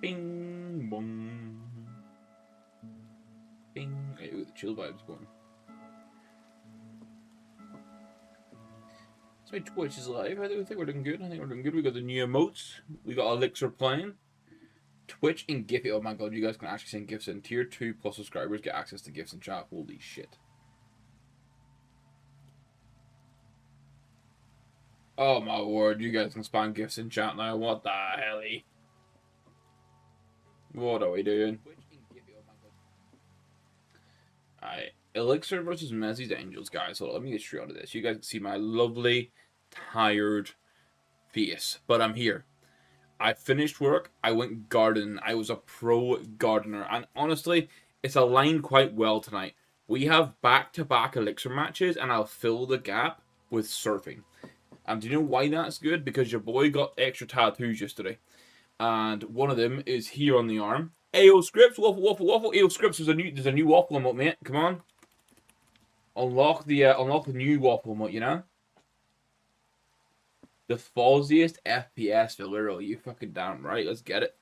Bing, bong. Bing. Hey, ooh, the chill vibe's going. So Twitch is live. I think we're doing good. We got the new emotes. We got elxr playing. Twitch and Giphy. Oh my god, you guys can actually send gifts in. Tier 2 plus subscribers get access to gifts in chat. Holy shit. Oh my word, you guys can spam gifts in chat now. What the hell? What are we doing? Alright, elxr versus Mezzi's Angels, guys. So let me get straight onto this. You guys can see my lovely, tired face. But I'm here. I finished work, I went gardening, I was a pro gardener, and honestly, it's aligned quite well tonight. We have back-to-back elxr matches, and I'll fill the gap with surfing. Do you know why that's good? Because your boy got extra tattoos yesterday, and one of them is here on the arm. Ayo Scripts, waffle, waffle, waffle. Ayo Scripts, there's a new waffle emote, mate. Come on, unlock the new waffle emote, you know. The falsiest FPS filler, you fucking damn right. Let's get it.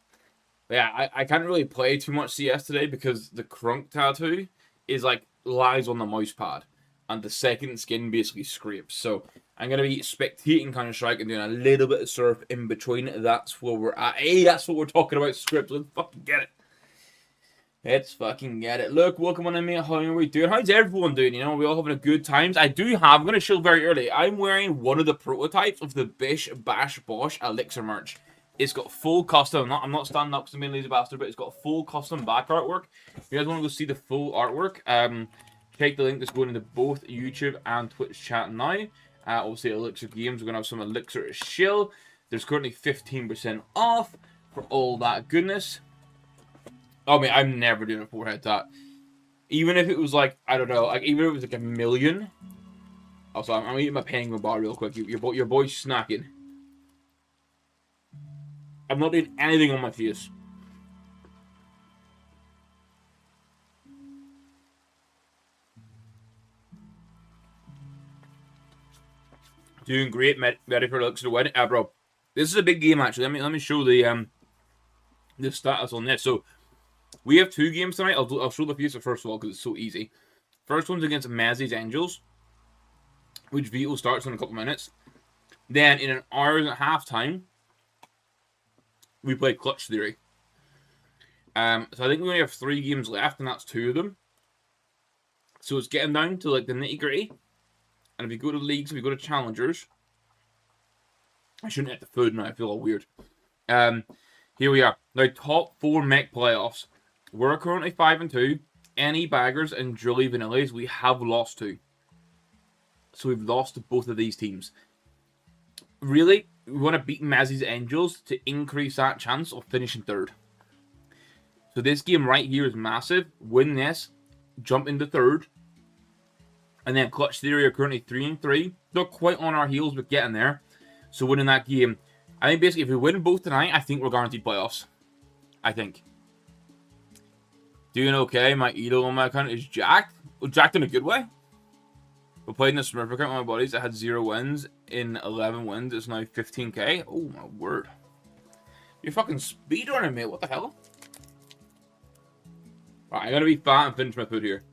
But yeah, I can't really play too much CS today because the crunk tattoo is like lies on the mouse pad, and the second skin basically scrapes. So I'm gonna be spectating Counter-Strike and doing a little bit of surf in between. That's where we're at. Hey, that's what we're talking about. Script. Let's fucking get it. Let's fucking get it. Look, welcome on in, mate. How are we doing? How's everyone doing? You know, we all having a good times. I'm going to show very early. I'm wearing one of the prototypes of the Bish Bash Bosh elxr merch. It's got full custom. I'm not standing up because I'm being lazy bastard, but it's got full custom back artwork. If you guys want to go see the full artwork, check the link that's going into both YouTube and Twitch chat now. Obviously, elxr Games, we're going to have some elxr shill. There's currently 15% off for all that goodness. Oh, man, I'm never doing a forehead tat. Even if it was like, I don't know, like even if it was like 1 million. Also, I'm eating my penguin bar real quick. Your boy's snacking. I'm not doing anything on my face. Doing great, ready for elxr to win. Bro, this is a big game actually. Let me show the status on this. So we have 2 games tonight. I'll show the face first of all because it's so easy. First one's against Mezzi's Angels, which Vito starts in a couple minutes. Then in an hour and a half time, we play Clutch Theory. So I think we only have 3 games left, and that's 2 of them. So it's getting down to like the nitty gritty. And if you go to leagues, if you go to challengers, I shouldn't eat the food now. I feel all weird. Here we are. Now, top 4 mech playoffs. We're currently 5-2. Any baggers and Julie Vanillas we have lost to. So we've lost to both of these teams. Really, we want to beat Mezzi's Angels to increase that chance of finishing 3rd. So this game right here is massive. Win this, jump into 3rd. And then Clutch Theory are currently 3-3. They're quite on our heels with getting there. So winning that game, I think basically if we win both tonight, I think we're guaranteed playoffs. I think. Doing okay. My Edo on my account is jacked. Well, jacked in a good way. We played in a Smurf account with my buddies that had 0 wins in 11 wins. It's now 15k. Oh my word. You're fucking speedrunning, mate. What the hell? Right, I'm gonna be fat and finish my food here.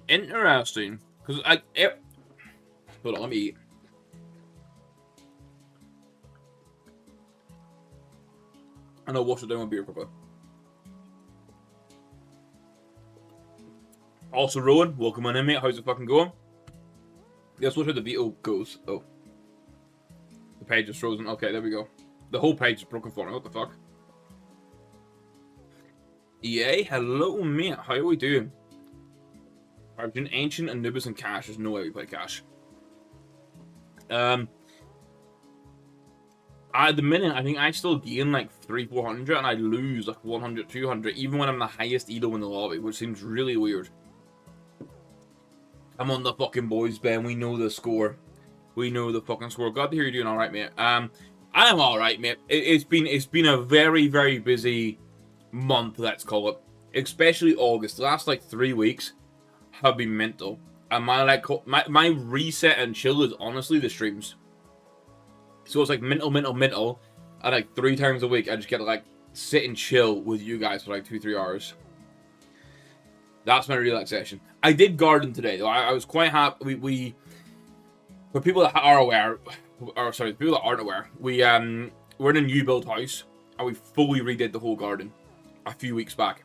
Interesting. Because hold on, let me eat. And I'll wash it down with beer proper. Also, Rowan, welcome on in, mate. How's it fucking going? Guess what? How the Vito goes. Oh. The page is frozen. Okay, there we go. The whole page is broken for me. What the fuck? EA, hello, mate. How are we doing? I've been Ancient, Anubis, and Cash. There's no way we play Cash. At the minute, I think I still gain like 300-400 and I lose like 100-200 even when I'm the highest Edo in the lobby, which seems really weird. Come on, the fucking boys, Ben. We know the score. We know the fucking score. Glad to hear you're doing alright, mate. I am alright, mate. It's been a very, very busy month, let's call it. Especially August. The last like 3 weeks have been mental. And my reset and chill is honestly the streams. So it's like mental. And like 3 times a week, I just get to like sit and chill with you guys for like 2-3 hours. That's my relaxation. I did garden today though. I was quite happy. We for people that are aware, or sorry, people that aren't aware, we're in a new build house and we fully redid the whole garden a few weeks back.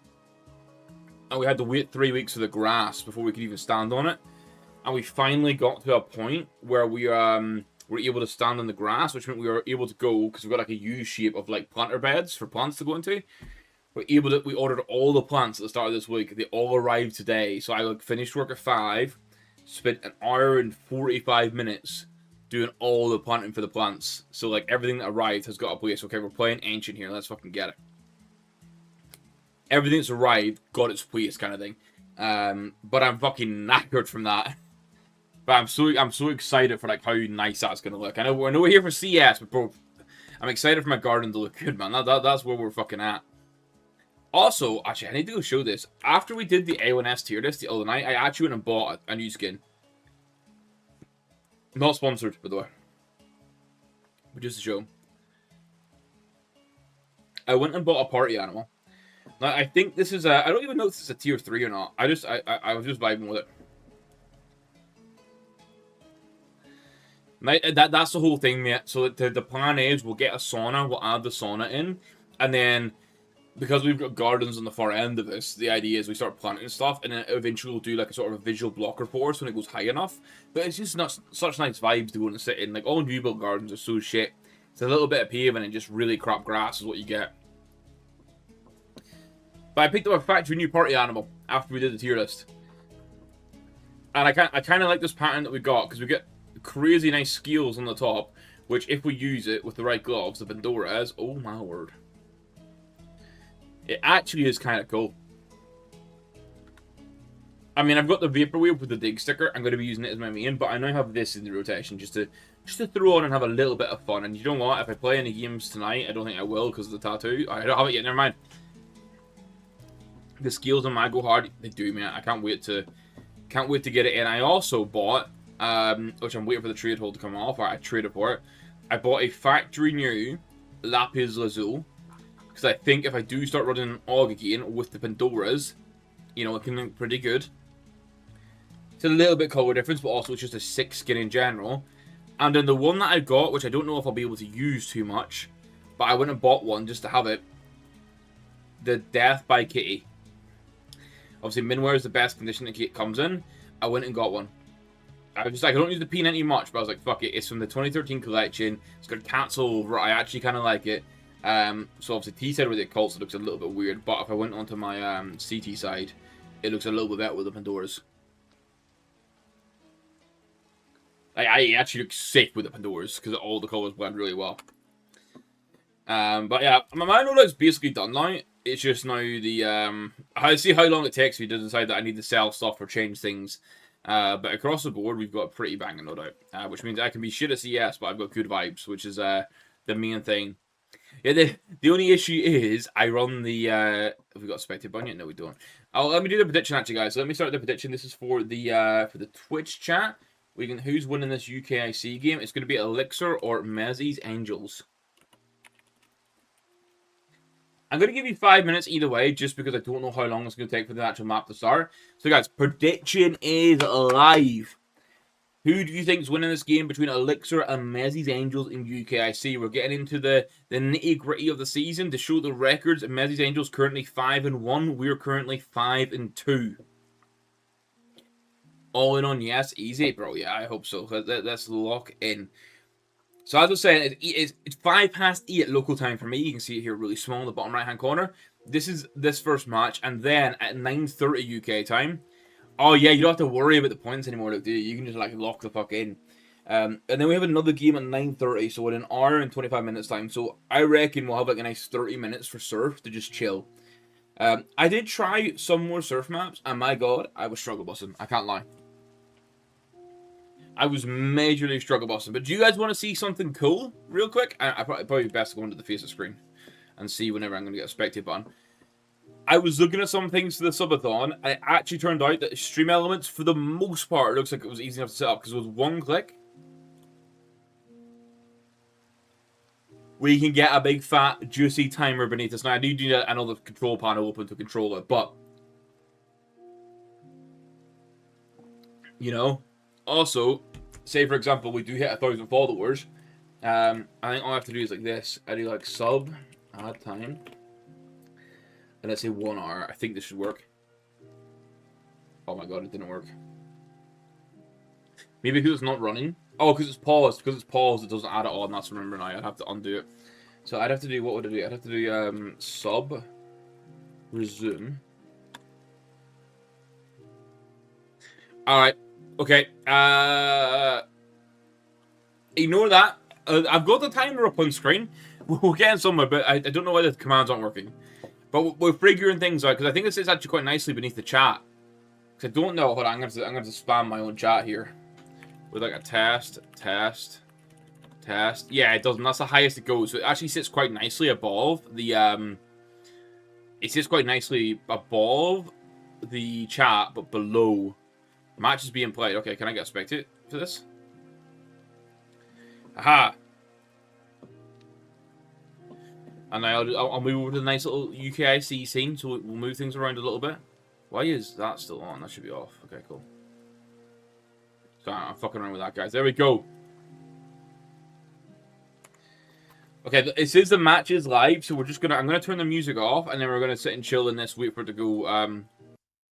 And we had to wait 3 weeks for the grass before we could even stand on it. And we finally got to a point where we were able to stand on the grass, which meant we were able to go, because we've got like a U shape of like planter beds for plants to go into. We ordered all the plants at the start of this week. They all arrived today. So I like finished work at 5, spent an hour and 45 minutes doing all the planting for the plants. So like everything that arrived has got a place. Okay, we're playing ancient here. Let's fucking get it. Everything that's arrived got its place, kind of thing. But I'm fucking knackered from that. But I'm so excited for like how nice that's gonna look. I know we're here for CS, but bro, I'm excited for my garden to look good, man. That's where we're fucking at. Also, actually, I need to go show this. After we did the A1S tier list the other night, I actually went and bought a new skin. Not sponsored, by the way. But just to show. I went and bought a party animal. Now, I think this is I don't even know if this is a tier 3 or not. I was just vibing with it. That's the whole thing, mate. So the plan is we'll get a sauna, we'll add the sauna in, and then because we've got gardens on the far end of this, the idea is we start planting stuff, and then eventually we'll do like a sort of a visual blocker for us when it goes high enough. But it's just not such nice vibes to go and sit in. Like all new build gardens are so shit. It's a little bit of paving and just really crap grass is what you get. But I picked up a factory new party animal after we did the tier list, and I kind of like this pattern that we got because we get crazy nice scales on the top, which if we use it with the right gloves, the Pandora is, oh my word. It actually is kind of cool. I mean, I've got the Vaporwave with the dig sticker. I'm going to be using it as my main, but I now have this in the rotation just to throw on and have a little bit of fun. And you know what? If I play any games tonight, I don't think I will because of the tattoo. I don't have it yet, never mind. The scales on my go hard, they do, man. I can't wait to get it in. I also bought, which I'm waiting for the trade hold to come off. I traded for it. I bought a factory new Lapis Lazuli. Because I think if I do start running an AUG again with the Pandoras, you know, it can look pretty good. It's a little bit color difference, but also it's just a sick skin in general. And then the one that I got, which I don't know if I'll be able to use too much, but I went and bought one just to have it. The Death by Kitty. Obviously, Minware is the best condition that kit comes in. I went and got one. I was just like, I don't use the P90 much, but I was like, fuck it. It's from the 2013 collection. It's got cats all over it. I actually kind of like it. So obviously T side with the cults, it looks a little bit weird, but if I went onto my CT side, it looks a little bit better with the Pandoras. I actually look sick with the Pandoras because all the colors blend really well. But yeah, my Node is basically done now. It's just now the I see how long it takes me to decide that I need to sell stuff or change things. But across the board, we've got a pretty banging Node out, which means I can be shit at CS, but I've got good vibes, which is the main thing. Yeah, the only issue is I run the have we got a spectator button yet? No, we don't. Let me do the prediction actually, guys. So let me start the prediction. This is for the Twitch chat. Who's winning this UKIC game? It's going to be elxr or Mezzy's Angels. I'm going to give you 5 minutes either way, just because I don't know how long it's going to take for the actual map to start. So guys, prediction is live. Who do you think is winning this game between elxr and Mezzy's Angels in UKIC? We're getting into the nitty-gritty of the season to show the records. Mezzy's Angels currently 5-1. We're currently 5-2. All in on yes, easy, bro. Yeah, I hope so. Let's lock in. So as I was saying, it's 8:05 local time for me. You can see it here really small in the bottom right-hand corner. This is this first match, and then at 9:30 UK time. Oh yeah, you don't have to worry about the points anymore, do you? You can just like lock the fuck in. And then we have another game at 9:30, so in an hour and 25 minutes time. So I reckon we'll have like a nice 30 minutes for surf to just chill. I did try some more surf maps, and my god, I was struggle busting. I can't lie. I was majorly struggle busting. But do you guys want to see something cool real quick? I probably best to go into the face of the screen and see whenever I'm going to get a spectate button. I was looking at some things for the subathon, and it actually turned out that stream elements, for the most part, it looks like it was easy enough to set up, because it was one click. We can get a big, fat, juicy timer beneath us. Now, I do need another control panel open to control it, but... You know? Also, say, for example, we do hit 1,000 followers. I think all I have to do is like this. I do like sub, add time. And let's say 1 hour. I think this should work. Oh my god, it didn't work. Maybe because it's not running. Oh, because it's paused. Because it's paused, it doesn't add it on. That's remember now. I'd have to undo it. So I'd have to do, what would I do? I'd have to do sub, resume. Alright. Okay. Ignore that. I've got the timer up on screen. We're getting somewhere, but I don't know why the commands aren't working. But we're figuring things out, because I think this is actually quite nicely beneath the chat. Because I don't know. Hold on, I'm going to spam my own chat here. With like a test. Yeah, it doesn't. That's the highest it goes. So it actually sits quite nicely above the, it sits quite nicely above the chat, but below. Match is being played. Okay, can I get a spectate for this? Aha! And now I'll move over to the nice little UKIC scene, so we'll move things around a little bit. Why is that still on? That should be off. Okay, cool. So I'm fucking around with that, guys. There we go. Okay, this is the matches live, so I'm gonna turn the music off, and then we're gonna sit and chill in this, wait for it to go,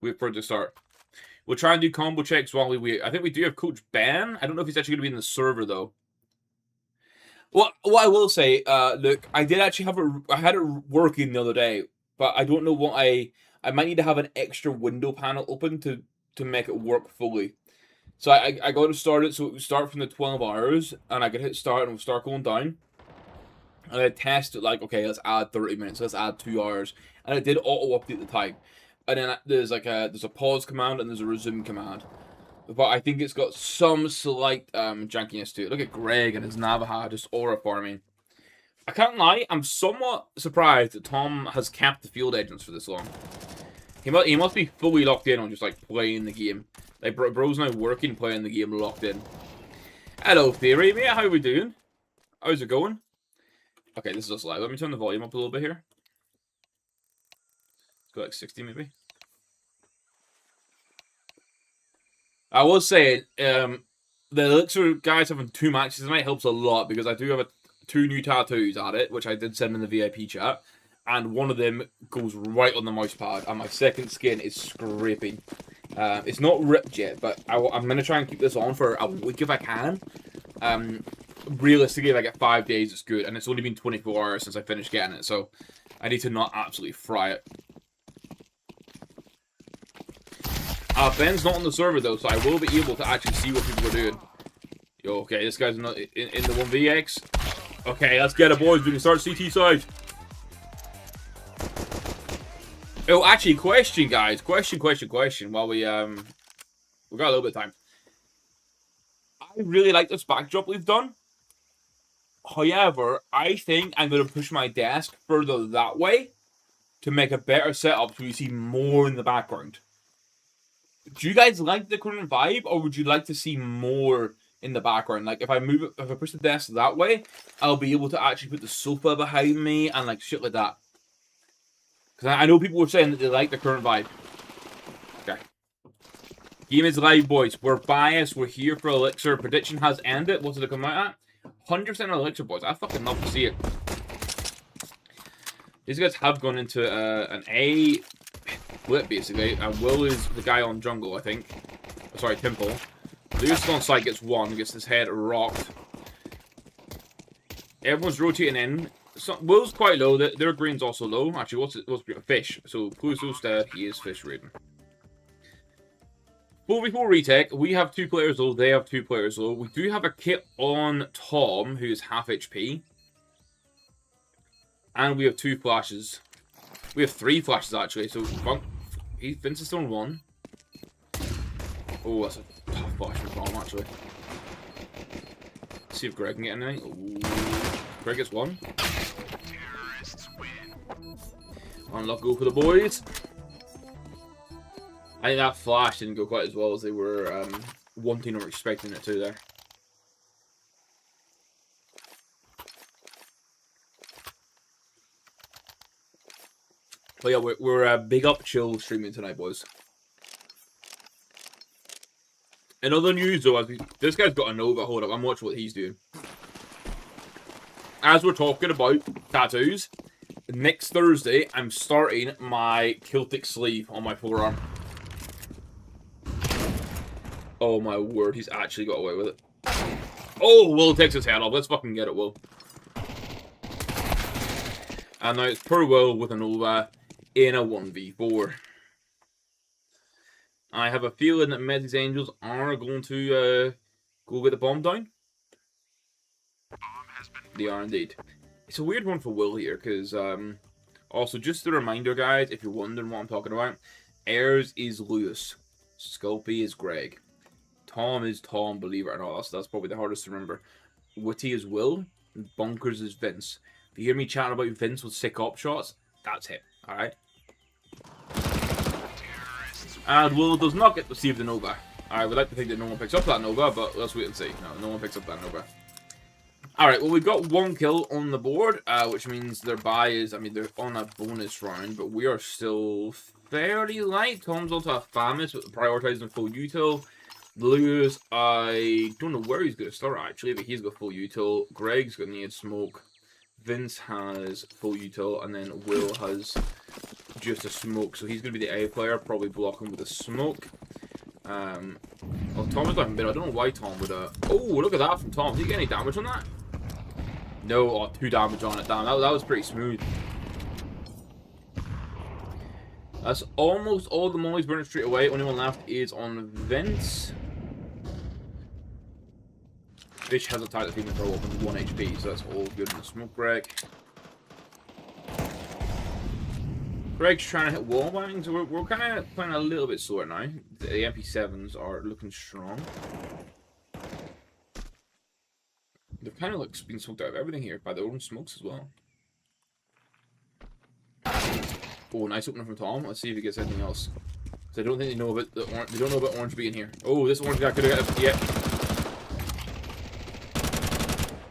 wait for it to start. We'll try and do combo checks while we wait. I think we do have Coach Ben. I don't know if he's actually gonna be in the server though. What I will say, look, I did actually have I had it working the other day, but I don't know what I might need to have an extra window panel open to make it work fully. So I got to start it so it would start from the 12 hours, and I could hit start and it would start going down. And I test it like, okay, let's add 30 minutes, let's add 2 hours, and it did auto update the time. And then there's a pause command and there's a resume command. But I think it's got some slight jankiness to it. Look at Greg and his Navaja just aura farming. I can't lie, I'm somewhat surprised that Tom has kept the field agents for this long. He must be fully locked in on just like playing the game. Like bro's now working, playing the game, locked in. Hello, Theory, mate. How are we doing? How's it going? Okay, this is us live. Let me turn the volume up a little bit here. Let's go like 60 maybe. I will say, the elxr guys having 2 matches tonight helps a lot, because I do have 2 new tattoos at it, which I did send in the VIP chat, and one of them goes right on the mouse pad, and my second skin is scraping. It's not ripped yet, but I'm going to try and keep this on for a week if I can. Realistically, if I get 5 days, it's good, and it's only been 24 hours since I finished getting it, so I need to not absolutely fry it. Ben's not on the server though, so I will be able to actually see what people are doing. Yo, okay, this guy's not in the 1vx. Okay, let's get it, boys. We can start CT side. Oh, actually, question, guys. Question. While we got a little bit of time. I really like this backdrop we've done. However, I think I'm going to push my desk further that way to make a better setup so we see more in the background. Do you guys like the current vibe, or would you like to see more in the background? Like, if I push the desk that way, I'll be able to actually put the sofa behind me and like shit like that. Because I know people were saying that they like the current vibe. Okay. Game is live, boys. We're biased. We're here for elxr. Prediction has ended. What did it come out at? 100% elxr, boys. I fucking love to see it. These guys have gone into an A split, basically. And Will is the guy on jungle, I think. Oh, sorry, Temple. Lewis on site gets 1, gets his head rocked. Everyone's rotating in. So, Will's quite low. Their green's also low. Actually, what's fish? So, Pluto's dead. He is fish raiding. 4v4 retake. We have 2 players low. They have 2 players low. We do have a kit on Tom, who is half HP. And we have 2 flashes. We have 3 flashes, actually. So, Vince is still on 1. Oh, that's a tough flash for Tom, actually. Let's see if Greg can get anything. Ooh. Greg gets 1. Unlucky for the boys. I think that flash didn't go quite as well as they were wanting or expecting it to there. But yeah, we're big up chill streaming tonight, boys. In other news, though, this guy's got a Nova. Hold up, I'm watching what he's doing. As we're talking about tattoos, next Thursday, I'm starting my Celtic sleeve on my forearm. Oh my word, he's actually got away with it. Oh, Will takes his head off. Let's fucking get it, Will. And now it's per Will with a Nova in a 1v4. I have a feeling that Mezzy's Angels are going to go get the bomb down. They are indeed. It's a weird one for Will here, because also just a reminder, guys, if you're wondering what I'm talking about, elxr is Lewis, Sculpey is Greg, Tom is Tom, believe it or not. That's probably the hardest to remember. Witty is Will, and Bonkers is Vince. If you hear me chatting about Vince with sick op shots, that's him, alright? And Will does not get to receive the Nova. I would like to think that no one picks up that Nova, but let's wait and see. No one picks up that Nova. Alright, well, we've got one kill on the board, which means their buy is, I mean, they're on a bonus round, but we are still fairly light. Tom's also a Famous, prioritizing full util. Lewis, I don't know where he's going to start, actually, but he's got full util. Greg's got need smoke. Vince has full util, and then Will has just a smoke, so he's going to be the A player, probably blocking with a smoke. Oh, Tom is down mid. I don't know why Tom would, oh, look at that from Tom. Did he get any damage on that? No, oh, 2 damage on it. Damn, that was pretty smooth. That's almost all the mollies burning straight away. Only one left is on Vince. Fish has a target feeding throw up with 1 HP, so that's all good in the smoke break. Greg's trying to hit wall binding, so we're kind of playing a little bit slower now. The MP7s are looking strong. They've kind of like been smoked out of everything here by their own smokes as well. Oh, nice opening from Tom. Let's see if he gets anything else. Because I don't think they know about the they don't know about orange being here. Oh, this orange guy could have got it.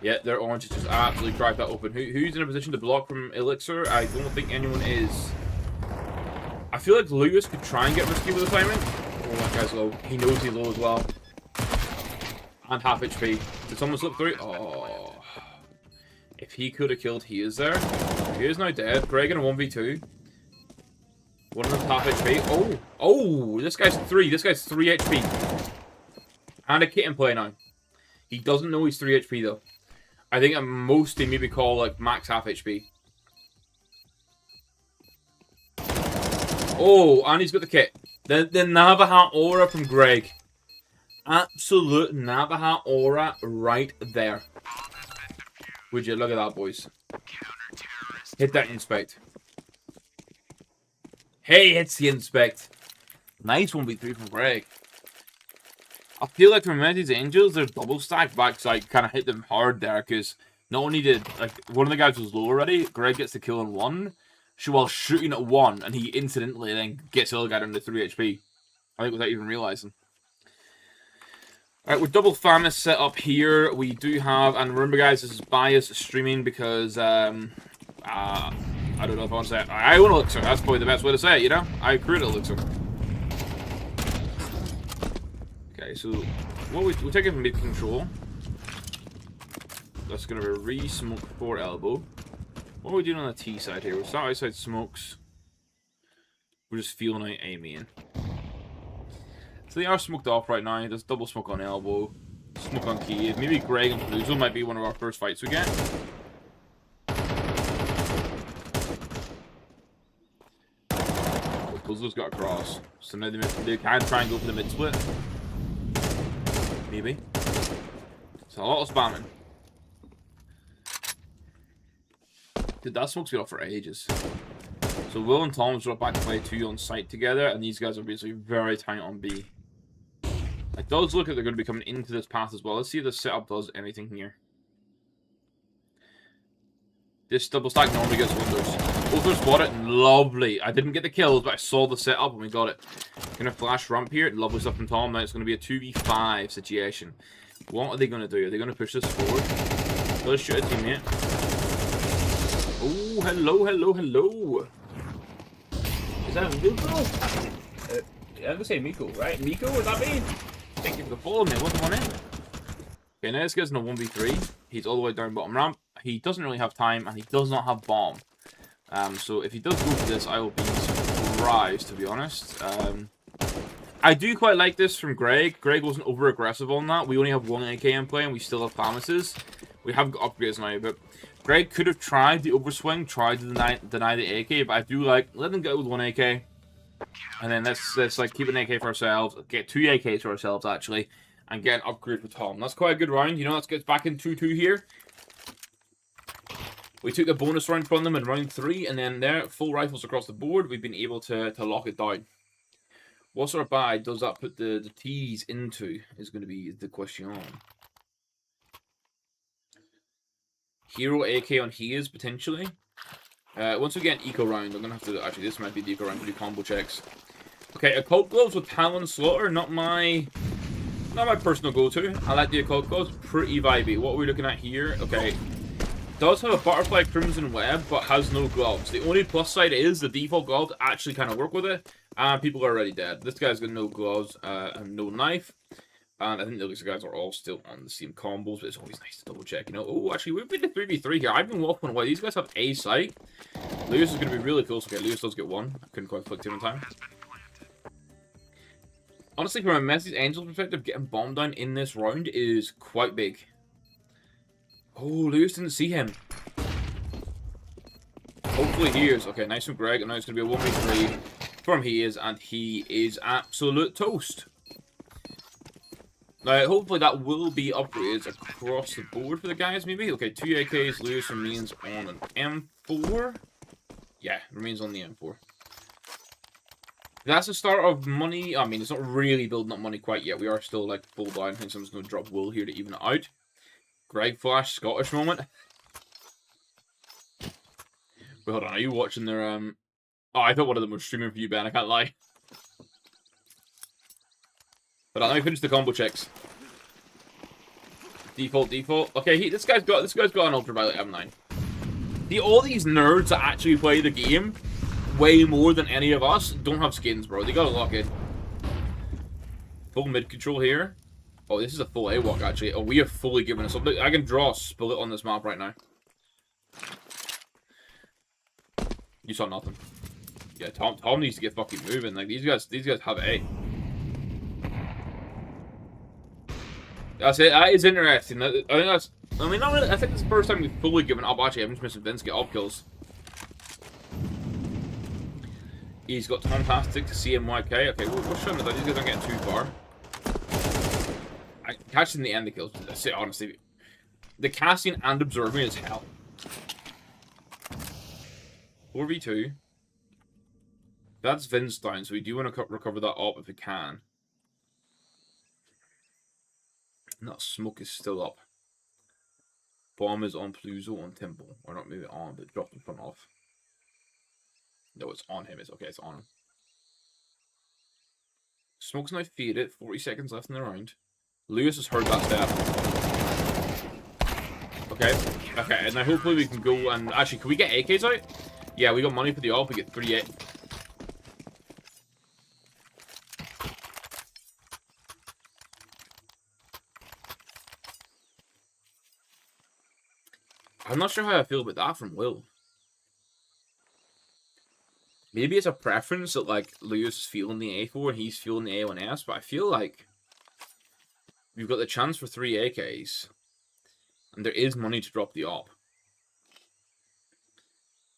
Yeah, their orange just absolutely cracked that open. Who's in a position to block from elxr? I don't think anyone is. I feel like Lewis could try and get risky with the timing. Oh, that guy's low. He knows he's low as well. And half HP. Did someone slip through? Oh. If he could have killed, he is there. He is now dead. Greg in a 1v2. One of them half HP. Oh. Oh, this guy's 3. This guy's 3 HP. And a kitten play now. He doesn't know he's 3 HP though. I think at most they maybe call like max half HP. Oh, and he's got the kit. The Navaja aura from Greg. Absolute Navaja aura right there. Would you look at that, boys? Hit that inspect. Hey, hits the inspect. Nice 1v3 from Greg. I feel like for Mezzy's Angels, they're double stacked back, so I kind of hit them hard there, because not only did, like, one of the guys was low already, Greg gets the kill on 1, while shooting at 1, and he incidentally then gets the other guy down to 3 HP. I think without even realizing. Alright, we're double Famous set up here. We do have, and remember guys, this is biased streaming because, I don't know if I want to say it. I own elxr, that's probably the best way to say it, you know? I created elxr. Okay, so we're taking mid control. That's going to be re-smoke for elbow. What are we doing on the T side here? We'll start outside smokes. We're just feeling out A main. So they are smoked off right now. There's double smoke on elbow, smoke on key. Maybe Greg and Pluto might be one of our first fights we get. Puzzle's got a cross, so now they can try and go for the mid split. Maybe. It's a lot of spamming. Dude, that smoke's been off for ages. So Will and Tom's dropped back to play 2 on site together, and these guys are basically very tight on B. It does look like they're going to be coming into this path as well. Let's see if the setup does anything here. This double stack normally gets wonders. Also spot it. Lovely. I didn't get the kills, but I saw the setup and we got it. Gonna flash ramp here. Lovely stuff from Tom. Now it's gonna be a 2v5 situation. What are they gonna do? Are they gonna push this forward? Let's shoot a teammate. Oh, hello, hello, hello. Is that Miko? I'm gonna say Miko, right? Miko, would that be? Thank you for the follow, mate. What's going on in? Okay, now this guy's in a 1v3. He's all the way down bottom ramp. He doesn't really have time, and he does not have bomb. So if he does go for this, I will be surprised, to be honest. I do quite like this from Greg. Greg wasn't over-aggressive on that. We only have one AK in play, and we still have promises. We have got upgrades now, but Greg could have tried the overswing, tried to deny the AK, but I do like, let them go with one AK. And then let's like keep an AK for ourselves, get 2 AKs for ourselves, actually, and get an upgrade for Tom. That's quite a good round. You know, let's get back in 2-2 here. We took the bonus round from them in round 3, and then there, full rifles across the board. We've been able to lock it down. What sort of buy does that put the T's into is going to be the question. Hero AK on His, potentially. Once we get an eco round, I'm going to have to... Actually, this might be the eco round to do combo checks. Okay, occult gloves with Talon Slaughter, not my personal go-to. I like the occult gloves, pretty vibey. What are we looking at here? Okay. Does have a butterfly crimson web, but has no gloves. The only plus side is the default gloves actually kind of work with it, and people are already dead. This guy's got no gloves and no knife, and I think the other guys are all still on the same combos, but it's always nice to double check, you know. Oh, actually, we've been to 3v3 here. I've been walking away. These guys have a sight. Lewis is going to be really close. Okay, Lewis does get one. I couldn't quite flick him in time. Honestly, from a Messi's Angels perspective, getting bombed down in this round is quite big. Oh, Lewis didn't see him. Hopefully he is. Okay, nice from Greg. And now it's going to be a 1v3 from he is, and he is absolute toast. Now, hopefully that will be upgrades across the board for the guys, maybe. Okay, 2 AKs. Lewis remains on an M4. Yeah, remains on the M4. That's the start of money. I mean, it's not really building up money quite yet. We are still, like, full down. I think someone's going to drop wool here to even it out. Greg Flash, Scottish moment. Wait, hold on, are you watching their, Oh, I thought one of them was streaming for you, Ben, I can't lie. But let me finish the combo checks. Default. Okay, this guy's got an ultraviolet M9. All these nerds that actually play the game way more than any of us don't have skins, bro. They gotta lock in. Full mid control here. Oh, this is a full A-walk, actually. Oh, we have fully given us up. I can draw a split on this map right now. You saw nothing. Yeah, Tom needs to get fucking moving. Like, these guys have A. That's it. That is interesting. I think that's... I mean, not really. I think it's the first time we've fully given up. Actually, I'm just missing Vince get up kills. He's got Tomtastic to CMYK. Okay, we're showing that these guys aren't getting too far. Catching the end of kills. That's it, honestly. The casting and observing is hell. 4v2. That's Vince down, so we do want to recover that up if we can. And that smoke is still up. Bomb is on Pluzo on Temple. Or not maybe on, but dropped in front of. No, it's on him. It's okay, it's on him. Smoke's now faded. 40 seconds left in the round. Lewis has heard that step. Okay, and now hopefully we can go and... Actually, can we get AKs out? Yeah, we got money for the AWP. We get 38. I'm not sure how I feel about that from Will. Maybe it's a preference that, like, Lewis is feeling the A4 and he's feeling the A1S, but I feel like we've got the chance for 3 AKs, and there is money to drop the AWP.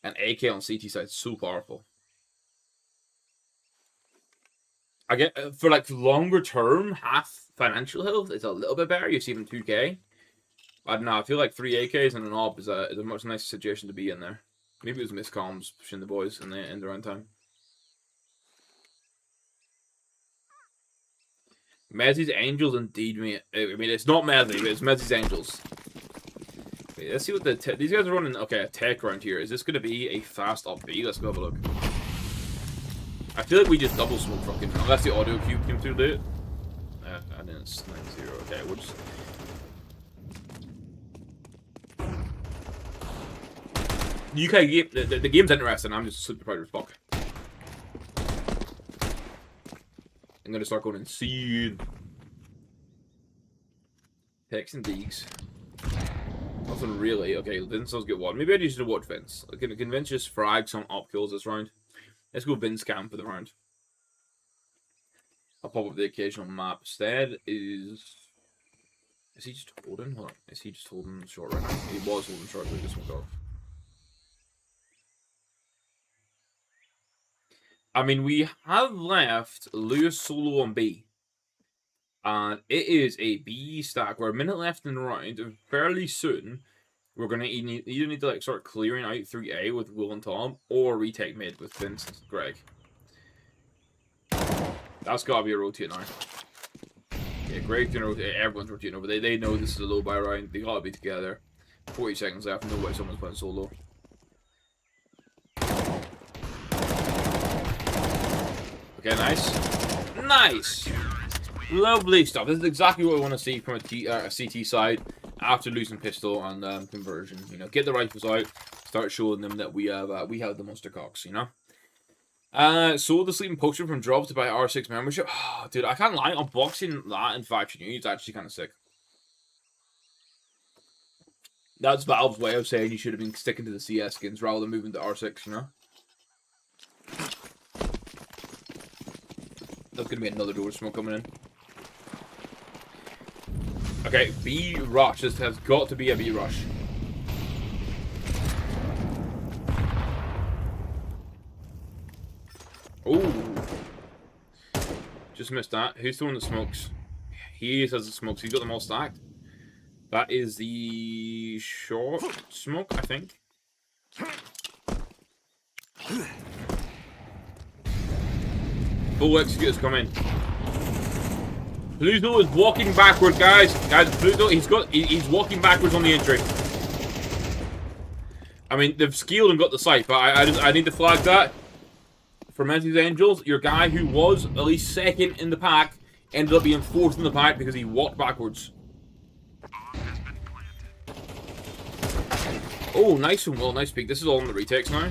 And AK on CT side is so powerful. I get, for, like, longer term, half financial health is a little bit better. You're saving 2k. I don't know, I feel like 3 AKs and an AWP is a much nicer situation to be in there. Maybe it was miscomms pushing the boys in the round time. Messi's Angels indeed, mate. I mean, it's not Messi, but it's Messi's Angels. Okay, let's see what these guys are running. Okay, a tech around here. Is this going to be a fast up B? Let's go have a look. I feel like we just double smoke fucking. Unless the audio cube came through to it. And then it's 9-0. Okay, we'll just. UK game. The game's interesting. I'm just super proud of Spock. I'm gonna start going insane. Hex and Deeks. Nothing really. Okay, Vince's get one. Maybe I just need to watch Vince. Can Vince just frag some up kills this round? Let's go Vince cam for the round. I'll pop up the occasional map. Instead is he just holding? Hold on. Is he just holding short right now? He was holding short, but he just went off. I mean, we have left Lewis solo on B. And it is a B stack. We're a minute left in the round. Fairly soon, we're going to either need to like start clearing out 3A with Will and Tom, or retake mid with Vince and Greg. That's got to be a rotate now. Yeah, Greg's going to rotate. Everyone's rotating over. They know this is a low buy round. They got to be together. 40 seconds left. No way someone's playing solo. Okay, nice. Nice! Lovely stuff. This is exactly what we want to see from a CT side after losing pistol and conversion. You know, get the rifles out, start showing them that we have the monster cocks. You know. Sold the sleeping potion from Drops to buy R6 membership. Oh, dude, I can't lie. Unboxing that in Faction U is actually kind of sick. That's Valve's way of saying you should have been sticking to the CS skins rather than moving to R6. You know. There's gonna be another door smoke coming in. Okay, B rush. This has got to be a B rush. Oh, just missed that. Who's throwing the smokes? He has the smokes. He's got them all stacked. That is the short smoke, I think. Full execute is coming. Pluto is walking backward, guys. Pluto, he's walking backwards on the entry. I mean, they've skilled and got the sight, but I need to flag that. For Menzies Angels, your guy who was at least second in the pack ended up being fourth in the pack because he walked backwards. Oh, nice one, Will. Nice peek. This is all in the retakes now.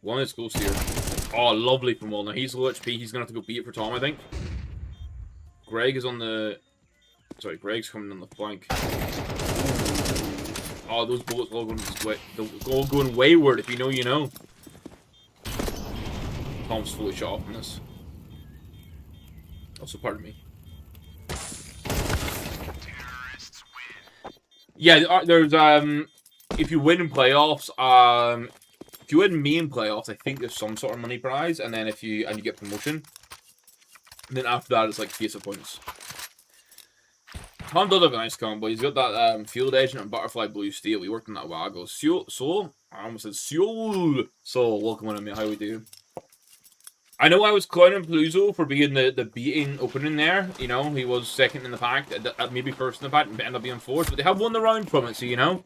One is close here. Oh, lovely from Will. Now he's low HP. He's going to have to go beat it for Tom, I think. Greg is on the... Sorry, Greg's coming on the flank. Oh, those bullets all going wayward. If you know, you know. Tom's fully shot off on this. Also, pardon me. Yeah, there's if you win in playoffs, if you win main playoffs, I think there's some sort of money prize, and then you get promotion. And then after that, it's like case of points. Tom does have a nice combo. He's got that field agent and butterfly blue steel. We worked on that a while ago. Soul, I almost said Soul. So welcome on me. How we do? I know I was clowning Paluzzo for being the beating opening there. You know, he was second in the pack, maybe first in the pack, and ended up being fourth. But they have won the round from it, so you know.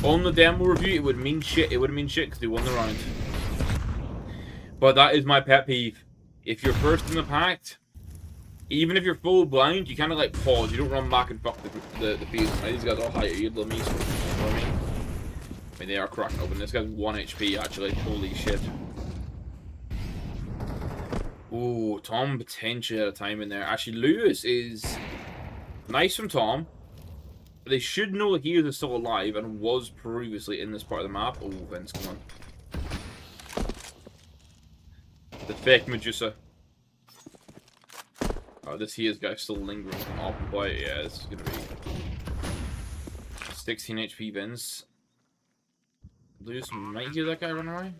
On the demo review, it would mean shit. It would mean shit because they won the round. But that is my pet peeve. If you're first in the pack, even if you're full blind, you kind of like pause. You don't run back and fuck the field. Right? These guys are higher yield than me, so you know what I mean? I mean, they are cracking open. This guy's 1 HP actually. Holy shit. Ooh, Tom potentially had a time in there. Actually, Lewis is nice from Tom. But they should know that he is still alive and was previously in this part of the map. Oh, Vince, come on. The fake Medusa. Oh, this he is guy still lingering from off and play. Yeah, this is gonna be 16 HP Vince. Lewis might hear that guy run away.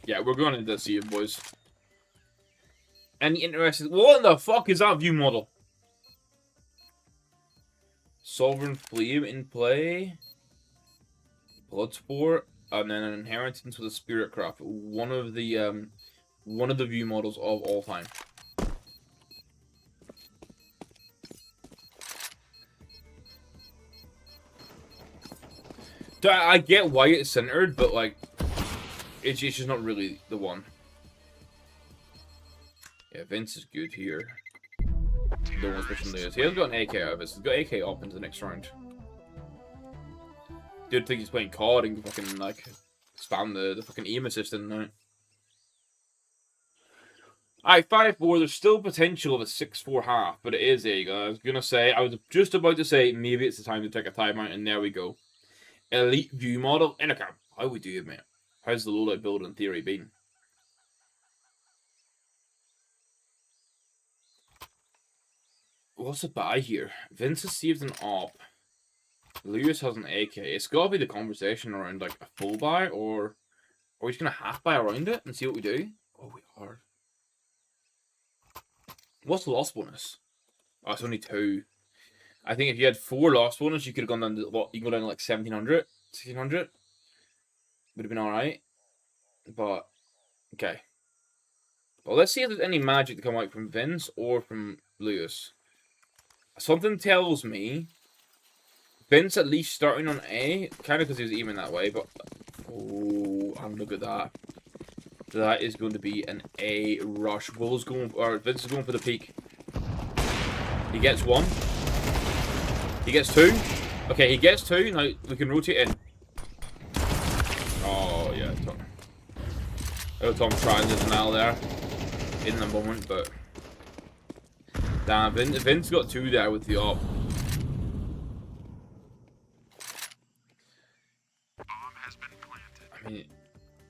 Yeah, we're going into this here, boys. Any interested? What the fuck is that view model? Sovereign Flame in play. Bloodsport, and then an inheritance with a spirit craft. One of the view models of all time. I get why it's centered, but like, it's just not really the one. Yeah, Vince is good here. No one's pushing Lewis. He hasn't got an AK out of this. He's got AK up into the next round. Dude think he's playing COD and fucking like spam the fucking aim assistant now. Alright, 5-4. There's still potential of a 6-4 half, but it is a. I was gonna say, I was just about to say maybe it's the time to take a timeout, and there we go. Elite view model. And okay, how we do it, mate? How's the loadout build in theory been? What's a buy here? Vince has saved an op. Lewis has an AK. It's gotta be the conversation around like a full buy, or are we just gonna half buy around it and see what we do? Oh, we are. What's the loss bonus? Oh, it's only 2. I think if you had 4 loss bonus, you could have gone down to what? You can go down to like 1700, 1600. Would have been alright. But okay. Well, let's see if there's any magic to come out from Vince or from Lewis. Something tells me Vince at least starting on A, kind of because he was even that way, but oh, and look at that. That is going to be an A rush. Will's going, or Vince is going for the peak. He gets 1. He gets 2. Okay, he gets 2. Now we can rotate in. Oh yeah, Tom. Oh, Tom trying to denial there in the moment, but damn, Vince got 2 there with the op. I mean,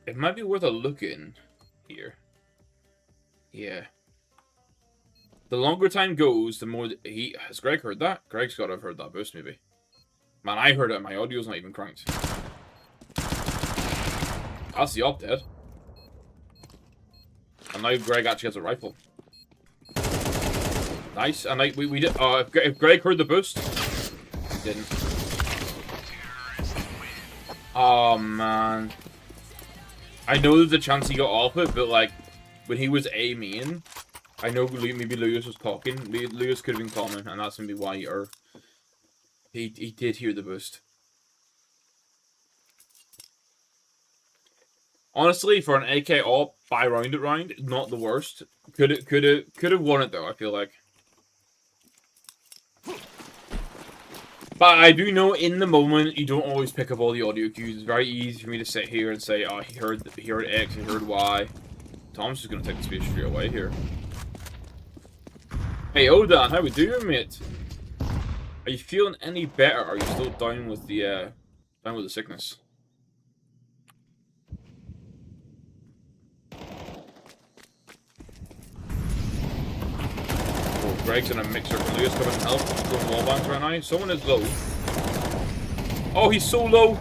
it might be worth a look in here. Yeah. The longer time goes, the more he... Has Greg heard that? Greg's got to have heard that boost, maybe. Man, I heard it. My audio's not even cranked. That's the op dead. And now Greg actually has a rifle. Nice. And like we did... if Greg heard the boost... He didn't. Oh, man. I know there's a chance he got off it, but like, when he was A main, I know maybe Lewis was talking. Lewis could have been calling, and that's maybe why he did hear the boost. Honestly, for an AK op, buy round it round, not the worst. Could have won it though, I feel like. But I do know in the moment you don't always pick up all the audio cues. It's very easy for me to sit here and say, oh, he heard X, he heard Y. Tom's just gonna take the space straight away here. Hey Odan, how we doing, mate? Are you feeling any better? Or are you still down with the sickness? Greg's in a mixer. Lewis coming and help. Going wall bangs right now. Someone is low. Oh, he's so low.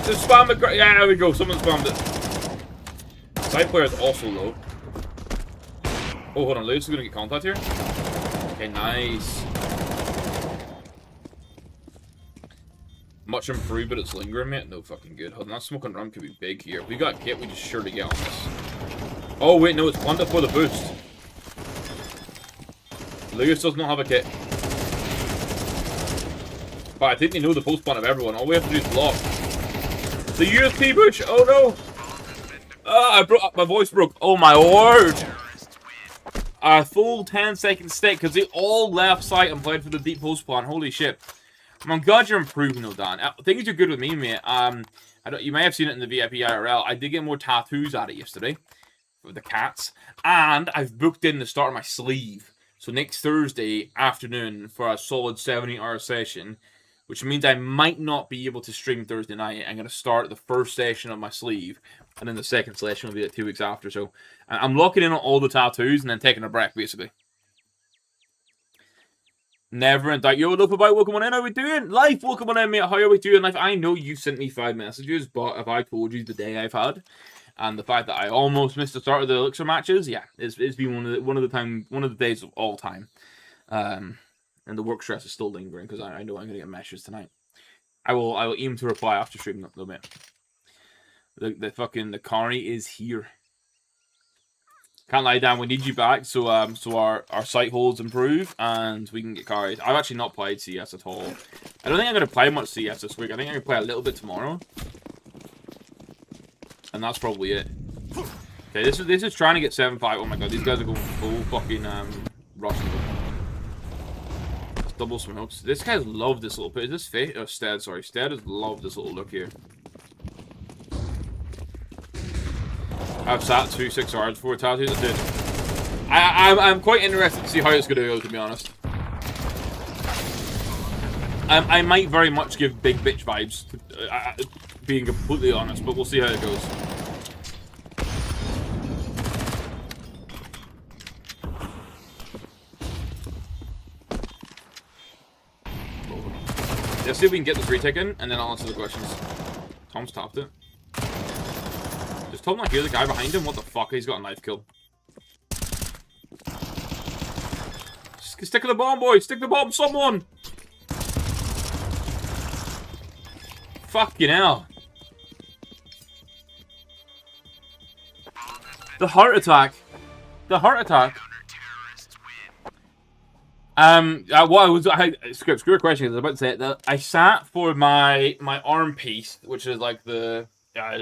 Just spam it. Yeah, there we go. Someone spammed it. Side player is also low. Oh, hold on. Lewis is going to get contact here. Okay, nice. Much improved, but it's lingering, mate. No fucking good. Hold on. That smoking run could be big here. If we got kit, we just surely get on this. Oh, wait. No, it's planted for the boost. Lewis does not have a kit. But I think they know the post plan of everyone. All we have to do is block. The USP push! Oh no! Ah, my voice broke. Oh my word! A full 10-second stick because they all left site and played for the deep post plan. Holy shit. I'm glad you're improving though, Dan. Things are good with me, mate. You may have seen it in the VIP IRL. I did get more tattoos out of it yesterday. With the cats. And I've booked in the start of my sleeve. So next Thursday afternoon for a solid 70-hour session, which means I might not be able to stream Thursday night. I'm going to start the first session of my sleeve, and then the second session will be 2 weeks after. So I'm locking in on all the tattoos and then taking a break, basically. Never in doubt. Yo, Loop about welcome on in. How are we doing? Life, welcome on in, mate. How are we doing? Life, I know you sent me 5 messages, but if I told you the day I've had, and the fact that I almost missed the start of the elxr matches, yeah, it's been one of the days of all time. And the work stress is still lingering because I know I'm gonna get messages tonight. I will aim to reply after streaming up though, mate. The fucking Carney is here. Can't lie down. We need you back so our sight holds improve and we can get carried. I've actually not played CS at all. I don't think I'm gonna play much CS this week. I think I'm gonna play a little bit tomorrow, and that's probably it. Okay, this is trying to get 7-5. Oh my god, these guys are going full fucking Russian. Double smokes. This guy's loved this little bit. Is this Fate? Oh, Stead, sorry. Stead has loved this little look here. I've sat 6 hours before tattoos. I did. I'm quite interested to see how it's going to go, to be honest. I might very much give big bitch vibes, being completely honest, but we'll see how it goes. Let's see if we can get this retake in, and then I'll answer the questions. Tom's tapped it. Does Tom not hear the guy behind him? What the fuck? He's got a knife kill. Stick to the bomb, boy! Stick the bomb, someone! Fucking hell. The heart attack. The heart attack. Screw a question. I was about to say that I sat for my arm piece, which is like the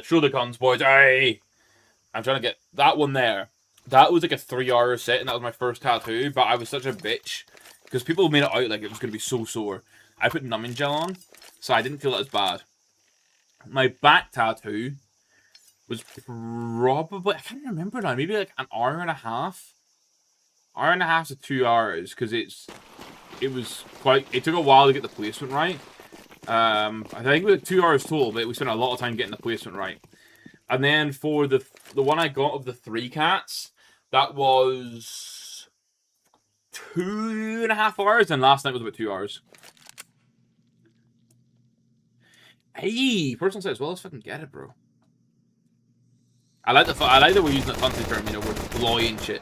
shoulder guns, boys. Aye. I'm trying to get that one there. That was like a 3-hour set, and that was my first tattoo. But I was such a bitch because people made it out like it was gonna be so sore. I put numbing gel on, so I didn't feel that as bad. My back tattoo was probably, I can't remember now, maybe like an hour and a half. Hour and a half to 2 hours, because it took a while to get the placement right. I think we had 2 hours total, but we spent a lot of time getting the placement right. And then for the one I got of the 3 cats, that was 2.5 hours, and last night was about 2 hours. Hey, person says, well, let's fucking get it, bro. I like that we're using that fancy term, you know, we're deploying shit.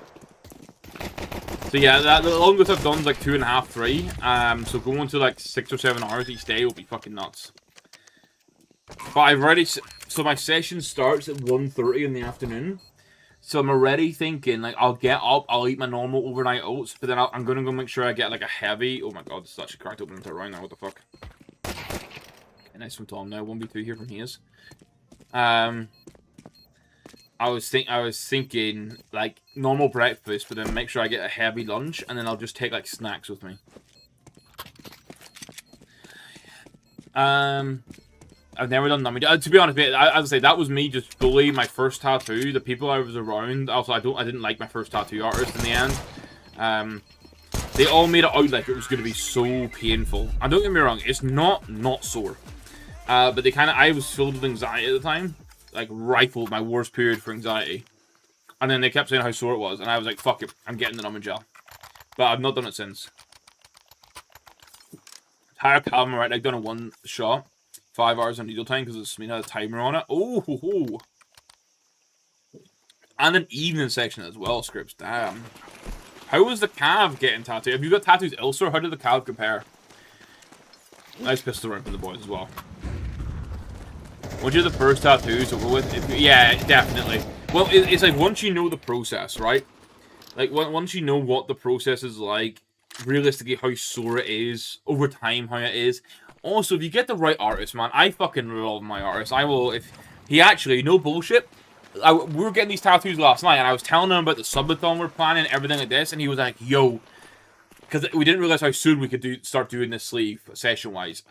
So yeah, the longest I've done is like 2.5, 3. So going to like 6 or 7 hours each day will be fucking nuts. But I've already, so my session starts at 1:30 in the afternoon. So I'm already thinking like I'll get up, I'll eat my normal overnight oats, but then I'm gonna go make sure I get like a heavy. Oh my god, this is actually cracked open into a round now. What the fuck? Okay, nice from Tom now. 1v2 here from his. I was thinking like normal breakfast, but then make sure I get a heavy lunch, and then I'll just take like snacks with me. I've never done numbing. To be honest, as I say, that was me just fully my first tattoo. The people I was around, also I didn't like my first tattoo artist in the end. They all made it out like it was going to be so painful. And don't get me wrong, it's not sore. But they I was filled with anxiety at the time. Like, rifled my worst period for anxiety. And then they kept saying how sore it was. And I was like, fuck it, I'm getting the numbing gel. But I've not done it since. Higher calm, right? I've done a 1 shot. 5 hours on needle time because it's had a timer on it. Oh, ho, ho. And an evening section as well, Scripps. Damn. How was the calf getting tattooed? Have you got tattoos elxr? How did the calf compare? Nice pistol round for the boys as well. Once you're the first tattoos over with, yeah, definitely. Well, it's like once you know the process, right? Like once you know what the process is like, realistically how sore it is, over time how it is. Also, if you get the right artist, man, I fucking love my artist. I will, if he actually, no bullshit. We were getting these tattoos last night, and I was telling him about the Subathon we're planning, everything like this, and he was like, yo, because we didn't realize how soon we could start doing this sleeve session-wise.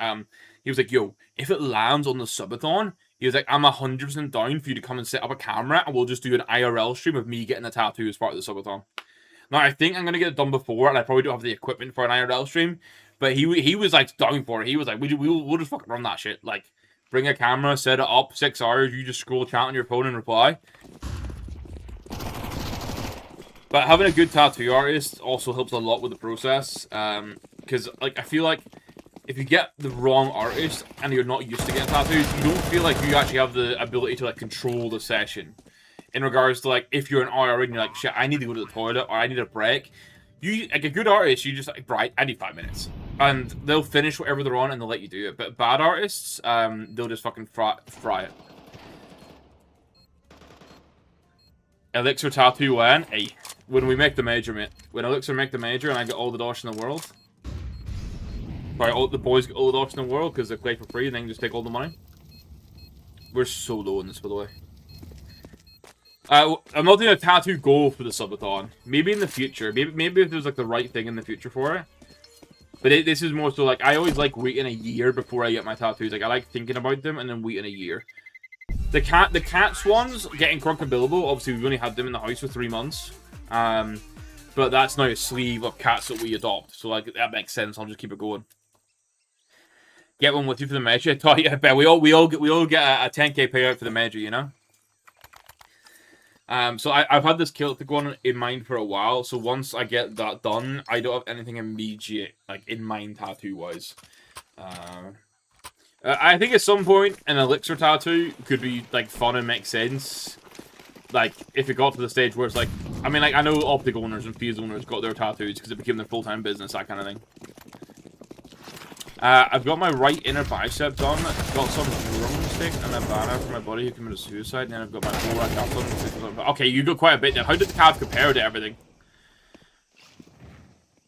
He was like, yo, if it lands on the Subathon, he was like, I'm 100% down for you to come and set up a camera, and we'll just do an IRL stream of me getting a tattoo as part of the Subathon. Now, I think I'm going to get it done before, and I probably don't have the equipment for an IRL stream, but he was, like, down for it. He was like, we'll just fucking run that shit. Like, bring a camera, set it up, 6 hours, you just scroll chat on your phone and reply. But having a good tattoo artist also helps a lot with the process, because, like, I feel like if you get the wrong artist and you're not used to getting tattoos, you don't feel like you actually have the ability to, like, control the session. In regards to, like, if you're an IR and you're like, shit, I need to go to the toilet or I need a break. You, like, a good artist, you just, like, right, I need 5 minutes. And they'll finish whatever they're on and they'll let you do it. But bad artists, they'll just fucking fry it. elxr tattoo when? Hey, when we make the major, mate. When elxr make the major and I get all the dosh in the world. Sorry, all the boys get all the dosh in the world because they play for free and then just take all the money. We're so low in this, by the way. I'm not doing a tattoo goal for the subathon. Maybe in the future. Maybe if there's like the right thing in the future for it. But this is more so like, I always like waiting a year before I get my tattoos. Like, I like thinking about them and then waiting a year. The cats ones, getting crunk and billable, obviously we've only had them in the house for 3 months. But that's now a sleeve of cats that we adopt. So like, that makes sense. I'll just keep it going. Get one with you for the major. I thought, yeah, bet we all get a 10k payout for the major, you know? So I've had this Celtic one in mind for a while. So once I get that done, I don't have anything immediate like in mind tattoo wise. I think at some point an elxr tattoo could be like fun and make sense. Like if it got to the stage where it's like, I mean, like I know optic owners and Fuse owners got their tattoos because it became their full-time business, that kind of thing. I've got my right inner bicep done. I've got some drumstick and a banner for my buddy who committed suicide. And then I've got my whole rack done. Okay, you got quite a bit now. How did the calf compare to everything?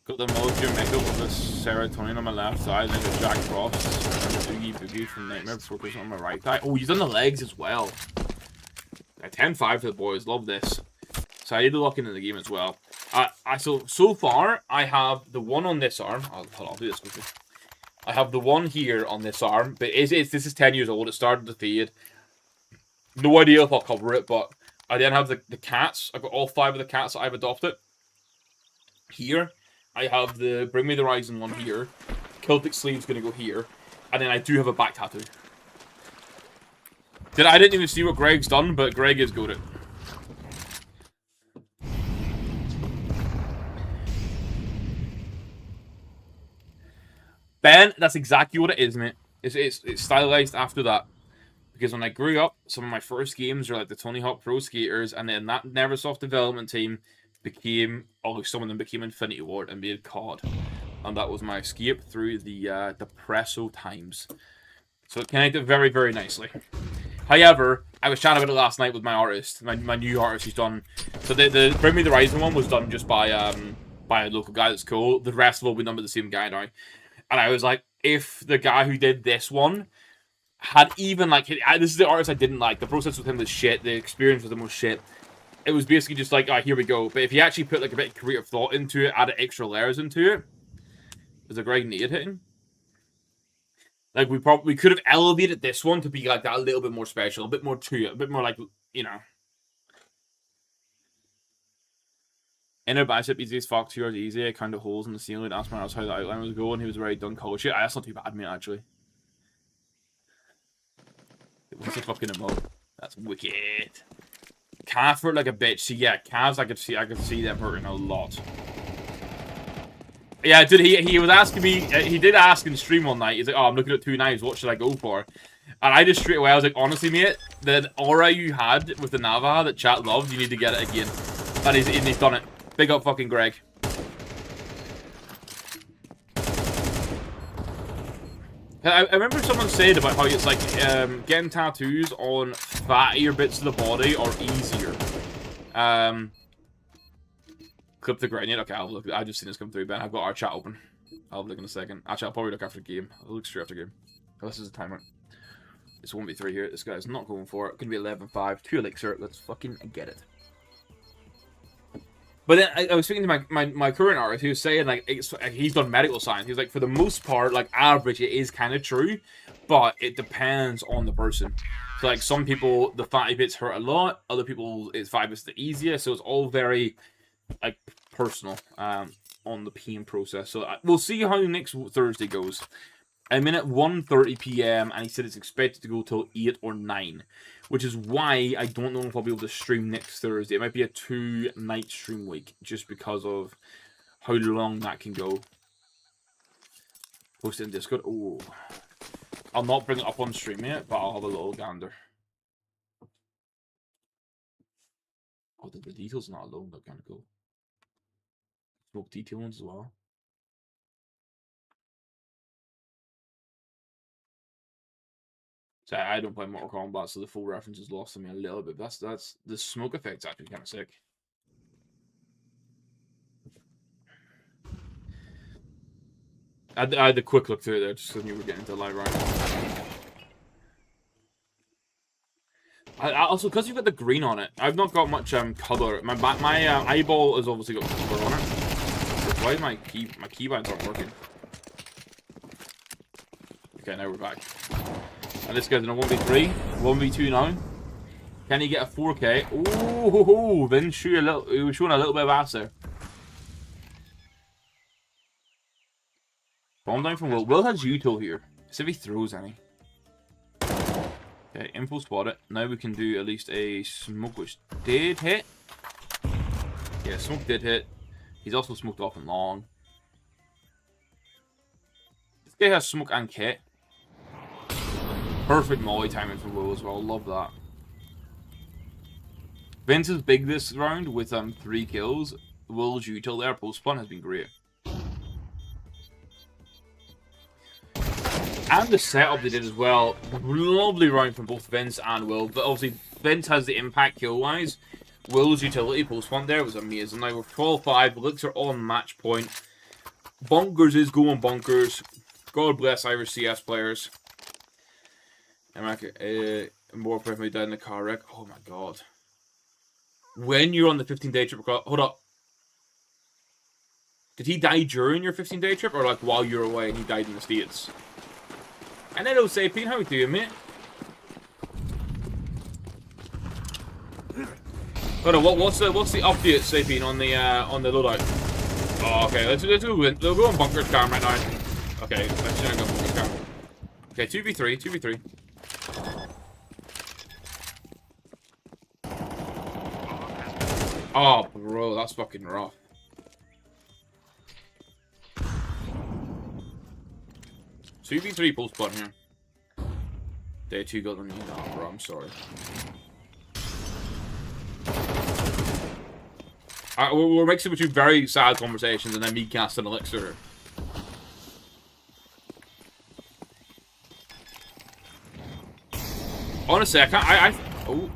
Got the military makeup with the serotonin on my left side, and the Jack Frost and the Boogie Boogie from Nightmare Before Christmas on my right thigh. Oh, he's done the legs as well. 10-5 for the boys. Love this. So I need to look into the game as well. So far I have the one on this arm. I'll do this quickly. I have the one here on this arm, but this is 10 years old. It started to fade. No idea if I'll cover it, but I then have the cats. I've got all 5 of the cats that I've adopted. Here, I have the Bring Me the Horizon one here. Celtic sleeve's going to go here. And then I do have a back tattoo. I didn't even see what Greg's done, but Greg is good at it. Ben, that's exactly what it is, mate. It's stylized after that. Because when I grew up, some of my first games were like the Tony Hawk Pro Skaters, and then that Neversoft development team became, some of them became Infinity Ward and made COD. And that was my escape through the Depresso times. So it connected very, very nicely. However, I was chatting about it last night with my artist, my new artist who's done. So the Bring Me the Horizon one was done just by a local guy that's cool. The rest have all been done by the same guy now. And I was like, if the guy who did this one had even, like, this is the artist I didn't like. The process with him was shit. The experience with him was shit. It was basically just like, here we go. But if he actually put, like, a bit of creative thought into it, added extra layers into it, was a Greg Nade hitting? Like, we could have elevated this one to be, like, that a little bit more special, a bit more to it, a bit more, like, you know. Inner bicep, easiest Fox here is easy. I kind of holes in the ceiling. Asked my house how the outline was going. He was very done cold shit. That's not too bad, mate, actually. What's the fucking emote? That's wicked. Calf hurt like a bitch. See, yeah, calves I could see them hurting a lot. Yeah, dude, he was asking me, he did ask in the stream one night, he's like, oh, I'm looking at 2 knives, what should I go for? And I just straight away, I was like, honestly, mate, the aura you had with the Navaja that chat loved, you need to get it again. And he's done it. Big up fucking Greg. I remember someone said about how it's like getting tattoos on fattier bits of the body are easier. Clip the grenade. Okay, I'll look. I've just seen this come through, Ben. I've got our chat open. I'll look in a second. Actually, I'll probably look after the game. I'll look straight after the game. Oh, this is a timer. It's 1v3 here. This guy's not going for it. Gonna be 11-5. 2 elixir. Let's fucking get it. But then I was speaking to my current artist, he was saying, like, he's done medical science. He's like, for the most part, like, average, it is kind of true, but it depends on the person. So, like, some people, the fatty bits hurt a lot. Other people, it's fatty bits the easier. So it's all very, like, personal on the pain process. So we'll see how next Thursday goes. I'm in at 1:30 p.m. and he said it's expected to go till 8 or 9. Which is why I don't know if I'll be able to stream next Thursday. It might be a 2-night stream week, just because of how long that can go. Post it in Discord. Oh, I'll not bring it up on stream yet, but I'll have a little gander. Oh, the details not alone. They're kind of cool. Smoke detail ones as well. So I don't play Mortal Kombat, so the full reference is lost on me a little bit. But that's the smoke effect's actually kind of sick. I had a quick look through there just because you were getting into live round. Also, because you've got the green on it, I've not got much color. My eyeball has obviously got color on it. Why is my keybinds aren't working? Okay, now we're back. And this guy's in a 1v3, 1v2 now. Can he get a 4K? Ooh, Vince he was showing a little bit of ass there. Bomb down from Will. Will has util here. See if he throws any. Okay, info spotted. Now we can do at least a smoke, which did hit. Yeah, smoke did hit. He's also smoked off and long. This guy has smoke and kit. Perfect molly timing for Will as well. Love that. Vince is big this round with 3 kills. Will's util there post spawn has been great. And the setup they did as well. Lovely round from both Vince and Will. But obviously, Vince has the impact kill-wise. Will's utility post-spawn there was amazing. Now we're 12-5. elxr on match point. Bonkers is going bonkers. God bless Irish CS players. More probably died in the car wreck. Oh my god. When you're on the 15-day trip across... Hold up. Did he die during your 15-day trip? Or like while you were away and he died in the States? And hello, Sapien. How we doing, mate? Hold on. What's the update, Sapien, on the loadout? Oh, okay. Let's go on bunker cam right now. Okay, let's go on bunker cam. Okay, 2v3, 2v3. Oh, bro, that's fucking rough. So 2v3 post button here. Day 2 got on you. No, bro, I'm sorry. We're mixing between very sad conversations and then me casting elxr. Honestly, I can't. Oh.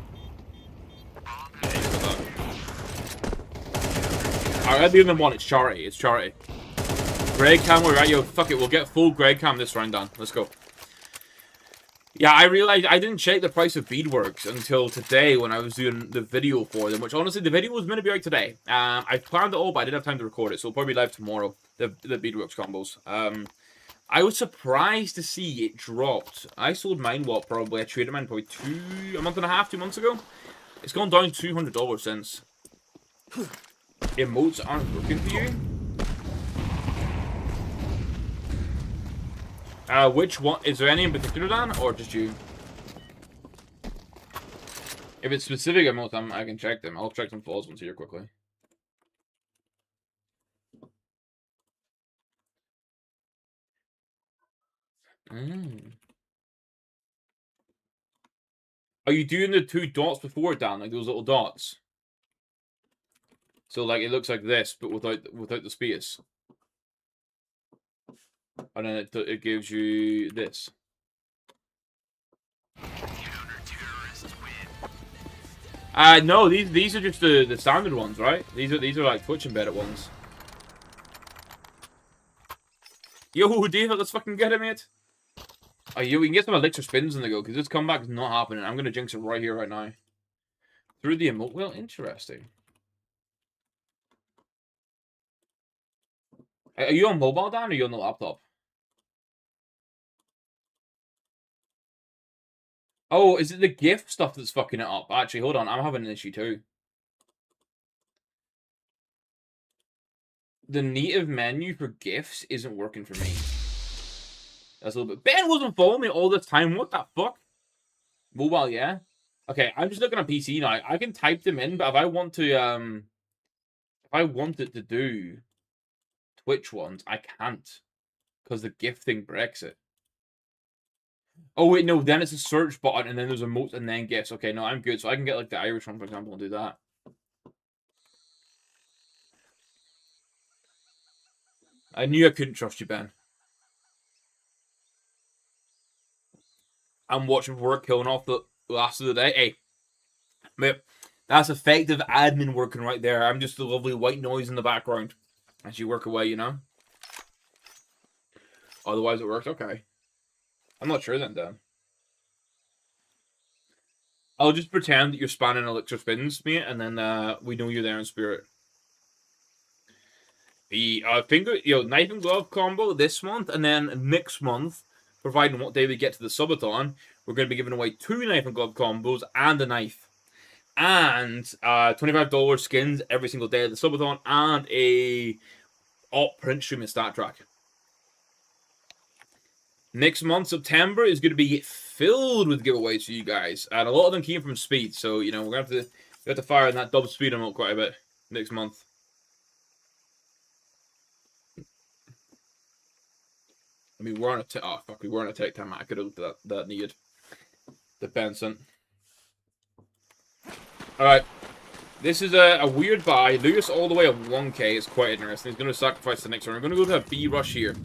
Yeah, you got that. Alright, the other one, it's charity. It's charity. Greg Cam, we're right, yo, fuck it, we'll get full Greg Cam this round done. Let's go. Yeah, I realized I didn't check the price of beadworks until today when I was doing the video for them, which honestly, the video was meant to be out today. I planned it all, but I didn't have time to record it, so it'll probably be live tomorrow, the beadworks combos. I was surprised to see it dropped. I sold mine, probably, I traded mine probably 2 months ago. It's gone down $200 since. Emotes aren't working for you? Which one? Is there any in particular, Dan, or just you? If it's specific emotes, I can check them. I'll check some false ones here quickly. Are you doing the 2 dots before, Dan? Like those little dots? So like it looks like this, but without the space. And then it gives you this. No, these are just the standard ones, right? These are like Twitch embedded ones. Yo, David, let's fucking get it, mate. Oh, yo, we can get some elxr spins in the go because this comeback is not happening. I'm gonna jinx it right here, right now. Through the emote. Well, interesting. Are you on mobile, Dan, or are you on the laptop? Oh, is it the GIF stuff that's fucking it up? Actually, hold on. I'm having an issue too. The native menu for GIFs isn't working for me. That's a little bit... Ben wasn't following me all this time. What the fuck? Mobile, yeah? Okay, I'm just looking at PC now. I can type them in, but if I want to, if I wanted to do Twitch ones, I can't. Because the GIF thing breaks it. Oh, wait, no. Then it's a search button, and then there's emotes, and then GIFs. Okay, no, I'm good. So I can get, like, the Irish one, for example, and do that. I knew I couldn't trust you, Ben. I'm watching work killing off the last of the day. Hey, mate, that's effective admin working right there. I'm just the lovely white noise in the background as you work away, you know? Otherwise it works, okay. I'm not sure then, Dan. I'll just pretend that you're spanning elixir spins, mate, and then we know you're there in spirit. The knife and glove combo this month, and then next month, providing what day we get to the Subathon, we're going to be giving away 2 knife and glove combos and a knife. And $25 skins every single day of the Subathon, and a print stream and stat track. Next month, September, is going to be filled with giveaways for you guys, and a lot of them came from speed. So you know we're going to have to fire in that double speed amount quite a bit next month. I mean, we're on a we were on a tech time. I could have looked at that needed the Benson. All right, this is a weird buy. Lewis all the way of 1K is quite interesting. He's going to sacrifice the next one. We're going to go to a B rush here.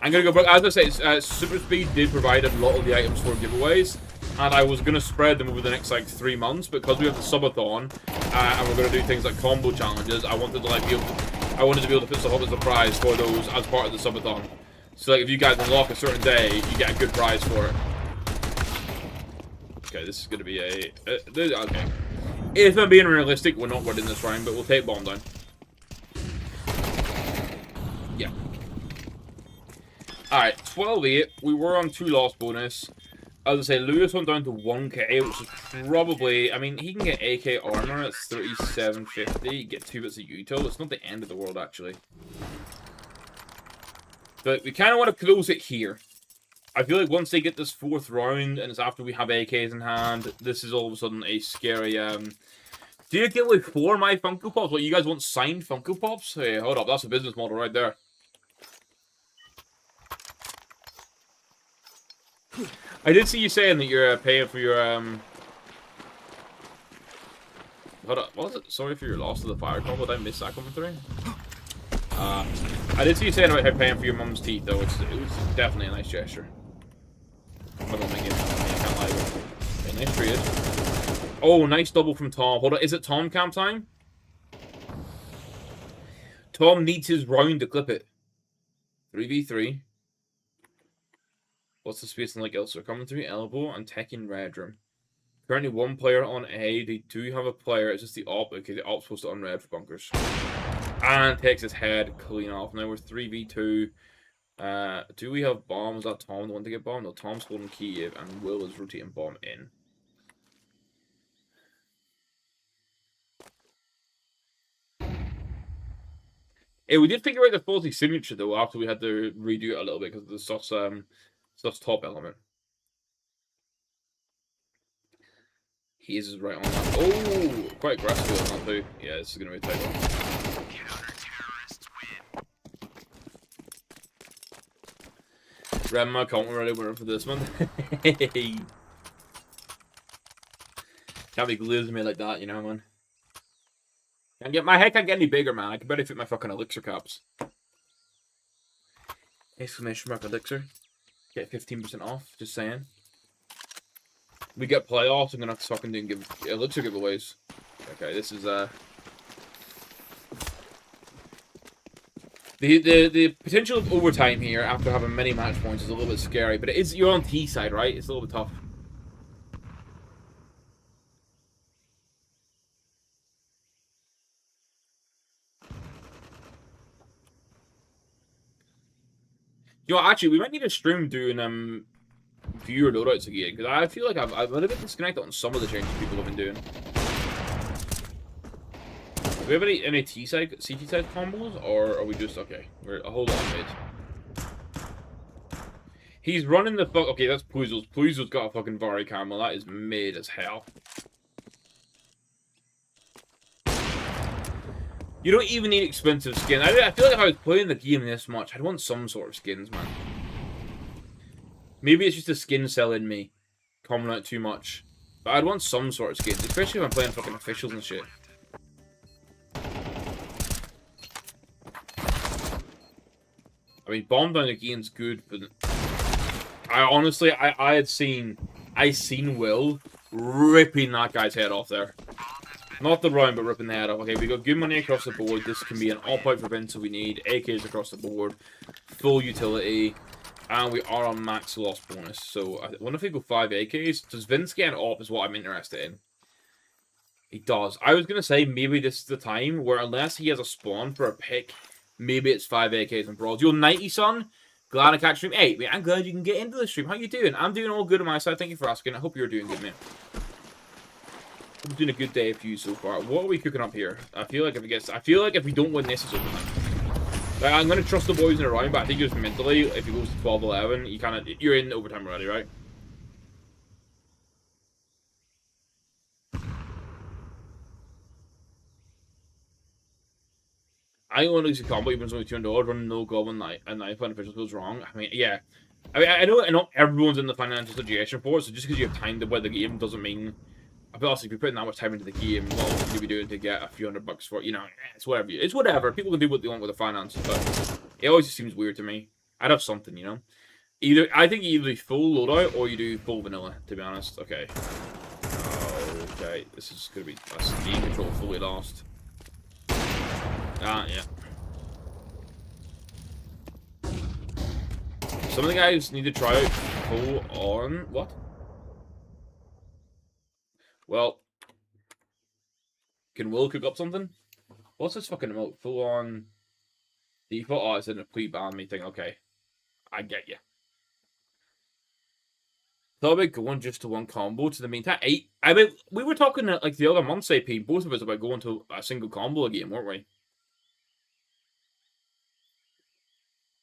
I'm going to go, as I say, Super Speed did provide a lot of the items for giveaways, and I was going to spread them over the next, like, 3 months, because we have the Subathon, and we're going to do things like combo challenges. I wanted to, like, be able to put stuff up as a prize for those as part of the Subathon. So, like, if you guys unlock a certain day, you get a good prize for it. Okay, this is going to be okay. If I'm being realistic, we're not winning this round, but we'll take bomb down. Yeah. Alright, 12-8. We were on 2 loss bonus. As I say, Lewis went down to 1K, which is probably... I mean, he can get AK armor at 3750. Get 2 bits of util. It's not the end of the world, actually. But we kind of want to close it here. I feel like once they get this 4th round, and it's after we have AKs in hand, this is all of a sudden a scary... Do you get like 4 my Funko Pops? What, you guys want signed Funko Pops? Hey, hold up. That's a business model right there. I did see you saying that you're paying for your Hold up, what was it? Sorry for your loss to the fire combo. Did I miss that coming through? I did see you saying about how paying for your mum's teeth though. It was definitely a nice gesture. I don't think I can't lie. Okay, nice trade. Oh, nice double from Tom. Hold on, is it Tom camp time? Tom needs his round to clip it. 3v3. What's the spacing like elxr? Coming through elbow and taking red room. Currently 1 player on A. They do have a player. It's just the op. Okay, the op's supposed to unred for bunkers. And takes his head clean off. Now we're 3v2. Do we have bombs? Is that Tom the one to get bomb? No, Tom's holding Kiev and Will is rotating bomb in. Hey, we did figure out the faulty signature though after we had to redo it a little bit because of the stuff's top element. He is right on that. Oh, quite aggressive on that too. Yeah, this is gonna be a tight one. Remma, can't really win for this one. Can't be glazing me like that, you know, man. Can't get my head can't get any bigger, man. I can barely fit my fucking elixir caps. Exclamation mark elixir. Get 15% off, just saying. We get playoffs, I'm gonna have to fucking do elixir giveaways. Okay, this is the potential of overtime here after having many match points is a little bit scary, but it is you're on T side, right? It's a little bit tough. You know, actually, we might need a stream doing viewer loadouts again because I feel like I'm a little bit disconnected on some of the changes people have been doing. Do we have any T side, CT side combos, or are we just okay? We're a whole lot mid. He's running the fuck. Okay, that's Puzo's. Puzo's got a fucking Vari camel. That is mid as hell. You don't even need expensive skin. I feel like if I was playing the game this much, I'd want some sort of skins, man. Maybe it's just a skin cell in me coming out too much. But I'd want some sort of skins, especially if I'm playing fucking officials and shit. I mean, bomb down again's good, but I honestly, I seen Will ripping that guy's head off there. Not the round, but ripping the head off. Okay, we got good money across the board. This can be an all-out for Vince, so we need AKs across the board, full utility, and we are on max loss bonus. So I wonder if we go 5 AKs. Does Vince get an op is what I'm interested in. He does. I was going to say maybe this is the time where unless he has a spawn for a pick, maybe it's 5 AKs and brawls. Yo, 90 son, glad I catch stream. Hey, man, I'm glad you can get into the stream. How you doing? I'm doing all good on my side. Thank you for asking. I hope you're doing good, man. I'm doing a good day for you so far. What are we cooking up here? I feel like if we don't win this, it's overtime. Like, I'm gonna trust the boys in a round, but I think just mentally, if it goes to 12-11, you're in overtime already, right? I want to lose a combo even though it's $200 running no goblin and knife when official goes wrong. I mean, yeah. I know everyone's in the financial situation for it, so just because you have time to play the game doesn't mean. But also, if you're putting that much time into the game, what else could you be doing to get a few $100 for it? You know, it's whatever. It's whatever. People can do what they want with their finances, but it always just seems weird to me. I'd have something, you know. I think you either do full loadout or you do full vanilla. To be honest, okay. Okay, this is gonna be game control fully lost. Yeah. Some of the guys need to try out full on what? Well, can Will cook up something? What's this fucking emote? Full on default? Oh, it's in a pre-ban me thing. Okay. I get you. Thought about going just to one combo to the meantime. I mean, we were talking like the other month, AP, both of us about going to a single combo again, weren't we?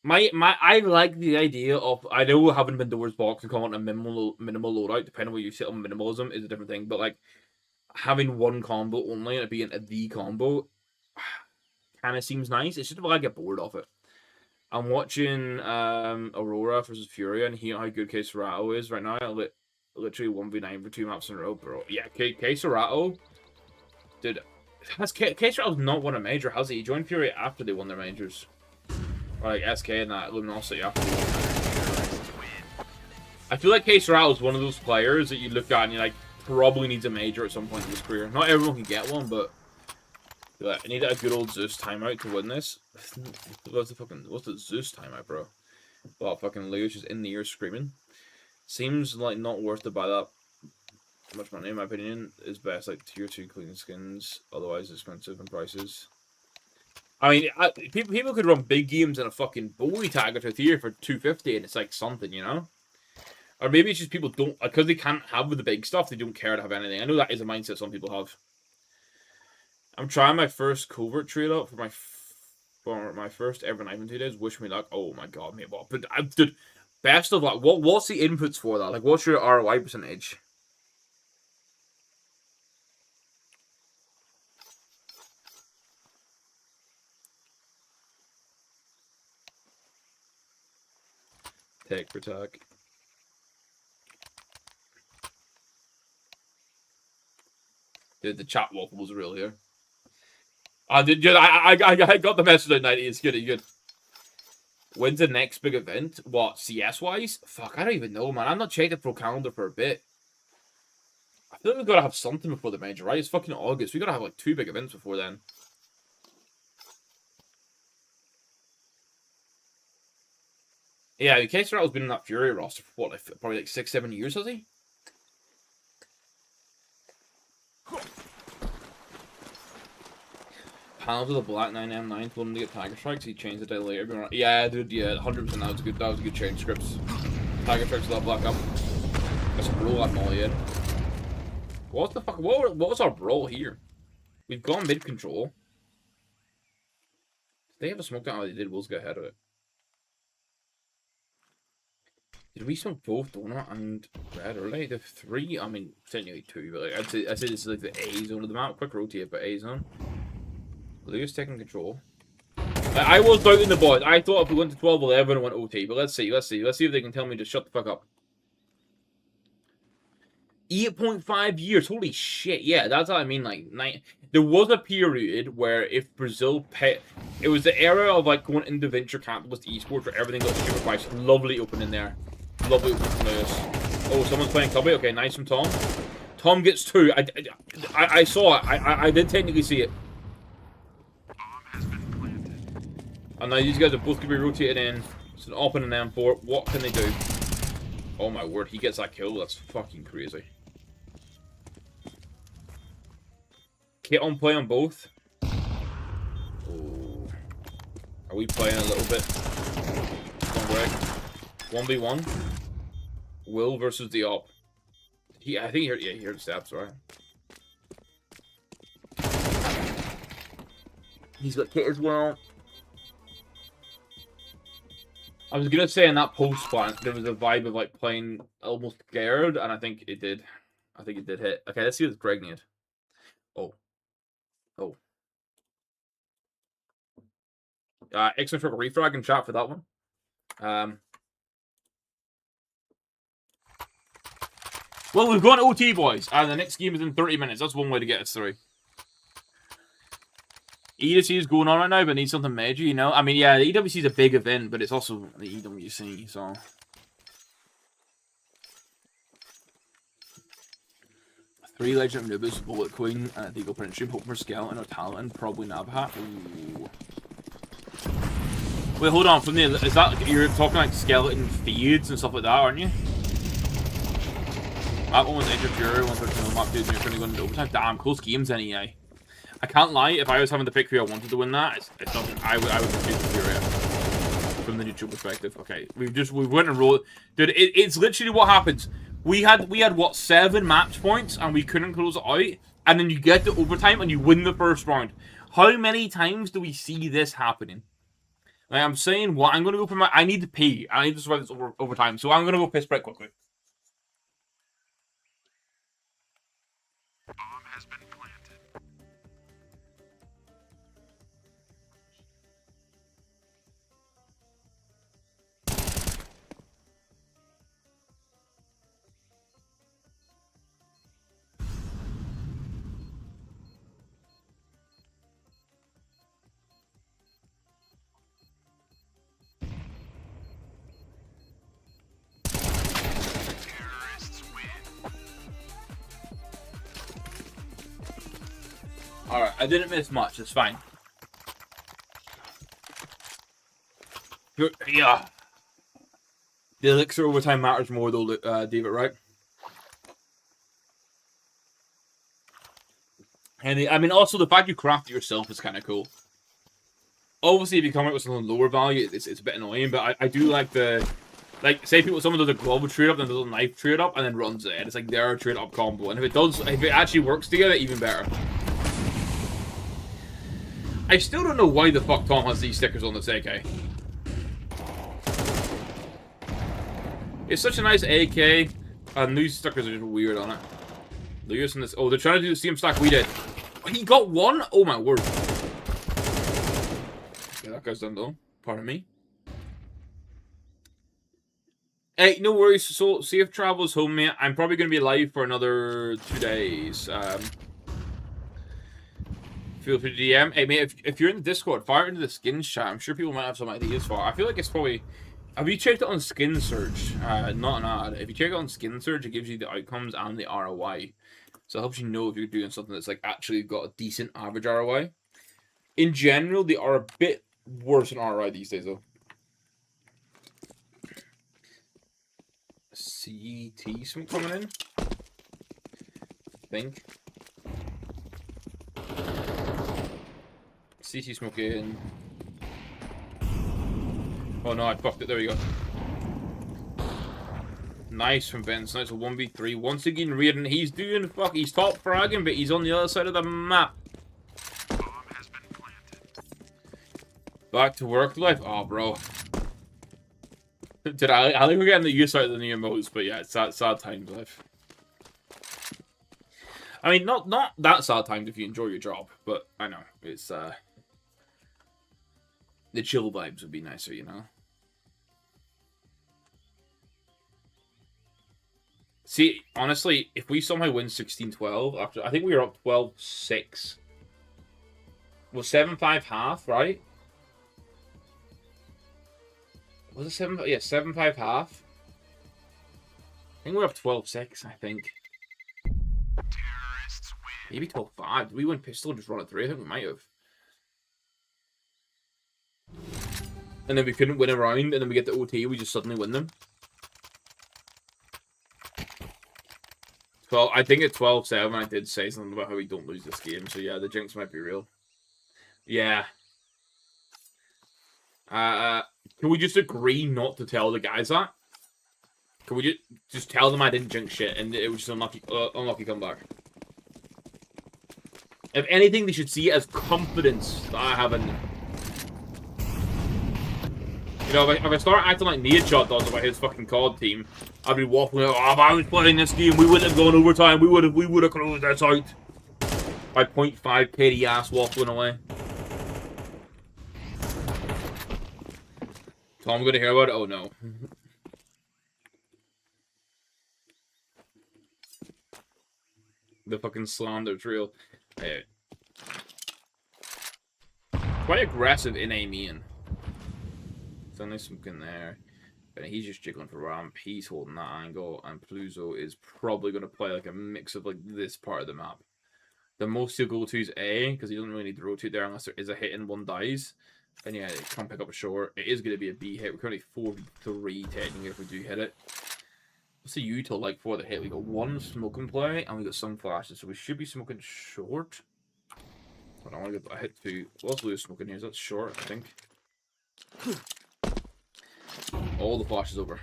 I like the idea of, I know we haven't been towards box and calling it a minimal loadout, depending on where you sit on minimalism is a different thing, but like having one combo only and it being the combo kind of seems nice. It's just about I get bored of it. I'm watching Aurora versus Fury and hear how good K-Serato is right now. Literally 1v9 for 2 maps in a row, bro. Yeah, K-Serato, dude, K-Serato's not won a major, has he? He joined Fury after they won their majors. Or like SK and that Luminosity after. I feel like K-Serato is one of those players that you look at and you're like, probably needs a major at some point in his career. Not everyone can get one, but I need a good old Zeus timeout to win this. What's the Zeus timeout, bro? Well, fucking Leo's just in the ear screaming. Seems like not worth to buy that much money, in my opinion. Is best like tier 2 clean skins, otherwise expensive in prices. I mean, people could run big games in a fucking bully tag or tier for 250 and it's like something, you know? Or maybe it's just people don't, because they can't have the big stuff, they don't care to have anything. I know that is a mindset some people have. I'm trying my first covert trade up for my first ever knife in 2 days. Wish me luck. Oh my god, mate, what? But dude, best of luck. What's the inputs for that? Like, what's your ROI percentage? Take for tag. Dude, the chat waffle was real here. I got the message at 90. It's good. When's the next big event? What, CS wise? Fuck, I don't even know, man. I'm not checked the pro calendar for a bit. I feel like we've got to have something before the major, right? It's fucking August. We got to have like 2 big events before then. Yeah, K-Serato's been in that Fury roster for what, like, probably like 6-7 years, has he? Panels with a black 9M9 told him to get Tiger Strikes. He changed the day later. Yeah, dude, yeah, 100%. That was a good change scripts. Tiger Strikes without black up. That's a brawl at Molly in. What the fuck? What was our brawl here? We've gone mid control. Did they have a smoke down? Oh, they did. Will's go ahead of it. Did we smoke both donut and red early? The 3? I mean, technically 2, but like, I'd say this is like the A zone of the map. Quick rotate, but A zone. Leo's taking control. I was doubting the boys. I thought if we went to 12-11 and went OT, but let's see if they can tell me to shut the fuck up. 8.5 years. Holy shit. Yeah, that's what I mean. Like, there was a period where if Brazil it was the era of like going into venture capitalist esports where everything got super priced. Lovely opening there. Lovely players. Oh, someone's playing Cubby. Okay, nice from Tom. Tom gets 2. I saw it. I did technically see it. And now these guys are both going to be rotated in. It's an op and an M4. What can they do? Oh my word, he gets that kill. That's fucking crazy. Kit on play on both. Oh. Are we playing a little bit? Come on, Greg. 1v1. Will versus the op. I think he heard, yeah, he heard steps, right? He's got kit as well. I was gonna say in that post plant there was a vibe of like playing almost scared, and I think it did. I think it did hit. Okay, let's see what Greg need. Oh. Oh. Extra for refrag and chat for that one. Well, we've gone OT, boys, and the next game is in 30 minutes. That's one way to get us through. EWC is going on right now, but needs something major, you know? I mean, yeah, the EWC is a big event, but it's also the EWC, so... 3 Legend of Nubus, Bullet Queen, and Deagle Prince, hoping for Skeleton or Talon, probably Nabhat. Ooh. Wait, hold on, from there, is that, you're talking like Skeleton feeds and stuff like that, aren't you? That one was Age of Fury, 113 map 2, and you're currently going into overtime. Damn, close games, NEA. I can't lie, if I was having to pick who I wanted to win that, it's nothing. I would choose Fury from the neutral perspective. Okay, we went and rolled. Dude, it's literally what happens. We had what, 7 match points and we couldn't close it out, and then you get to overtime and you win the first round. How many times do we see this happening? Like, I'm saying, what I'm gonna go for I need to pee. I need to survive this overtime, so I'm gonna go piss break quickly. Alright, I didn't miss much, it's fine. Yeah. The elixir overtime matters more though, David, right? And I mean, also the fact you craft it yourself is kind of cool. Obviously, if you come out with something lower value, it's a bit annoying, but I do like the... Like, say someone does a glove trade up, then does a knife trade up, and then runs it. It's like their trade up combo. And if it actually works together, even better. I still don't know why the fuck Tom has these stickers on this AK. It's such a nice AK, and these stickers are just weird on it. They're using this. Oh, they're trying to do the same stack we did. He got 1? Oh my word. Yeah, that guy's done though. Pardon me. Hey, no worries. So, safe travels home, mate. I'm probably going to be live for another 2 days. Feel free to DM. Hey, mate, if you're in the Discord, fire into the skins chat. I'm sure people might have some ideas for it. I feel like it's probably... Have you checked it on Skin Search? Not an ad. If you check it on Skin Search, it gives you the outcomes and the ROI. So it helps you know if you're doing something that's like actually got a decent average ROI. In general, they are a bit worse than ROI these days, though. CT smoke coming in. I think. CT smoke in. Oh no, I fucked it. There we go. Nice from Vince. Now it's a 1v3. Once again, Reardon, he's doing he's top fragging, but he's on the other side of the map. Back to work life? Oh, bro. Dude, I think we're getting the use out of the new emotes, but yeah, it's sad times life. I mean, not that sad times if you enjoy your job, but I know it's the chill vibes would be nicer, you know. See, honestly, if we somehow win 16-12 after, I think we were up 12-6. Well, 7-5 half, right? Was it 7? Yeah, 7-5 half. think we're up 12-6, I think. Maybe 12-5. Did we win pistol and just run it through? I think we might have. And then we couldn't win a round, and then we get the OT, we just suddenly win them. Well, I think at 12-7, I did say something about how we don't lose this game. So yeah, the jinx might be real. Yeah. Can we just agree not to tell the guys that? Can we just tell them I didn't jinx shit and it was just unlucky comeback? If anything, they should see it as confidence that I have in them. You know, if I start acting like Nearshot does about his fucking COD team, I'd be waffling out, oh, if I was playing this game, we wouldn't have gone overtime, we would have closed this out. By 0.5 KD ass waffling away. Tom gonna hear about it? Oh no. The fucking slander's real. Hey. Quite aggressive in a mean. There's only something there. And he's just jiggling for ramp. He's holding that angle. And Pluzo is probably going to play like a mix of like this part of the map. The most he'll go to is A, because he doesn't really need to rotate there unless there is a hit and one dies. And yeah, it can't pick up a short. It is going to be a B hit. We're currently 4-3 technically if we do hit it. What's the util like for the hit? We got one smoke and play, and we got some flashes. So we should be smoking short. Hold on, I want to get a hit 2. What's Lewis smoking here? Is that short, I think? All the flashes over.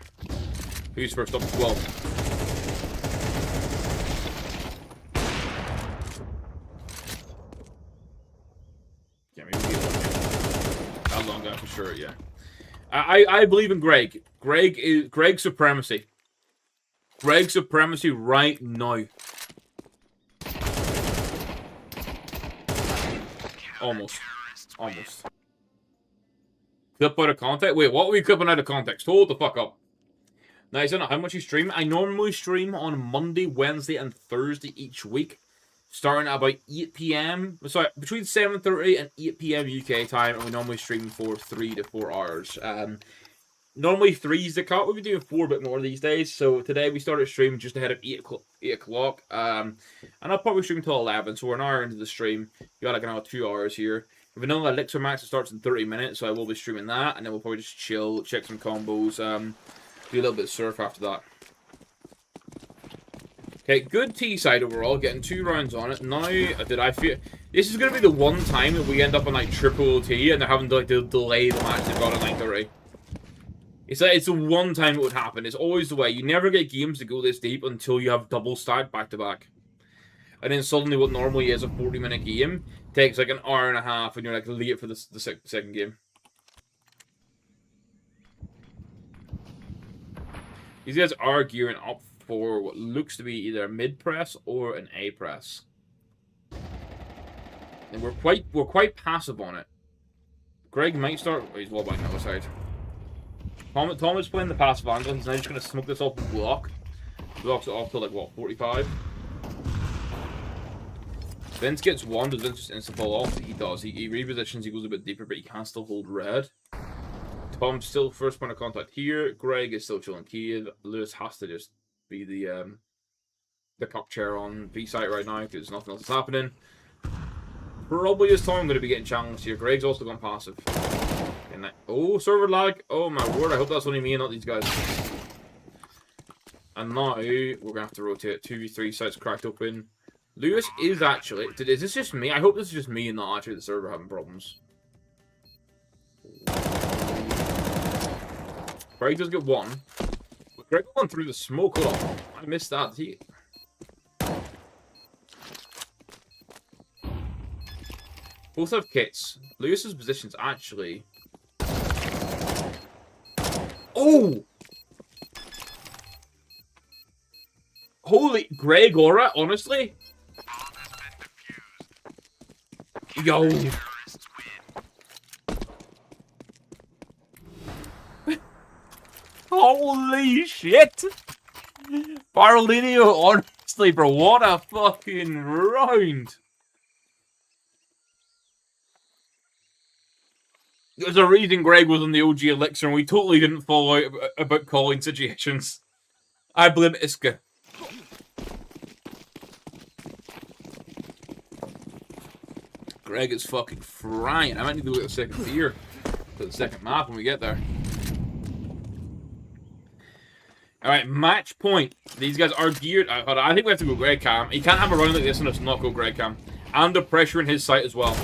Who's first up? 12. Yeah, maybe we get that long guy for sure, yeah. I believe in Greg. Greg supremacy. Greg supremacy right now. Almost. Clip out of context? Wait, what are we clipping out of context? Hold the fuck up. Now, I don't know how much you stream. I normally stream on Monday, Wednesday, and Thursday each week. Starting at about 8 p.m. Sorry, between 7:30 and 8 p.m. UK time. And we normally stream for 3 to 4 hours. Normally 3 is the cut. We've been doing 4 a bit more these days. So today we started streaming just ahead of 8 o'clock. And I'll probably stream until 11. So we're an hour into the stream. You got like another 2 hours here. We have another elxr max that starts in 30 minutes. So I will be streaming that. And then we'll probably just chill, check some combos. Do a little bit of surf after that. Okay, good T side overall. Getting 2 rounds on it. Now, did I feel... This is going to be the one time that we end up on like triple T. And they're having to like delay the match they've got at 9:30. It's the one time it would happen. It's always the way. You never get games to go this deep until you have double stack back to back. And then suddenly what normally is a 40-minute game takes like an hour and a half and you're like late for the second game. These guys are gearing up for what looks to be either a mid press or an A press. And we're quite passive on it. Greg might start... Oh, he's well by the other side. Tom is playing the passive angle. He's now just going to smoke this off and block. Blocks it off to like, what, 45? Vince gets 1. Does Vince just instant fall off? He does. He repositions. He goes a bit deeper, but he can still hold red. Tom's still first point of contact here. Greg is still chilling Kiev. Lewis has to just be the cup chair on B site right now because nothing else is happening. Probably this time I'm going to be getting challenged here. Greg's also gone passive. Oh, server lag. Oh my word, I hope that's only me and not these guys. And now, we're going to have to rotate. 2v3 sites cracked open. Lewis is actually... Is this just me? I hope this is just me and not actually the server having problems. Greg does get 1. But Greg went through the smoke. Hold on. I missed that. Both have kits. Lewis's position's actually... Oh! Holy Greg aura, honestly? Yo! Holy shit! Barlinio, honestly, bro, what a fucking round! There's a reason Greg was on the OG elxr and we totally didn't fall out about calling situations. I blame Iska. Greg is fucking frying. I might need to look at the second tier for the second map when we get there. Alright, match point. These guys are geared. I think we have to go Greg Cam. He can't have a run like this and us not go Greg Cam. And the pressure in his sight as well.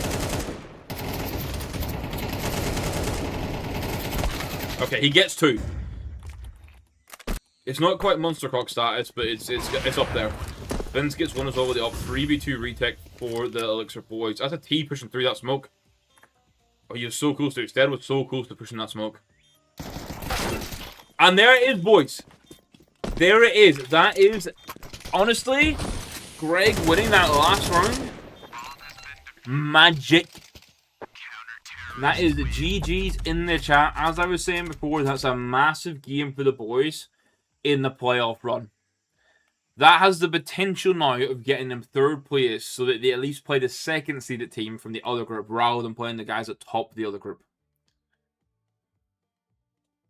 Okay, he gets 2. It's not quite Monster Cock status, but it's up there. Vince gets 1 as well with the up. 3v2 retake for the elxr boys. That's a T pushing through that smoke. Oh, he was so close to it. Stead was so close to pushing that smoke. And there it is, boys. There it is. That is, honestly, Greg winning that last round. Magic. That is the GG's in the chat. As I was saying before, that's a massive game for the boys in the playoff run. That has the potential now of getting them 3rd place so that they at least play the 2nd seeded team from the other group rather than playing the guys at top of the other group.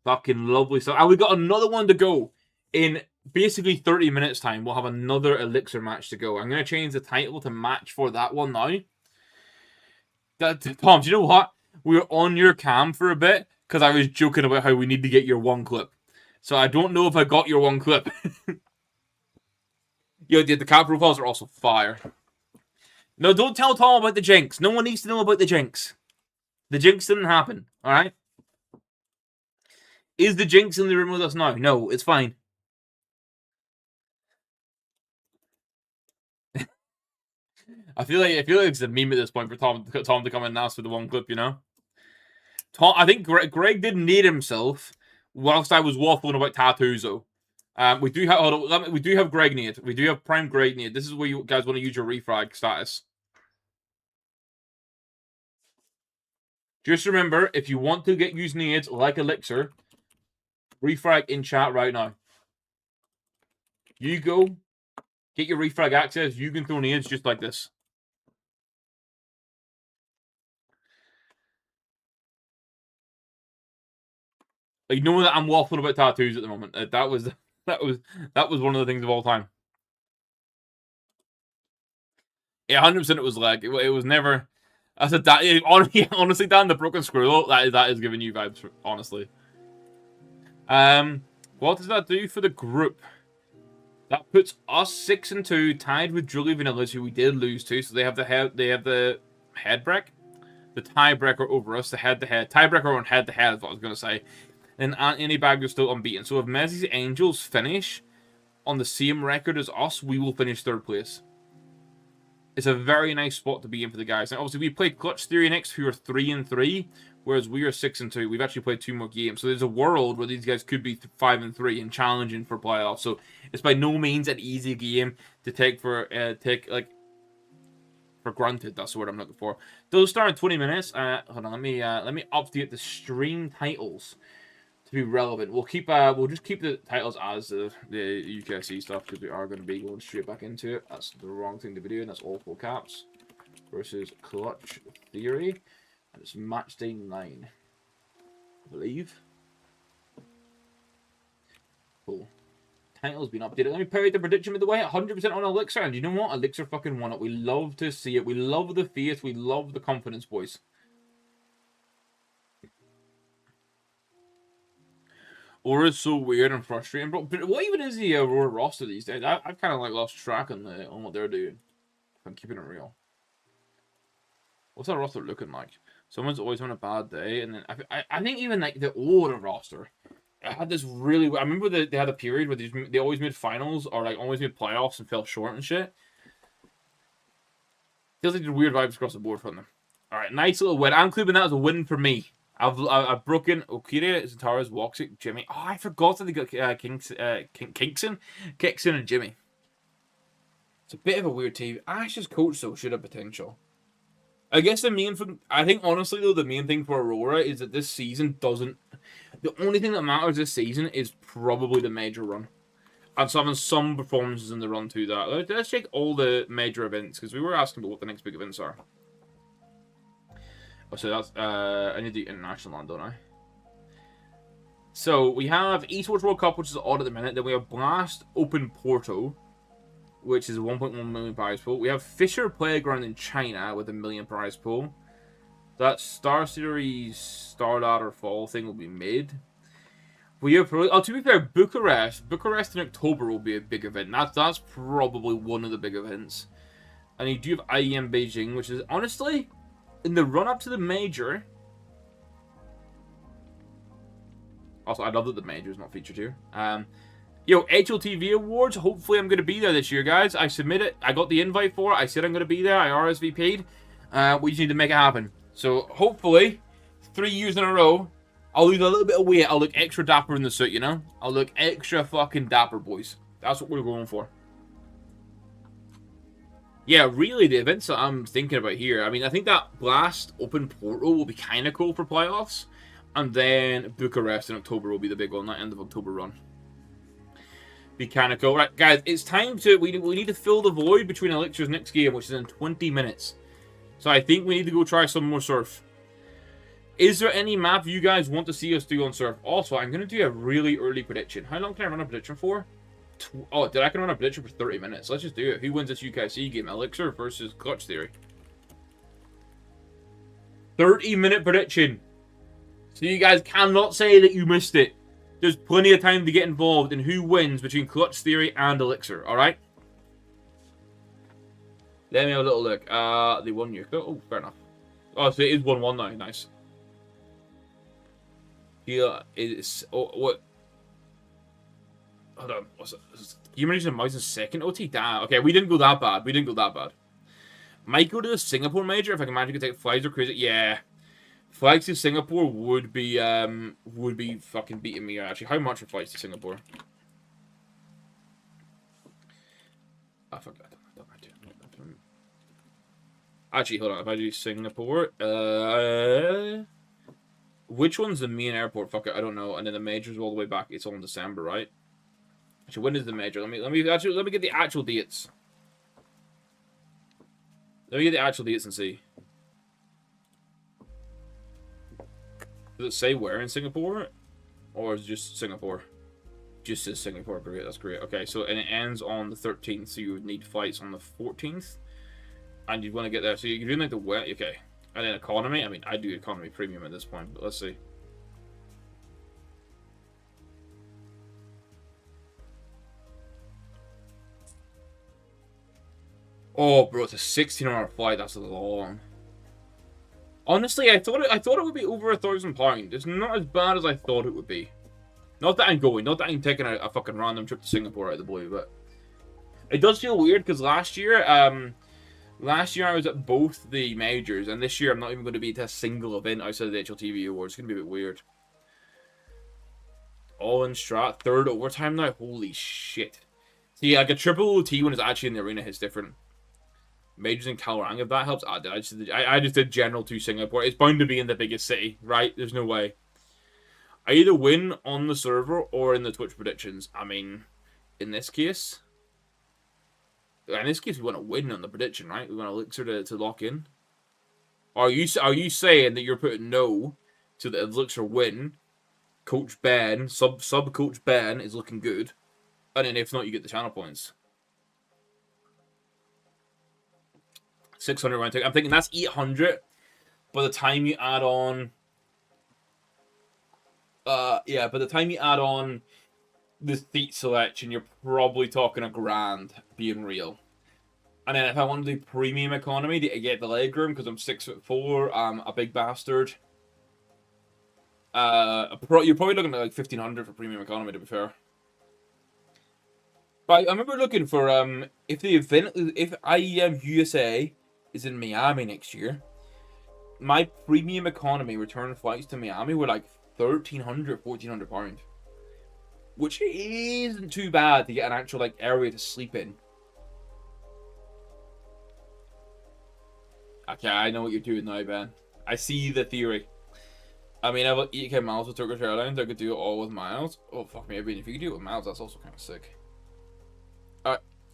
Fucking lovely stuff. And we got another one to go. In basically 30 minutes time, we'll have another elxr match to go. I'm going to change the title to match for that one now. Tom, do you know what? We were on your cam for a bit because I was joking about how we need to get your 1 clip. So I don't know if I got your 1 clip. Yo, the cat profiles are also fire. No, don't tell Tom about the jinx. No one needs to know about the jinx. The jinx didn't happen, alright? Is the jinx in the room with us now? No, it's fine. I feel like it's a meme at this point for Tom to come in and ask for the 1 clip, you know? Tom, I think Greg did need himself whilst I was waffling about tattoos, though. We do have hold on, we do have Greg need. We do have Prime Greg need. This is where you guys want to use your refrag status. Just remember, if you want to get used nades like elxr, refrag in chat right now. You go, get your refrag access. You can throw nades just like this. Like, know that I'm waffling about tattoos at the moment. That was one of the things of all time. Yeah, 100% it was lag. It was never. I said that. Honestly, Dan, the broken screw that is giving you vibes. Honestly. What does that do for the group? That puts us 6-2, tied with Julie Vanilla's, who we did lose to. So they have the head break, the tiebreaker over us, the head-to-head tiebreaker on head-to-head. Is what I was gonna say. And Anthony Bagger's still unbeaten. So if Messi's Angels finish on the same record as us, we will finish 3rd place. It's a very nice spot to be in for the guys. And obviously, we played Clutch Theory next, who are 3-3, whereas we are 6-2. We've actually played 2 more games. So there's a world where these guys could be 5-3 and challenging for playoffs. So it's by no means an easy game to take for granted. That's the word I'm looking for. Those start in 20 minutes. Hold on, let me update the stream titles to be relevant. We'll just keep the titles as the UKC stuff because we are going to be going straight back into it. That's the wrong thing to be doing. That's all full caps versus Clutch Theory, and it's match day 9, I believe. Cool. Title's been updated. Let me parry the prediction with the way 100% on elxr, and you know what? elxr fucking won it. We love to see it. We love the faith. We love the confidence, boys. Aura is so weird and frustrating, bro. But what even is the Aurora roster these days? I've kind of like lost track on what they're doing. If I'm keeping it real. What's that roster looking like? Someone's always having a bad day, and then I think even like the older roster, I had this really. I remember they had a period where they always made finals or like always made playoffs and fell short and shit. Feels like there's weird vibes across the board from them. All right, nice little win. I'm including that as a win for me. I've broken Okira, Zatara's, Woxic, Jimmy. Oh, I forgot that they got Kinkson, and Jimmy. It's a bit of a weird team. Ash's coach though should have potential. I guess the main thing, I think honestly though, the main thing for Aurora is that this season doesn't. The only thing that matters this season is probably the major run, and having some performances in the run to that. Let's check all the major events because we were asking about what the next big events are. Oh, so that's I need the international one, don't I? So we have Esports World Cup, which is odd at the minute. Then we have Blast Open Porto, which is a 1.1 million prize pool. We have Fisher Playground in China with a 1 million prize pool. That Star Series Star Ladder Fall thing will be made. We have, to be fair, Bucharest in October will be a big event. That's probably one of the big events. And you do have IEM Beijing, which is honestly in the run up to the major. Also, I love that the major is not featured here. HLTV Awards. Hopefully, I'm going to be there this year, guys. I submitted. I got the invite for it. I said I'm going to be there. I RSVP'd. We just need to make it happen. So, hopefully, 3 years in a row, I'll lose a little bit of weight. I'll look extra dapper in the suit, you know? I'll look extra fucking dapper, boys. That's what we're going for. Yeah, really, the events that I'm thinking about here. I mean, I think that Blast Open Portal will be kind of cool for playoffs. And then Bucharest in October will be the big one, that end of October run. Be kind of cool. Right, guys, it's time to... We need to fill the void between elxr's next game, which is in 20 minutes. So I think we need to go try some more surf. Is there any map you guys want to see us do on surf? Also, I'm going to do a really early prediction. How long can I run a prediction for? I can run a prediction for 30 minutes. Let's just do it. Who wins this UKC game? elxr versus Clutch Theory. 30-minute prediction. So you guys cannot say that you missed it. There's plenty of time to get involved in who wins between Clutch Theory and elxr. Alright? Let me have a little look. They won you. Oh, fair enough. Oh, so it is 1-1 now. Nice. Yeah, it's... Oh, what? Hold on. What's it? You managed to mouse in second OT? Damn. Okay, we didn't go that bad. Might go to the Singapore major if I can manage to take flights or crazy. Yeah. Flights to Singapore would be fucking beating me actually. How much are flights to Singapore? I forgot. Actually, hold on. If I do Singapore, which one's the main airport? Fuck it, I don't know. And then the major's all the way back. It's all in December, right? Actually, when is the major? Let me get the actual dates. Let me get the actual dates and see. Does it say where in Singapore? Or is it just Singapore? Just says Singapore. Great, that's great. Okay, so and it ends on the 13th, so you would need flights on the 14th. And you'd want to get there. So you're doing like the wet, okay. And then economy. I mean, I do economy premium at this point, but let's see. Oh, bro, it's a 16-hour flight. That's long. Honestly, I thought it would be over £1,000. It's not as bad as I thought it would be. Not that I'm going. Not that I'm taking a fucking random trip to Singapore out of the blue, but it does feel weird because last year I was at both the majors, and this year I'm not even going to be at a single event outside of the HLTV Awards. It's going to be a bit weird. All in strat, third overtime now. Holy shit! See, like a triple OT when it's actually in the arena hits different. Majors in Kalorang, if that helps. I just did general to Singapore. It's bound to be in the biggest city, right? There's no way. I either win on the server or in the Twitch predictions. I mean, in this case, we want to win on the prediction, right? We want elxr to lock in. Are you saying that you're putting no to the elxr win? Coach Ben, sub Coach Ben is looking good, and then if not, you get the channel points. 600 round ticket. I'm thinking that's 800 by the time you add on. Yeah, by the time you add on the seat selection, you're probably talking $1,000 being real. And then if I want to do premium economy to get the leg room because I'm 6'4", I'm a big bastard. You're probably looking at like 1,500 for premium economy, to be fair. But I remember looking for if IEM USA is in Miami next year, my premium economy return flights to Miami were like £1,300, £1,400, which isn't too bad to get an actual like area to sleep in. Okay, I know what you're doing now, Ben. I see the theory. I mean, I've got 8k miles with Turkish Airlines. I could do it all with miles. Oh fuck me! I mean, if you could do it with miles, that's also kind of sick.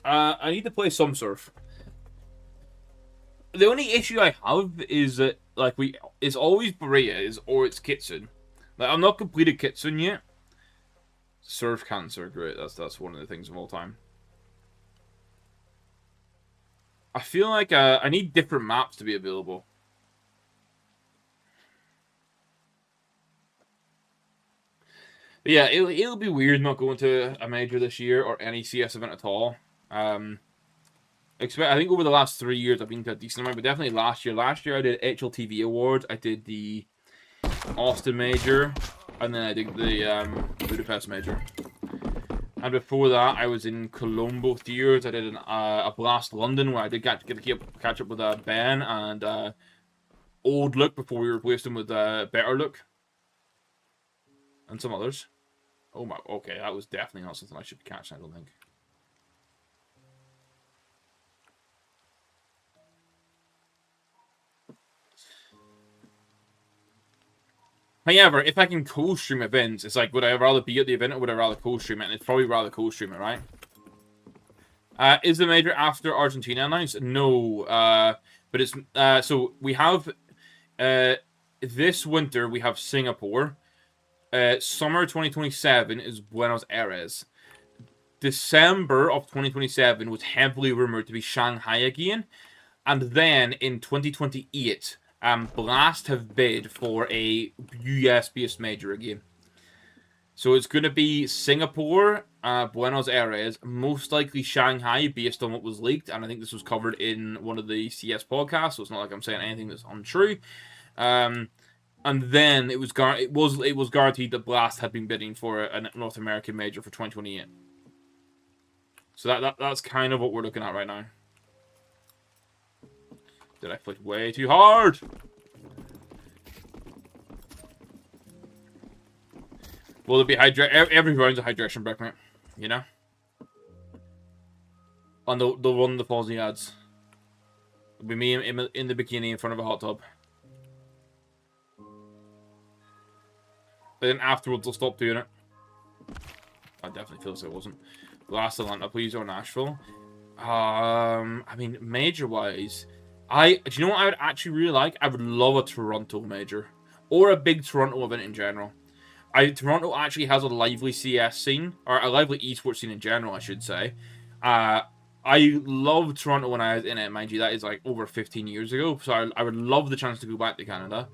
I need to play some surf. The only issue I have is that it's always Bereas or it's Kitsune. Like, I'm not completed Kitsune yet, Surf Cancer, great. That's one of the things of all time. I feel like I need different maps to be available. But yeah, it'll be weird not going to a major this year or any CS event at all. I think over the last 3 years I've been to a decent amount, but definitely last year. Last year I did HLTV Awards, I did the Austin Major, and then I did the Budapest Major. And before that, I was in Cologne both years. I did a Blast London where I did catch up with Ben and Old Look before we replaced him with Better Look and some others. Oh my, okay, that was definitely not something I should be catching, I don't think. However, if I can co-stream events, it's like, would I rather be at the event or would I rather co-stream it? And it's probably rather co-stream it, right? Is the major after Argentina announced? No. But it's, so we have, this winter we have Singapore. Summer 2027 is Buenos Aires. December of 2027 was heavily rumored to be Shanghai again. And then in 2028, Blast have bid for a US-based major again. So it's going to be Singapore, Buenos Aires, most likely Shanghai, based on what was leaked. And I think this was covered in one of the CS podcasts, so it's not like I'm saying anything that's untrue. And then it was guaranteed that Blast had been bidding for a North American major for 2028. So that's kind of what we're looking at right now. Did I click way too hard? Will it be every round's a hydration break, mate? You know? On the one that falls in the ads. It'll be me in the bikini in front of a hot tub. Then afterwards, I'll stop doing it. I definitely feel so it wasn't. Last Atlanta, please, or Nashville. I mean, major-wise, do you know what I would actually really like? I would love a Toronto major. Or a big Toronto event in general. Toronto actually has a lively CS scene, or a lively esports scene in general, I should say. I loved Toronto when I was in it, mind you, that is like over 15 years ago, so I would love the chance to go back to Canada.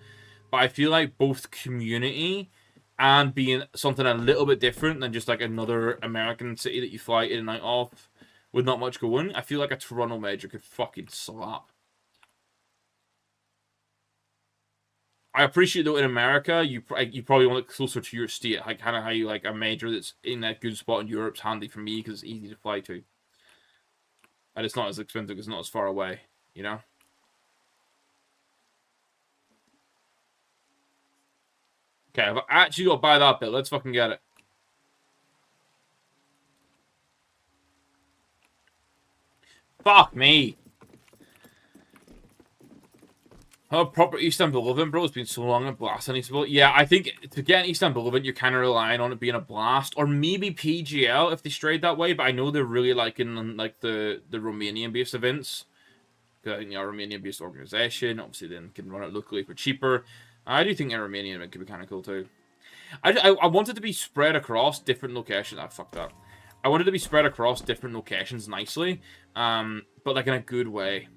But I feel like both community and being something a little bit different than just like another American city that you fly in and out of with not much going, I feel like a Toronto major could fucking slap. I appreciate though in America, you probably want it closer to your state, like kind of how you like a major that's in that good spot in Europe's handy for me because it's easy to fly to, and it's not as expensive, it's not as far away, you know. Okay, I've actually got to buy that bit. Let's fucking get it. Fuck me. Oh, proper Istanbul event, bro. It's been so long at Blast in Istanbul. Yeah, I think to get an Istanbul event, you're kind of relying on it being a Blast. Or maybe PGL if they strayed that way. But I know they're really liking like the Romanian-based events. Because I think they're a Romanian-based organization. Obviously, then can run it locally for cheaper. I do think a Romanian event could be kind of cool, too. I wanted to be spread across different locations. I fucked up. I wanted to be spread across different locations nicely. But like in a good way.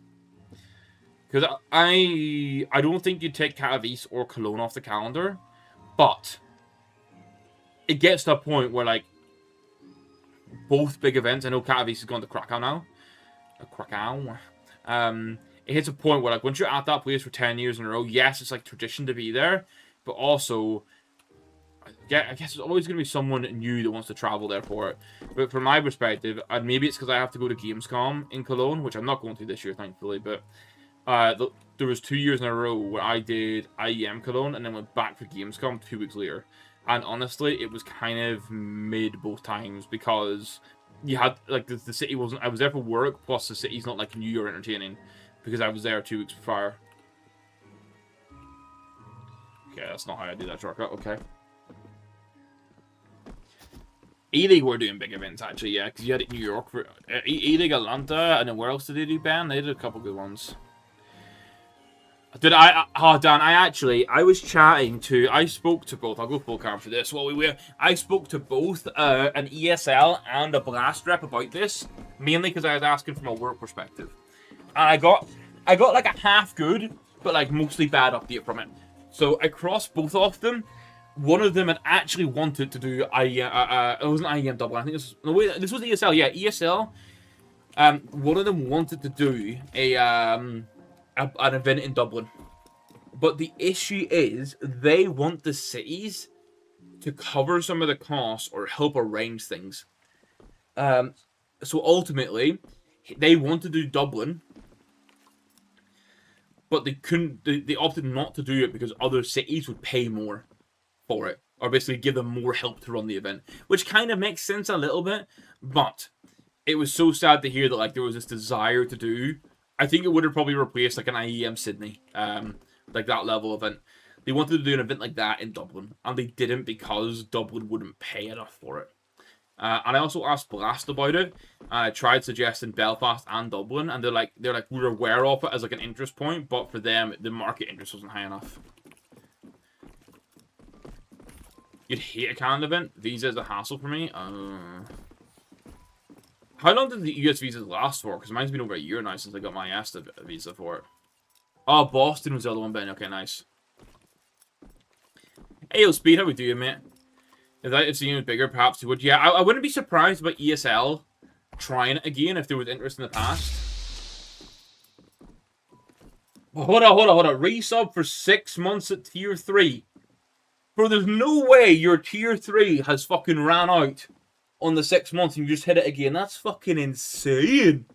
Because I don't think you'd take Katowice or Cologne off the calendar, but it gets to a point where, like, both big events, I know Katowice has gone to Krakow now. Krakow. It hits a point where, like, once you're at that place for 10 years in a row, yes, it's, like, tradition to be there, but also, I guess there's always going to be someone new that wants to travel there for it. But from my perspective, and maybe it's because I have to go to Gamescom in Cologne, which I'm not going to this year, thankfully, but there was 2 years in a row where I did IEM Cologne and then went back for Gamescom 2 weeks later. And honestly, it was kind of mid both times because you had, like, the city wasn't, I was there for work, plus the city's not, like, new or entertaining because I was there 2 weeks prior. Okay, that's not how I do that shortcut, okay. E-League were doing big events, actually, yeah, because you had it in New York for E-League Atlanta, and then where else did they do, Ben? They did a couple good ones. Dan, I was chatting to, I spoke to both, I'll go full cam for this while we were, I spoke to both an ESL and a Blast rep about this, mainly because I was asking from a work perspective. And I got like a half good, but like mostly bad update from it. So I crossed both of them. One of them had actually wanted to do, it wasn't IEM double, I think this was ESL, yeah, ESL. One of them wanted to do an event in Dublin. But the issue is, they want the cities to cover some of the costs or help arrange things. So ultimately, they want to do Dublin, but they couldn't. They opted not to do it because other cities would pay more for it, or basically give them more help to run the event, which kind of makes sense a little bit. But it was so sad to hear that like there was this desire to do. I think it would have probably replaced like an IEM Sydney, like that level event. They wanted to do an event like that in Dublin, and they didn't because Dublin wouldn't pay enough for it. And I also asked Blast about it. I tried suggesting Belfast and Dublin, and they're like we're aware of it as like an interest point, but for them the market interest wasn't high enough. You'd hate a Canada event. Visa is a hassle for me. How long did the US visas last for? Because mine's been over a year now since I got my ESTA visa for it. Oh, Boston was the other one, Ben. Okay, nice. Hey, yo, Speed, how we doing, mate? If that had seen it bigger, perhaps you would. Yeah, I wouldn't be surprised about ESL trying it again if there was interest in the past. Hold on. Resub for 6 months at tier 3. Bro, there's no way your tier 3 has fucking ran out on the 6 months and you just hit it again. That's fucking insane.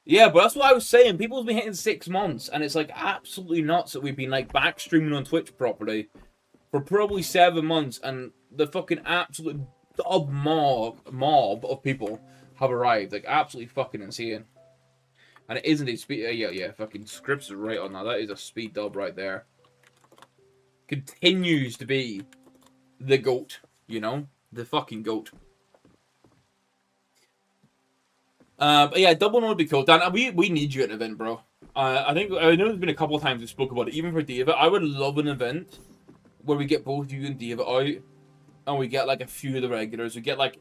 Yeah, but that's what I was saying. People's been hitting 6 months, and it's like absolutely nuts that we've been like back streaming on Twitch properly for probably 7 months, and the fucking absolute dub mob of people have arrived. Like absolutely fucking insane. And it is indeed speed. Yeah. Fucking scripts are right on that. That is a speed dub right there. Continues to be the GOAT, you know, the fucking GOAT. But yeah, Dublin would be cool. Dan, we need you at an event, bro. I know there's been a couple of times we spoke about it, even for David. I would love an event where we get both you and David out, and we get like a few of the regulars. We get like,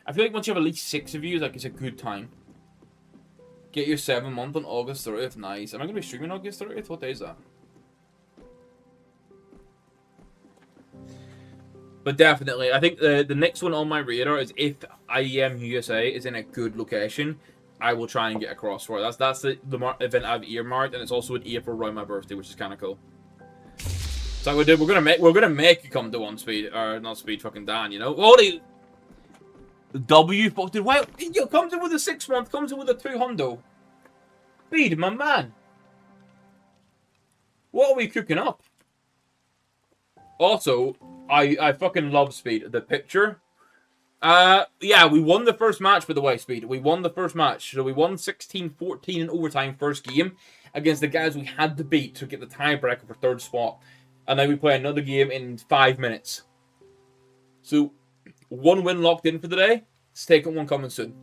I feel like once you have at least 6 of you, like it's a good time. Get your 7 month on August 30th. Nice. Am I gonna be streaming August 30th? What day is that? But definitely, I think the next one on my radar is if IEM USA is in a good location, I will try and get across for it. That's the event I've earmarked, and it's also in April around my birthday, which is kind of cool. So we're gonna make you come to one, Speed, or not Speed, fucking Dan, you know. Holy W fucking why you comes in with a 6 month, comes in with a 200. Speed, my man. What are we cooking up? Also, I fucking love Speed. The picture. Yeah, we won the first match, by the way, Speed. We won the first match. So we won 16-14 in overtime first game against the guys we had to beat to get the tiebreaker for 3rd spot. And then we play another game in 5 minutes. So, 1 win locked in for the day. Second one coming soon.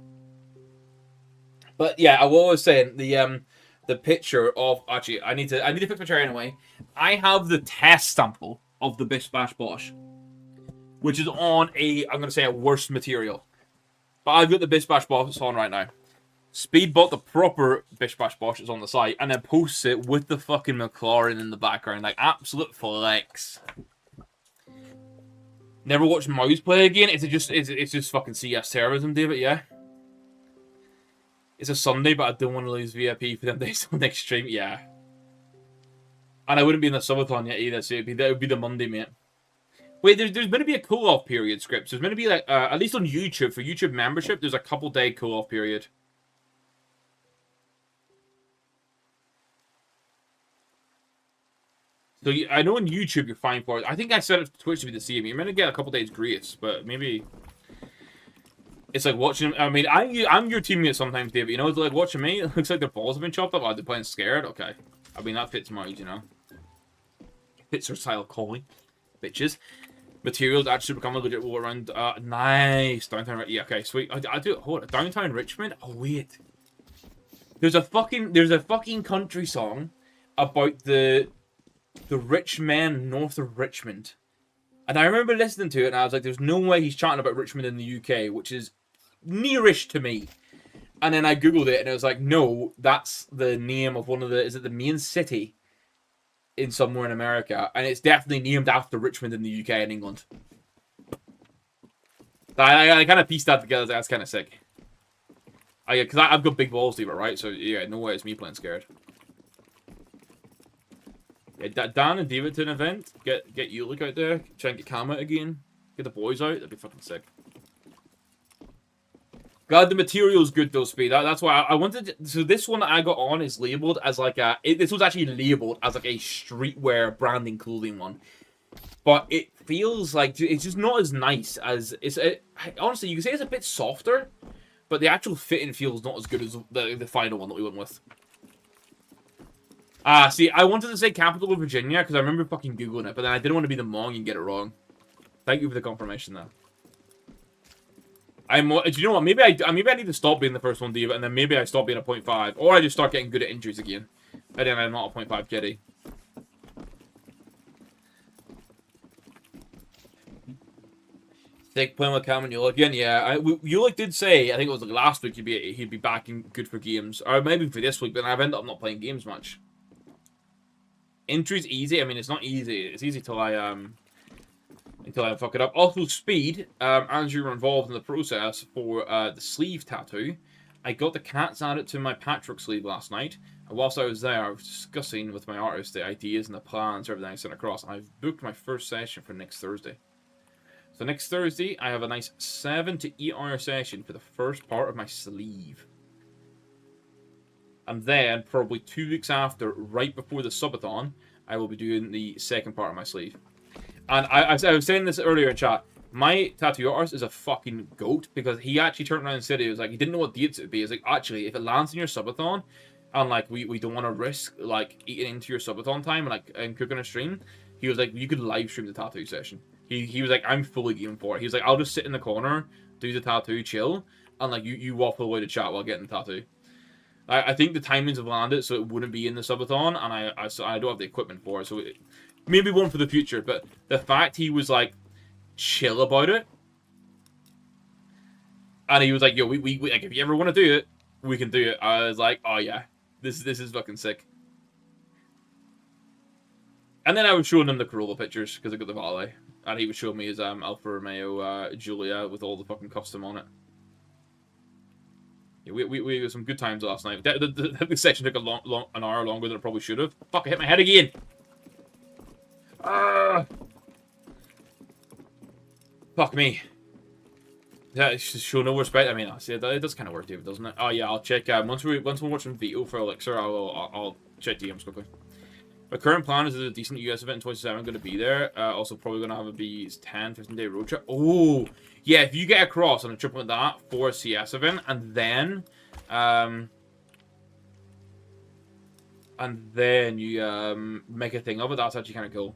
But yeah, I was saying the picture of actually I need to fix my chair anyway. I have the test sample of the Bish Bash Bosh, which is on I'm gonna say a worse material. But I've got the Bish Bash Bosh on right now. Speed bought the proper Bish Bash Bosh is on the site and then posts it with the fucking McLaren in the background, like absolute flex. Never watched Mouse play again. It's just fucking CS terrorism, David. Yeah. It's a Sunday, but I don't want to lose VIP for them days on next stream. Yeah. And I wouldn't be in the Subathon yet either, so that would be the Monday, mate. Wait, there's going to be a cool-off period, Scripts. There's going to be, like, at least on YouTube, for YouTube membership, there's a couple-day cool-off period. So, I know on YouTube you're fine for it. I think I set it to Twitch to be the same. You're going to get a couple days grace, but maybe... It's like watching... I mean, I'm your teammate sometimes, David. You know, it's like watching me. It looks like their balls have been chopped up. Oh, they're playing scared? Okay. I mean, that fits Mars, you know. Fits her style of calling. Bitches. Materials actually become a legit all around. Nice. Downtown... Yeah, okay, sweet. I do... Hold on. Downtown Richmond? Oh, wait. There's a fucking country song about the rich men north of Richmond. And I remember listening to it, and I was like, there's no way he's chatting about Richmond in the UK, which is nearish to me. And then I googled it, and it was like, no, that's the name of one of the... Is it the main city in somewhere in America? And it's definitely named after Richmond in the UK in England. I kind of pieced that together. That's kind of sick. Because I've got big balls to it, right? So, yeah, no way it's me playing scared. Yeah, Dan and David to an event. Get Ulick out there. Try and get Cam out again. Get the boys out. That'd be fucking sick. God, the material's good though, Speed. That's why I wanted to, so this one that I got on is labeled as like a... this was actually labeled as like a streetwear branding clothing one. But it feels like... It's just not as nice as... honestly, you can say it's a bit softer. But the actual fitting feels not as good as the final one that we went with. See, I wanted to say capital of Virginia because I remember fucking Googling it, but then I didn't want to be the Mong and get it wrong. Thank you for the confirmation, though. Do you know what? Maybe I need to stop being the first one, Diva, and then maybe I stop being a 0.5. Or I just start getting good at injuries again. And then I'm not a 0.5 kitty. Sick playing with Cam and Ulick again. Yeah, Ulick did say, I think it was like last week, he'd be back in good for games. Or maybe for this week, but I've ended up not playing games much. Injuries easy. I mean, it's not easy. It's easy till I fuck it up. Also, Speed, as you were involved in the process for the sleeve tattoo, I got the cats added to my Patrick sleeve last night. And whilst I was there, I was discussing with my artist the ideas and the plans, everything I sent across. And I've booked my first session for next Thursday. So next Thursday, I have a nice 7 to 8 hour session for the first part of my sleeve. And then, probably 2 weeks after, right before the Subathon, I will be doing the second part of my sleeve. And I was saying this earlier in chat, my tattoo artist is a fucking goat, because he actually turned around and said, he was like, he didn't know what dates it would be. He's like, actually, if it lands in your Subathon, and like, we don't want to risk, like, eating into your Subathon time, and cooking a stream, he was like, you could live stream the tattoo session. He was like, I'm fully game for it. He was like, I'll just sit in the corner, do the tattoo, chill, and like, you waffle away to chat while getting the tattoo. I think the timings have landed, so it wouldn't be in the Subathon, and I don't have the equipment for it, so maybe one for the future. But the fact he was like chill about it, and he was like, "Yo, we like, if you ever want to do it, we can do it." I was like, "Oh yeah, this is fucking sick." And then I was showing him the Corolla pictures because I got the valet, and he was showing me his Alfa Romeo Giulia with all the fucking custom on it. We had some good times last night. The section took an hour longer than it probably should have. Fuck, I hit my head again. Fuck me. Yeah, it's just show no respect. I mean, I see it does kind of work, David, doesn't it? Oh yeah, I'll check. Once we're watching Veto for elxr, I'll check DMs quickly. My current plan is a decent US event in 27. I'm going to be there. Also, probably going to have a 10-15 day road trip. Oh, yeah. If you get across on a trip like that for a CS event, and then you make a thing of it, that's actually kind of cool.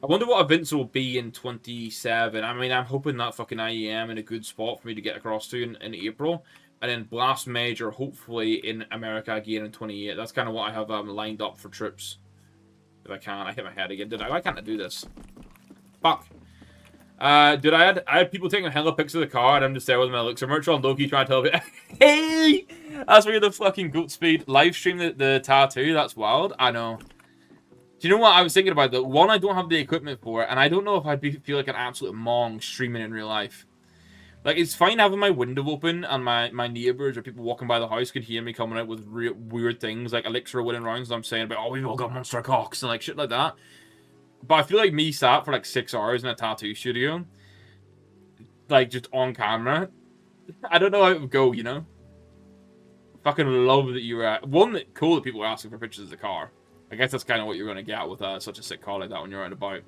I wonder what events will be in 27. I mean, I'm hoping that fucking IEM in a good spot for me to get across to in April. And then Blast Major, hopefully, in America again in 28. That's kind of what I have lined up for trips. If I can. I hit my head again. Why can't I do this? Fuck. I had people taking hella pics of the car, and I'm just there with my elxr merch on, Loki trying to tell me, hey! That's where you're the fucking goat, Speed. Live stream the tattoo, that's wild. I know. Do you know what I was thinking about, though? One, I don't have the equipment for it, and I don't know if I'd feel like an absolute mong streaming in real life. Like, it's fine having my window open, and my neighbours or people walking by the house could hear me coming out with weird things, like elxr winning rounds, and I'm saying about, oh, we've all got monster cocks, and like shit like that. But I feel like me sat for like 6 hours in a tattoo studio, like just on camera. I don't know how it would go, you know? Fucking love that you were cool that people were asking for pictures of the car. I guess that's kind of what you're going to get with such a sick car like that when you're out and about.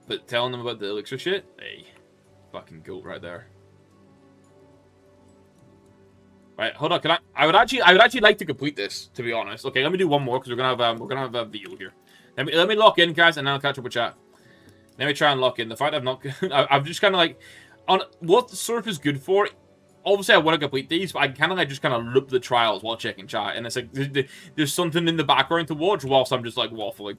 But telling them about the elxr shit, hey. Fucking goat right there. Right, hold on. I would actually like to complete this, to be honest. Okay, let me do one more because we're gonna have a video here. Let me lock in, guys, and then I'll catch up with chat. Let me try and lock in. The fact I'm not, I'm just kind of like, on what surf is good for. obviously I want to complete these, but I kind of like just kind of loop the trials while checking chat, and it's like there's something in the background to watch whilst I'm just like waffling.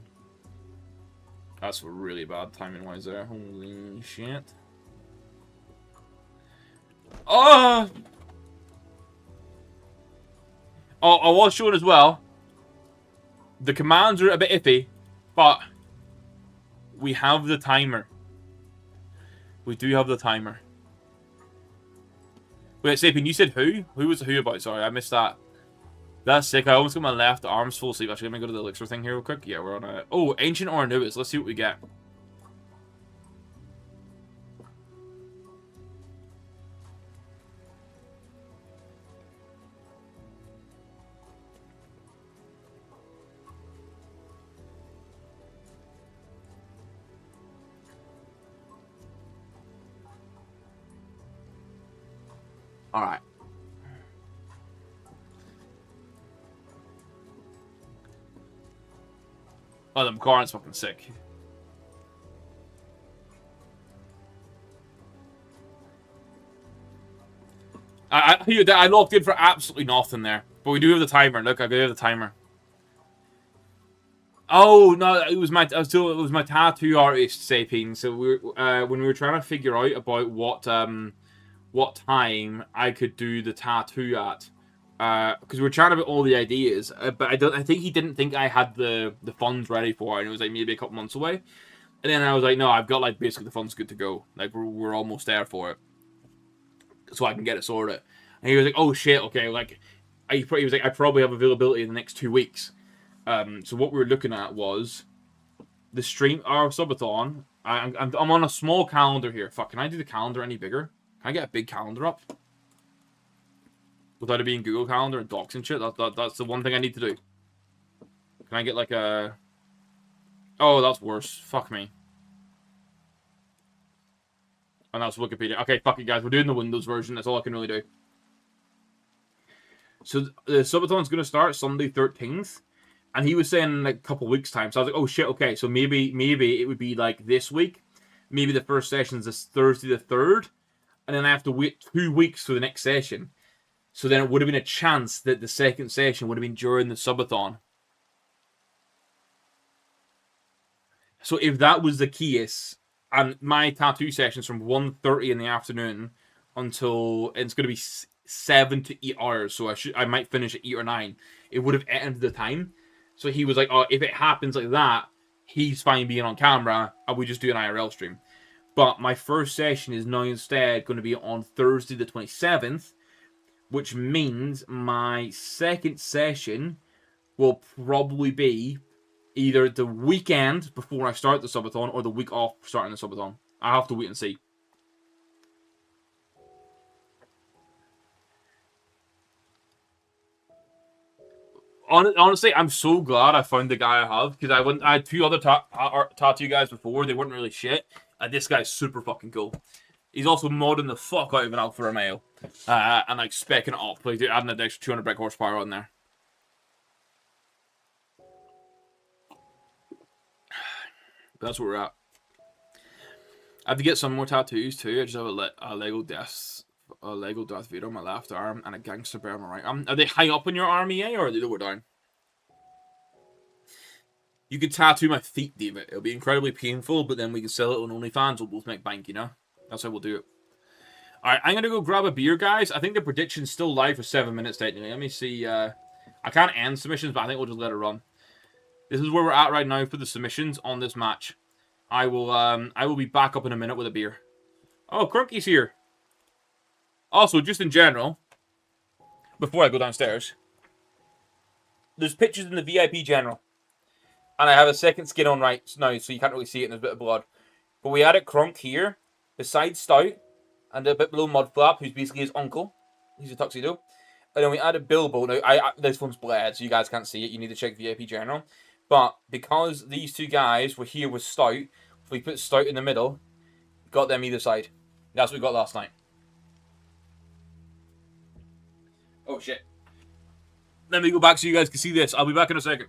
That's really bad timing wise there. Holy shit. Oh! Oh, I was showing as well. The commands are a bit iffy, but we have the timer. We do have the timer. Wait, Sapien, you said who? Who was the who about? Sorry, I missed that. That's sick. I almost got my left arms full sleep. Actually, let me go to the elixir thing here real quick. Yeah, we're on a... Oh, Ancient or Anubis. Let's see what we get. Alright. Oh, the McLaren's fucking sick. I locked in for absolutely nothing there. But we do have the timer. Look, I do have the timer. Oh no, it was my tattoo artist Sapien. So when we were trying to figure out about what time I could do the tattoo at, because we were trying to get all the ideas, but I think he didn't think I had the funds ready for it, and it was like maybe a couple months away. And then I was like, no, I've got like basically the funds good to go. Like we're almost there for it, so I can get it sorted. And he was like, oh shit, okay, like he was like, I probably have availability in the next 2 weeks. So what we were looking at was the stream, our subathon. I'm on a small calendar here. Fuck, can I do the calendar any bigger? Can I get a big calendar up? Without it being Google Calendar and docs and shit? That's the one thing I need to do. Can I get like a... Oh, that's worse. Fuck me. And that's Wikipedia. Okay, fuck it, guys. We're doing the Windows version. That's all I can really do. So the subathon's going to start Sunday 13th. And he was saying like a couple weeks' time. So I was like, oh shit, okay. So maybe it would be like this week. Maybe the first session is this Thursday the 3rd. And then I have to wait 2 weeks for the next session. So then it would have been a chance that the second session would have been during the subathon. So if that was the case, and my tattoo session's from 1:30 in the afternoon until it's going to be 7 to 8 hours, so I might finish at 8 or 9. It would have ended the time. So he was like, oh, if it happens like that, he's fine being on camera, and we just do an IRL stream. But my first session is now instead going to be on Thursday the 27th, which means my second session will probably be either the weekend before I start the subathon or the week off starting the subathon. I have to wait and see. Honestly, I'm so glad I found the guy I have, because I had 2 other tattoo guys before. They weren't really shit. And this guy's super fucking cool. He's also modding the fuck out of an Alpha Romeo. And like specking it up. Like adding an extra 200 brake horsepower on there. But that's where we're at. I have to get some more tattoos too. I just have a Lego Darth Vader on my left arm and a gangster bear on my right arm. Are they high up in your arm, EA, or are they lower down? You could tattoo my feet, David. It'll be incredibly painful, but then we can sell it on OnlyFans. We'll both make bank, you know? That's how we'll do it. Alright, I'm going to go grab a beer, guys. I think the prediction's still live for 7 minutes, technically. Let me see. I can't end submissions, but I think we'll just let it run. This is where we're at right now for the submissions on this match. I will be back up in a minute with a beer. Oh, Crunky's here. Also, just in general, before I go downstairs, there's pictures in the VIP general. And I have a second skin on right now, so you can't really see it, and there's a bit of blood. But we added Crunk here, beside Stout, and a bit below Mudflap, who's basically his uncle. He's a tuxedo. And then we added Bilbo. Now, this one's blurred, so you guys can't see it. You need to check VIP general. But because these 2 guys were here with Stout, if we put Stout in the middle, got them either side. That's what we got last night. Oh, shit. Let me go back so you guys can see this. I'll be back in a second.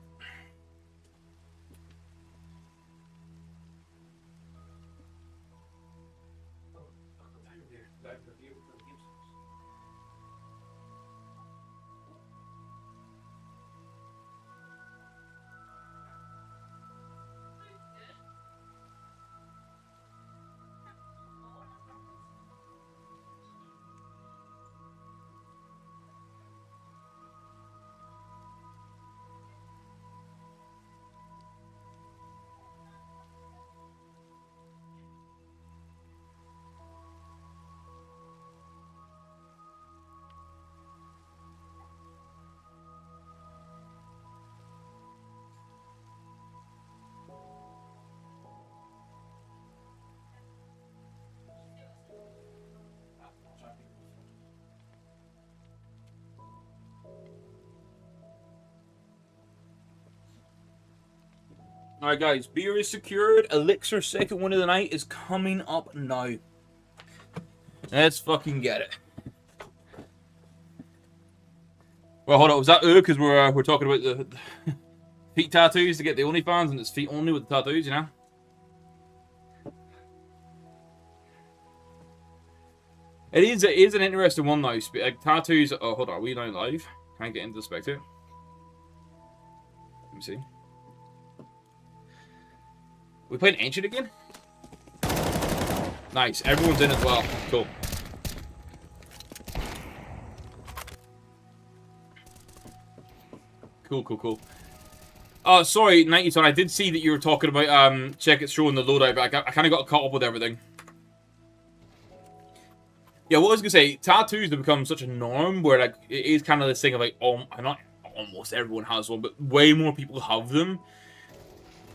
Alright guys, beer is secured. Elixir second one of the night is coming up now. Let's fucking get it. Well, hold on, was that because we're talking about the feet tattoos to get the OnlyFans and it's feet only with the tattoos, you know? It is an interesting one though. Like tattoos. Oh, hold on, are we now live? Can I get into the spectator? Let me see. We playing Ancient again? Nice. Everyone's in as well. Cool. Cool. Oh, sorry, 90ton. I did see that you were talking about check it showing the loadout, but I kind of got caught up with everything. Yeah, what I was gonna say, tattoos have become such a norm where like it is kind of this thing of like, not almost everyone has one, but way more people have them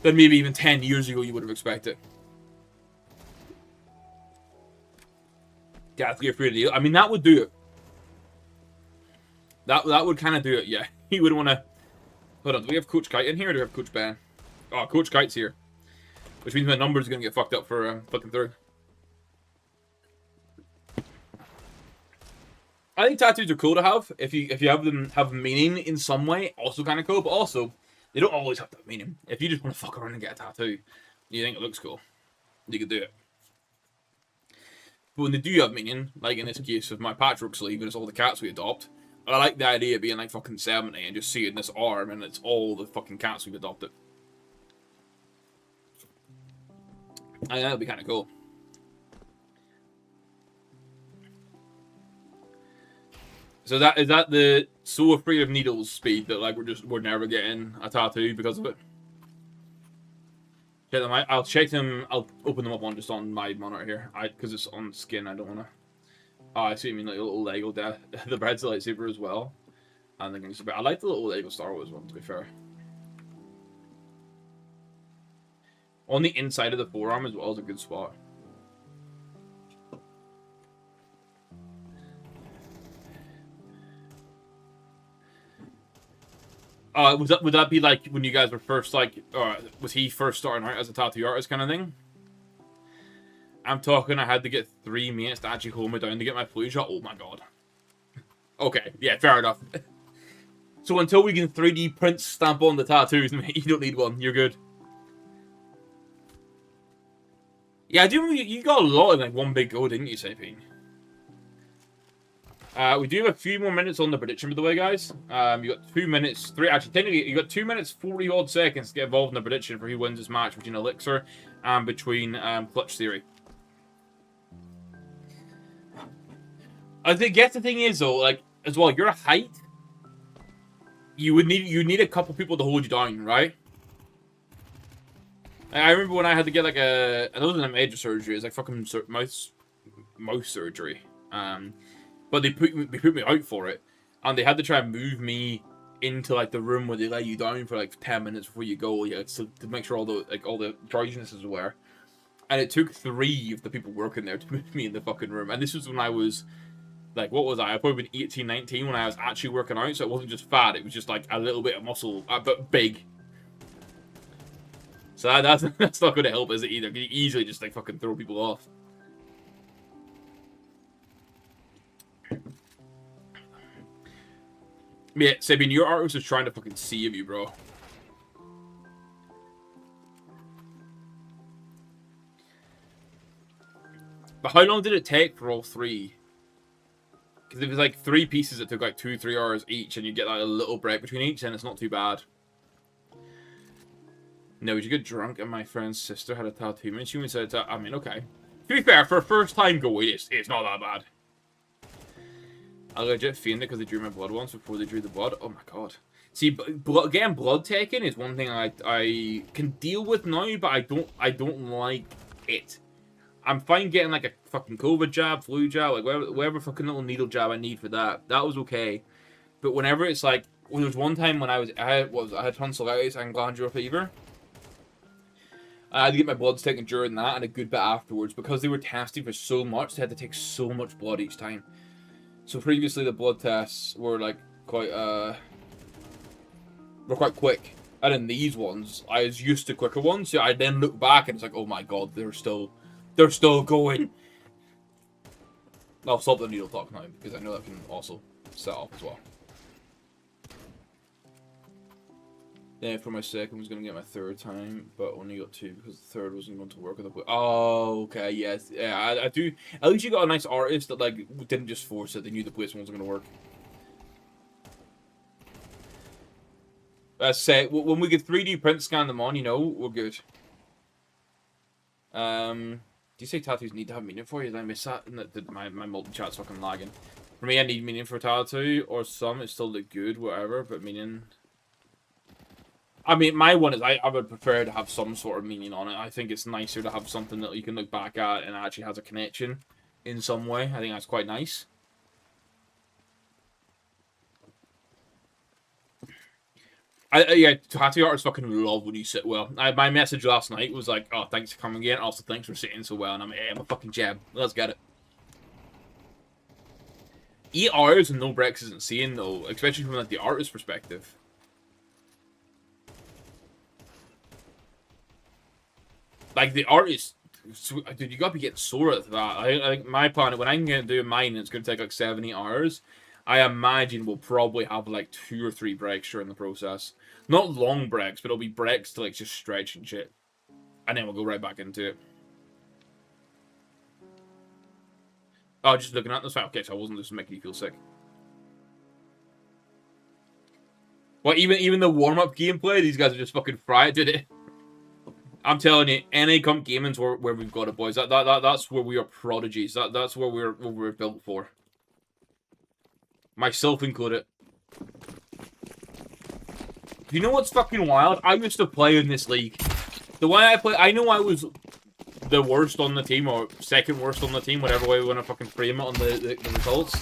than maybe even 10 years ago you would have expected. Deathly Afraid of the... I mean, that would do it. That would kind of do it, yeah. You would want to... Hold on, do we have Coach Kite in here, or do we have Coach Ben? Oh, Coach Kite's here. Which means my numbers are going to get fucked up for fucking through. I think tattoos are cool to have. If you have them have meaning in some way, also kind of cool, but also... They don't always have to have meaning. If you just want to fuck around and get a tattoo, you think it looks cool, you could do it. But when they do have meaning, like in this case of my patchwork sleeve and it's all the cats we adopt, I like the idea of being like fucking 70 and just seeing this arm and it's all the fucking cats we've adopted. I think that'd be kind of cool. So is that the so afraid of needles speed that like we're never getting a tattoo because of it? Check them out. I'll check them. I'll open them up on my monitor here. Because it's on skin. I don't wanna. Oh, I see. I mean like a little Lego death. The bread's a lightsaber as well. And the gangster. I like the little Lego Star Wars one. To be fair. On the inside of the forearm as well is a good spot. Would that be like when you guys were first like, was he first starting out as a tattoo artist kind of thing? I'm talking. I had to get 3 minutes to actually hold me down to get my flu shot. Oh my god. Okay, yeah, fair enough. So until we can 3D print stamp on the tattoos, mate, you don't need one. You're good. Yeah, I do. You got a lot in like one big go, didn't you, Sapine? We do have a few more minutes on the prediction, by the way, guys. You got 2 minutes, technically, you got 2 minutes, 40 odd seconds to get involved in the prediction for who wins this match between elxr and between Clutch Theory. I guess the thing is, though, like, as well, your height, you need a couple people to hold you down, right? I remember when I had to get like I know it wasn't a major surgery, it's like fucking mouth surgery. But they put me out for it, and they had to try and move me into like the room where they lay you down for like 10 minutes before you go, yeah, to make sure all the dryness is aware. And it took 3 of the people working there to move me in the fucking room. And this was when I was like, what was I? I'd probably been 18, 19 when I was actually working out, so it wasn't just fat; it was just like a little bit of muscle, but big. So that's not going to help, is it either? You easily just like fucking throw people off. Yeah, Sabine, your artist is trying to fucking save you, bro. But how long did it take for all 3? Because if it's like 3 pieces, it took like 2-3 hours each, and you get like a little break between each, and it's not too bad. No, would you get drunk and my friend's sister had a tattoo? And she said, I mean, okay. To be fair, for a first time go, it's not that bad. I legit feigned it because they drew my blood once before they drew the blood. Oh my god. See, getting blood taken is one thing I can deal with now, but I don't like it. I'm fine getting like a fucking COVID jab, flu jab, like whatever fucking little needle jab I need for that. That was okay. But whenever it's like, there was one time when I had tonsillitis and glandular fever. I had to get my bloods taken during that and a good bit afterwards because they were testing for so much. They had to take so much blood each time. So previously the blood tests were like quite quick. And in these ones, I was used to quicker ones, so I then look back and it's like, oh my god, they're still going. I'll stop the needle talk now, because I know that can also set off as well. Then for my second, I was going to get my third time, but only got 2 because the third wasn't going to work. Oh, okay, yes. Yeah, I do. At least you got a nice artist that, like, didn't just force it. They knew the placement wasn't going to work. That's it. When we get 3D print scan them on, you know, we're good. Do you say tattoos need to have meaning for you? Did I miss that? My multi-chat's fucking lagging. For me, I need meaning for a tattoo, or some, it still look good, whatever, but meaning... I mean, my one is I would prefer to have some sort of meaning on it. I think it's nicer to have something that you can look back at and actually has a connection in some way. I think that's quite nice. Yeah, tattoo artists fucking love when you sit well. My message last night was like, oh, thanks for coming again. Also, thanks for sitting so well. And I'm like, hey, I'm a fucking jab. Let's get it. 8 hours and no breaks isn't insane, though, especially from like the artist perspective. Like, the artist, dude, you gotta be getting sore at that. I think my plan, when I'm gonna do mine, it's gonna take like 7-8 hours. I imagine we'll probably have like 2 or 3 breaks during the process. Not long breaks, but it'll be breaks to like just stretch and shit. And then we'll go right back into it. Oh, just looking at this. Okay, so I wasn't just making you feel sick. Well, even the warm-up gameplay, these guys are just fucking fried, did it? I'm telling you, NA Comp Gaming's where we've got it, boys. That's where we are prodigies. That's where we're built for. Myself included. You know what's fucking wild? I used to play in this league. The way I play, I know I was the worst on the team, or second worst on the team, whatever way we want to fucking frame it on the results.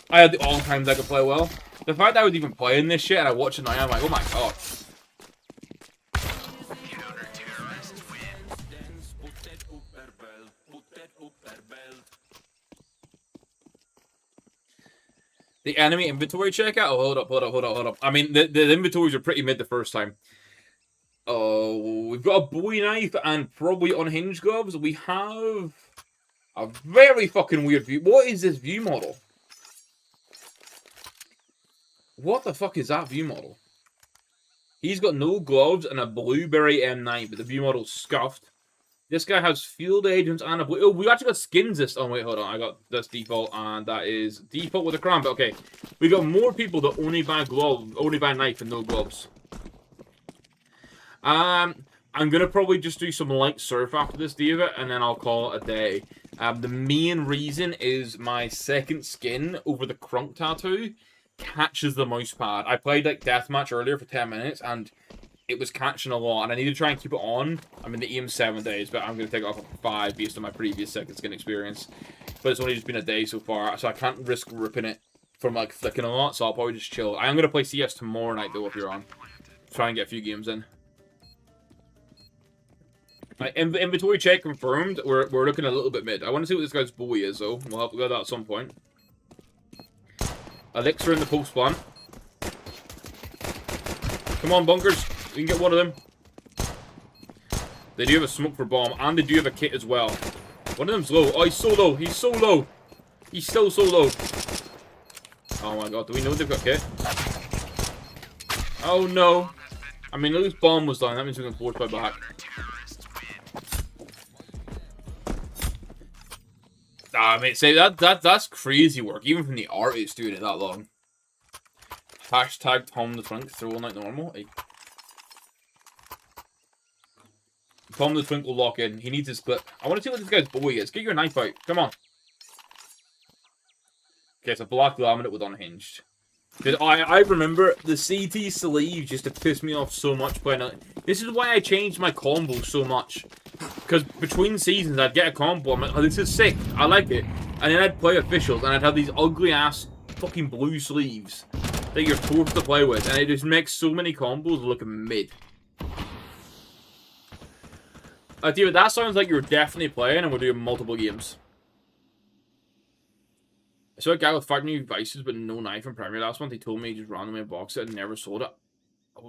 I had all times I could play well. The fact that I was even playing this shit and I watch it now, I'm like, oh my god. The enemy inventory checkout? Oh, hold up. I mean, the inventories are pretty mid the first time. Oh, we've got a Bowie knife and probably unhinged gloves. We have a very fucking weird view. What is this view model? What the fuck is that view model? He's got no gloves and a blueberry M9, but the view model's scuffed. This guy has field agents and a blue... Oh, we actually got skins this... Oh, wait, hold on. I got this default, and that is default with a crown. But okay, we got more people that only buy gloves, only buy knife and no gloves. I'm gonna probably just do some light surf after this, David, and then I'll call it a day. The main reason is my second skin over the crunk tattoo catches the mouse pad. I played like deathmatch earlier for 10 minutes, and it was catching a lot, and I need to try and keep it on. I'm in the aim 7 days, but I'm going to take it off for 5 based on my previous second skin experience. But it's only just been a day so far, so I can't risk ripping it from like flicking a lot, so I'll probably just chill. I am going to play CS tomorrow night though if you're on. Try and get a few games in. Inventory check confirmed. We're looking a little bit mid. I want to see what this guy's Bowie is though. We'll have to go that at some point. elxr in the post plant. Come on, bunkers. We can get one of them. They do have a smoke for bomb, and they do have a kit as well. One of them's low. Oh, he's so low. He's so low. He's still so low. Oh my god, do we know they've got kit? Oh no. I mean, at least bomb was down. That means we can force by back. Ah, mate, say that's crazy work, even from the artist doing it that long. Hashtag Tom the Twink throwing like normal. Hey. Tom the Twink will lock in. He needs his clip. I want to see what this guy's Bowie is. Get your knife out. Come on. Okay, it's a black laminate with unhinged. Because I remember the CT sleeve just to piss me off so much playing it. This is why I changed my combo so much. Because between seasons, I'd get a combo. I'm like, oh, this is sick. I like it. And then I'd play officials, and I'd have these ugly-ass fucking blue sleeves that you're forced to play with. And it just makes so many combos look mid. Dude, that sounds like you're definitely playing, and we're doing multiple games. I saw a guy with 5 new devices but no knife in Premier last month. He told me he just randomly unboxed it and never sold it.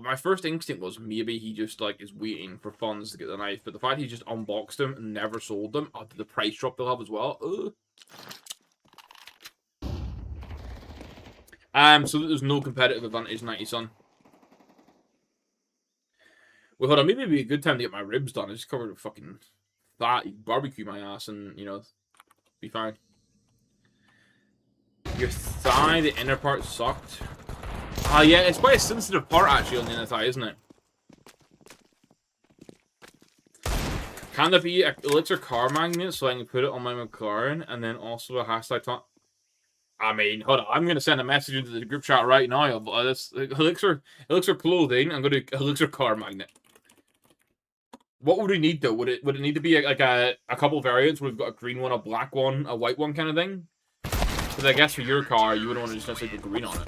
my first instinct was maybe he just like is waiting for funds to get the knife, but the fact he just unboxed them and never sold them, did the price drop they'll have as well? So there's no competitive advantage, 90 son. Well, hold on, maybe it'd be a good time to get my ribs done. I just covered with fucking fat, barbecue my ass, and, you know, be fine. Your thigh, the inner part sucked. Yeah, it's quite a sensitive part, actually, on the inner thigh, isn't it? Can there be an elixir car magnet so I can put it on my McLaren, and then also a hashtag taunt? I mean, hold on, I'm going to send a message into the group chat right now. This elixir clothing, I'm going to elixir car magnet. What would we need, though? Would it need to be like a couple variants where we've got a green one, a black one, a white one kind of thing? Because I guess for your car, you wouldn't want to just necessarily put green on it.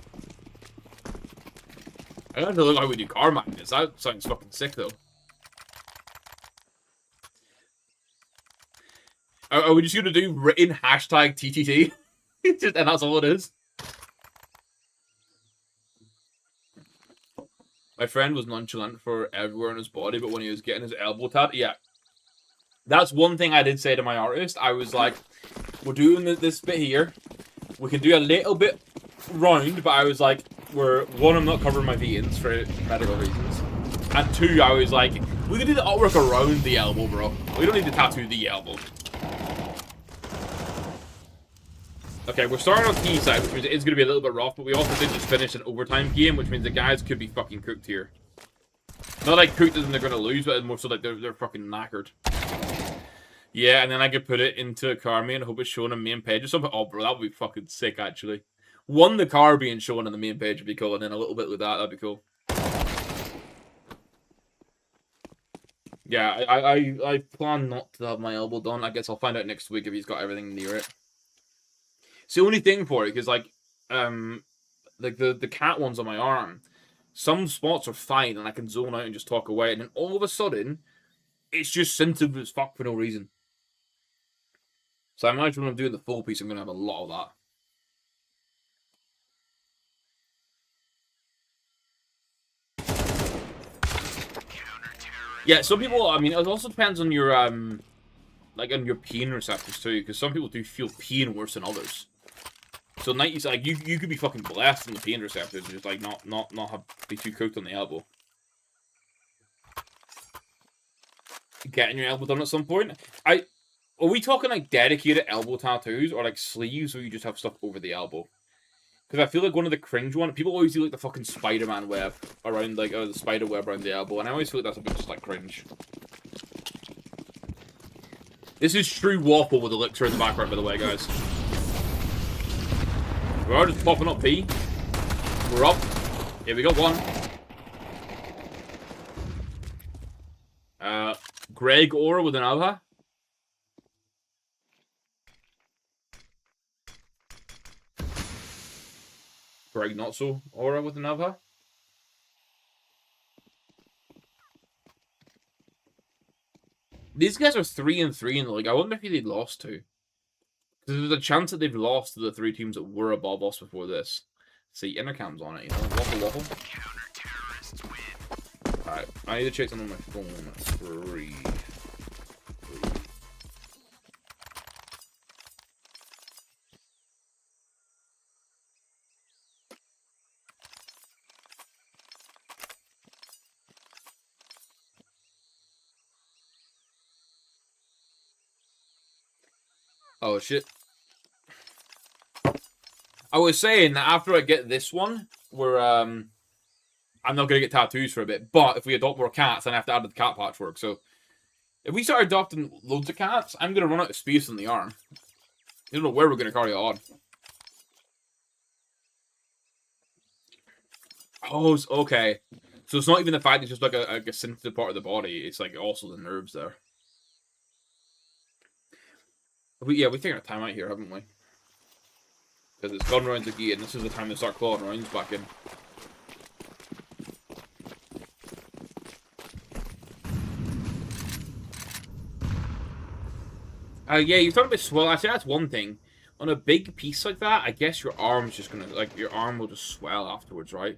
I don't know look how we do car magnets. That sounds fucking sick, though. Are we just going to do written hashtag TTT? And that's all it is? My friend was nonchalant for everywhere on his body, but when he was getting his elbow tapped, yeah. That's one thing I did say to my artist. I was like, we're doing this bit here. We can do a little bit round, but I was like, one, I'm not covering my veins for medical reasons. And two, I was like, we can do the artwork around the elbow, bro. We don't need to tattoo the elbow. Okay, we're starting on T side, which means it is going to be a little bit rough, but we also did just finish an overtime game, which means the guys could be fucking cooked here. Not like cooked as in they're going to lose, but more so like they're fucking knackered. Yeah, and then I could put it into a car and hope it's shown on main page or something. Oh, bro, that would be fucking sick, actually. One, the car being shown on the main page would be cool, and then a little bit with that'd be cool. Yeah, I plan not to have my elbow done. I guess I'll find out next week if he's got everything near it. It's the only thing for it, because like the cat ones on my arm, some spots are fine and I can zone out and just talk away, and then all of a sudden, it's just sensitive as fuck for no reason. So I imagine when I'm doing the full piece, I'm gonna have a lot of that. Yeah, some people. I mean, it also depends on your like on your pain receptors too, because some people do feel pain worse than others. So 90s, like you could be fucking blessed on the pain receptors, and just like not have be too cooked on the elbow. Getting your elbow done at some point. Are we talking like dedicated elbow tattoos or like sleeves where you just have stuff over the elbow? Because I feel like one of the cringe ones, people always do like the fucking Spider-Man web around like the spider web around the elbow, and I always feel like that's a bit just like cringe. This is true waffle with elixir in the background, by the way, guys. We are just popping up P. We're up. Yeah, we got one. Greg Orr with an alpha. Greg not so Aura with an alpha. These guys are 3-3 in the league. I wonder if they'd lost to. Because there's a chance that they've lost to the three teams that were above us before this. See, intercam's on it, you know. Waffle. Alright, I need to check something on my phone. Free. Oh shit. I was saying that after I get this one, I'm not going to get tattoos for a bit, but if we adopt more cats, then I have to add the cat patchwork. So, if we start adopting loads of cats, I'm going to run out of space on the arm. I don't know where we're going to carry it on. Oh, okay. So it's not even the fact it's just like a sensitive part of the body, it's like also the nerves there. We've taken our time out here, haven't we? Because it's gone rounds again, and this is the time to start clawing rounds back in. Yeah, you're talking about swell. I say that's one thing. On a big piece like that, I guess your arm's just gonna, like, your arm will just swell afterwards, right?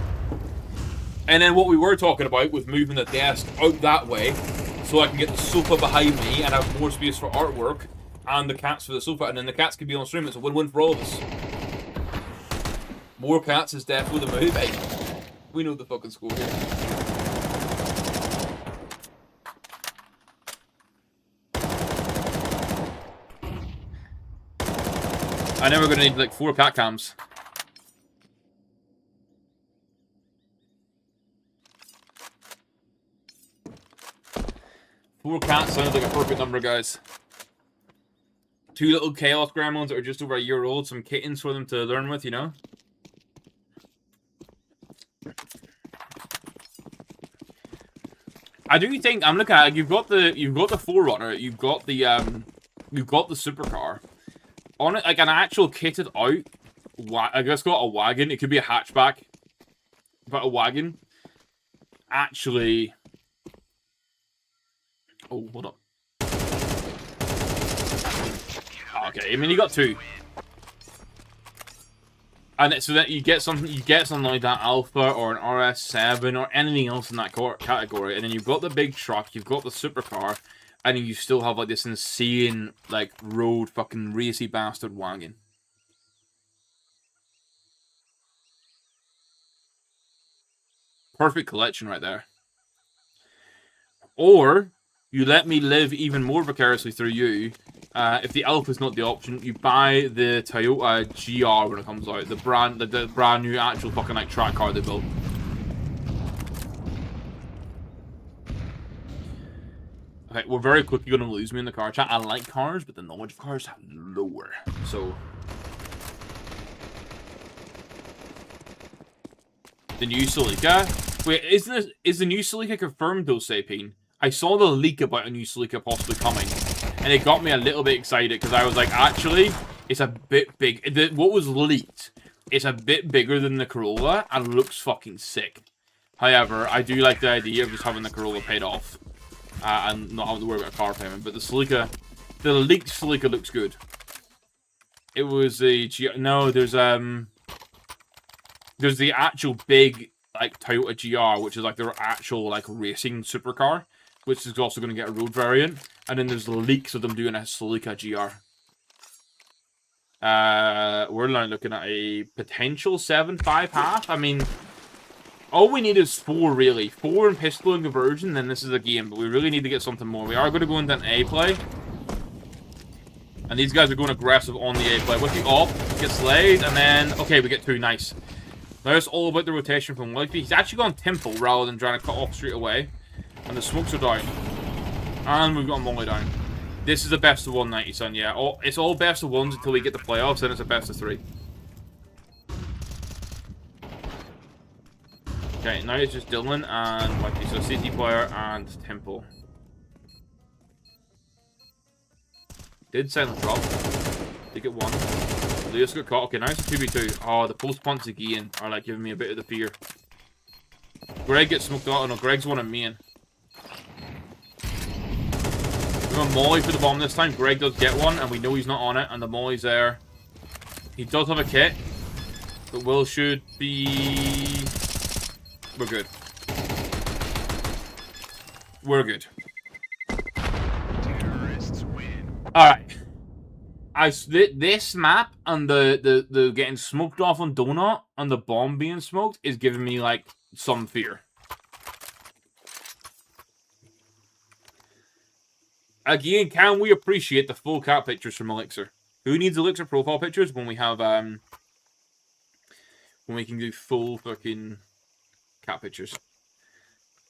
And then what we were talking about was moving the desk out that way so I can get the sofa behind me and have more space for artwork and the cats for the sofa, and then the cats can be on stream. It's a win-win for all of us. More cats is definitely the move. Hey, we know the fucking score here. I know we're gonna need like 4 cat cams. Four cats sounds like a perfect number, guys. 2 little chaos gremlins that are just over a year old, some kittens for them to learn with, you know. I do think I'm looking at it, you've got the Forerunner, you've got the supercar. On it, like an actual kitted out, I guess call it a wagon. It could be a hatchback, but a wagon. Actually, oh, hold up. Okay, I mean you got 2, and so that you get something like that Alpha or an RS7 or anything else in that category, and then you've got the big truck, you've got the supercar. And then you still have like this insane, like, road fucking racy bastard wagon. Perfect collection right there. Or, you let me live even more vicariously through you. If the Alpha is not the option, you buy the Toyota GR when it comes out. The brand new actual fucking like track car they built. Okay, we're very quickly going to lose me in the car chat. I like cars, but the knowledge of cars is lower. So, the new Celica. Wait, is the new Celica confirmed though, Sapine? I saw the leak about a new Celica possibly coming, and it got me a little bit excited because I was like, actually, it's a bit big. What was leaked? It's a bit bigger than the Corolla and looks fucking sick. However, I do like the idea of just having the Corolla paid off. And not having to worry about a car payment. But the Celica, the leaked Celica looks good. It was the no, there's the actual big like Toyota GR, which is like their actual like racing supercar, which is also going to get a road variant. And then there's the leaks of them doing a Celica GR. We're now looking at a potential 7.5. I mean, all we need is 4, really. 4 in pistol and conversion, then this is a game. But we really need to get something more. We are going to go into an A play. And these guys are going aggressive on the A play. With the op, get slayed, and then... Okay, we get 2. Nice. Now it's all about the rotation from Whiteby. He's actually gone Temple rather than trying to cut off straight away. And the smokes are down. And we've got Molly down. This is the best of 190, son, yeah. It's all best of 1s until we get the playoffs, then it's a best of 3. Okay, now it's just Dylan and Whitey. So CT player and Temple. Did silent drop. Did get 1. Lewis got caught. Okay, now it's a 2v2. Oh, the post punts again are like giving me a bit of the fear. Greg gets smoked out. Oh no, Greg's one in main. We're going Molly for the bomb this time. Greg does get one, and we know he's not on it, and the Molly's there. He does have a kit, but Will should be... We're good. We're good. Terrorists win. Alright. This map and the getting smoked off on Donut and the bomb being smoked is giving me, like, some fear. Again, can we appreciate the full cat pictures from elxr? Who needs elxr profile pictures when we have, when we can do full fucking cat pictures?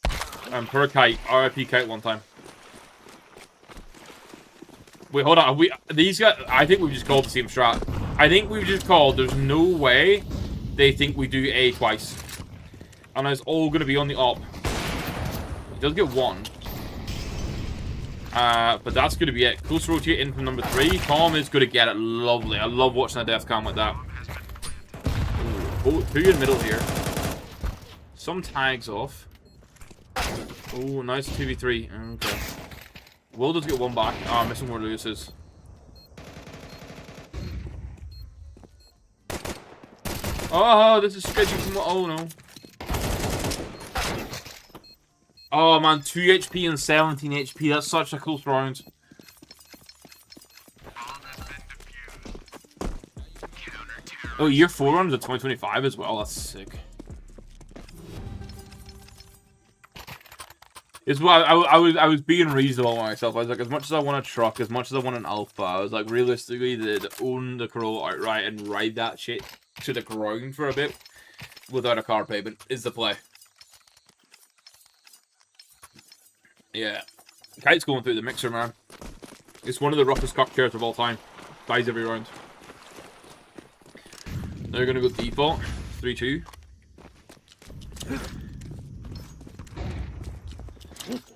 Per kite. RIP kite one time. Wait, hold on. These guys, I think we've just called the same strat. I think we've just called, there's no way they think we do A twice. And it's all going to be on the op. He does get 1. But that's going to be it. Close rotate in from number 3. Tom is going to get it. Lovely. I love watching a death cam like that. Oh, 2 in middle here. Some tags off. Oh, nice 2v3. Okay. Will does get 1 back. Ah, missing where Lewis is. Oh, this is sketchy from... Oh, no. Oh man, 2 HP and 17 HP. That's such a close round. Oh, year 4 runs of 2025 as well. That's sick. It's what I was being reasonable with myself. I was like, as much as I want a truck, as much as I want an Alpha, I was like, realistically, to own the Corolla outright and ride that shit to the ground for a bit without a car payment is the play. Yeah, Kite's going through the mixer, man. It's one of the roughest cup chairs of all time. Dies every round. They're gonna go default 3-2.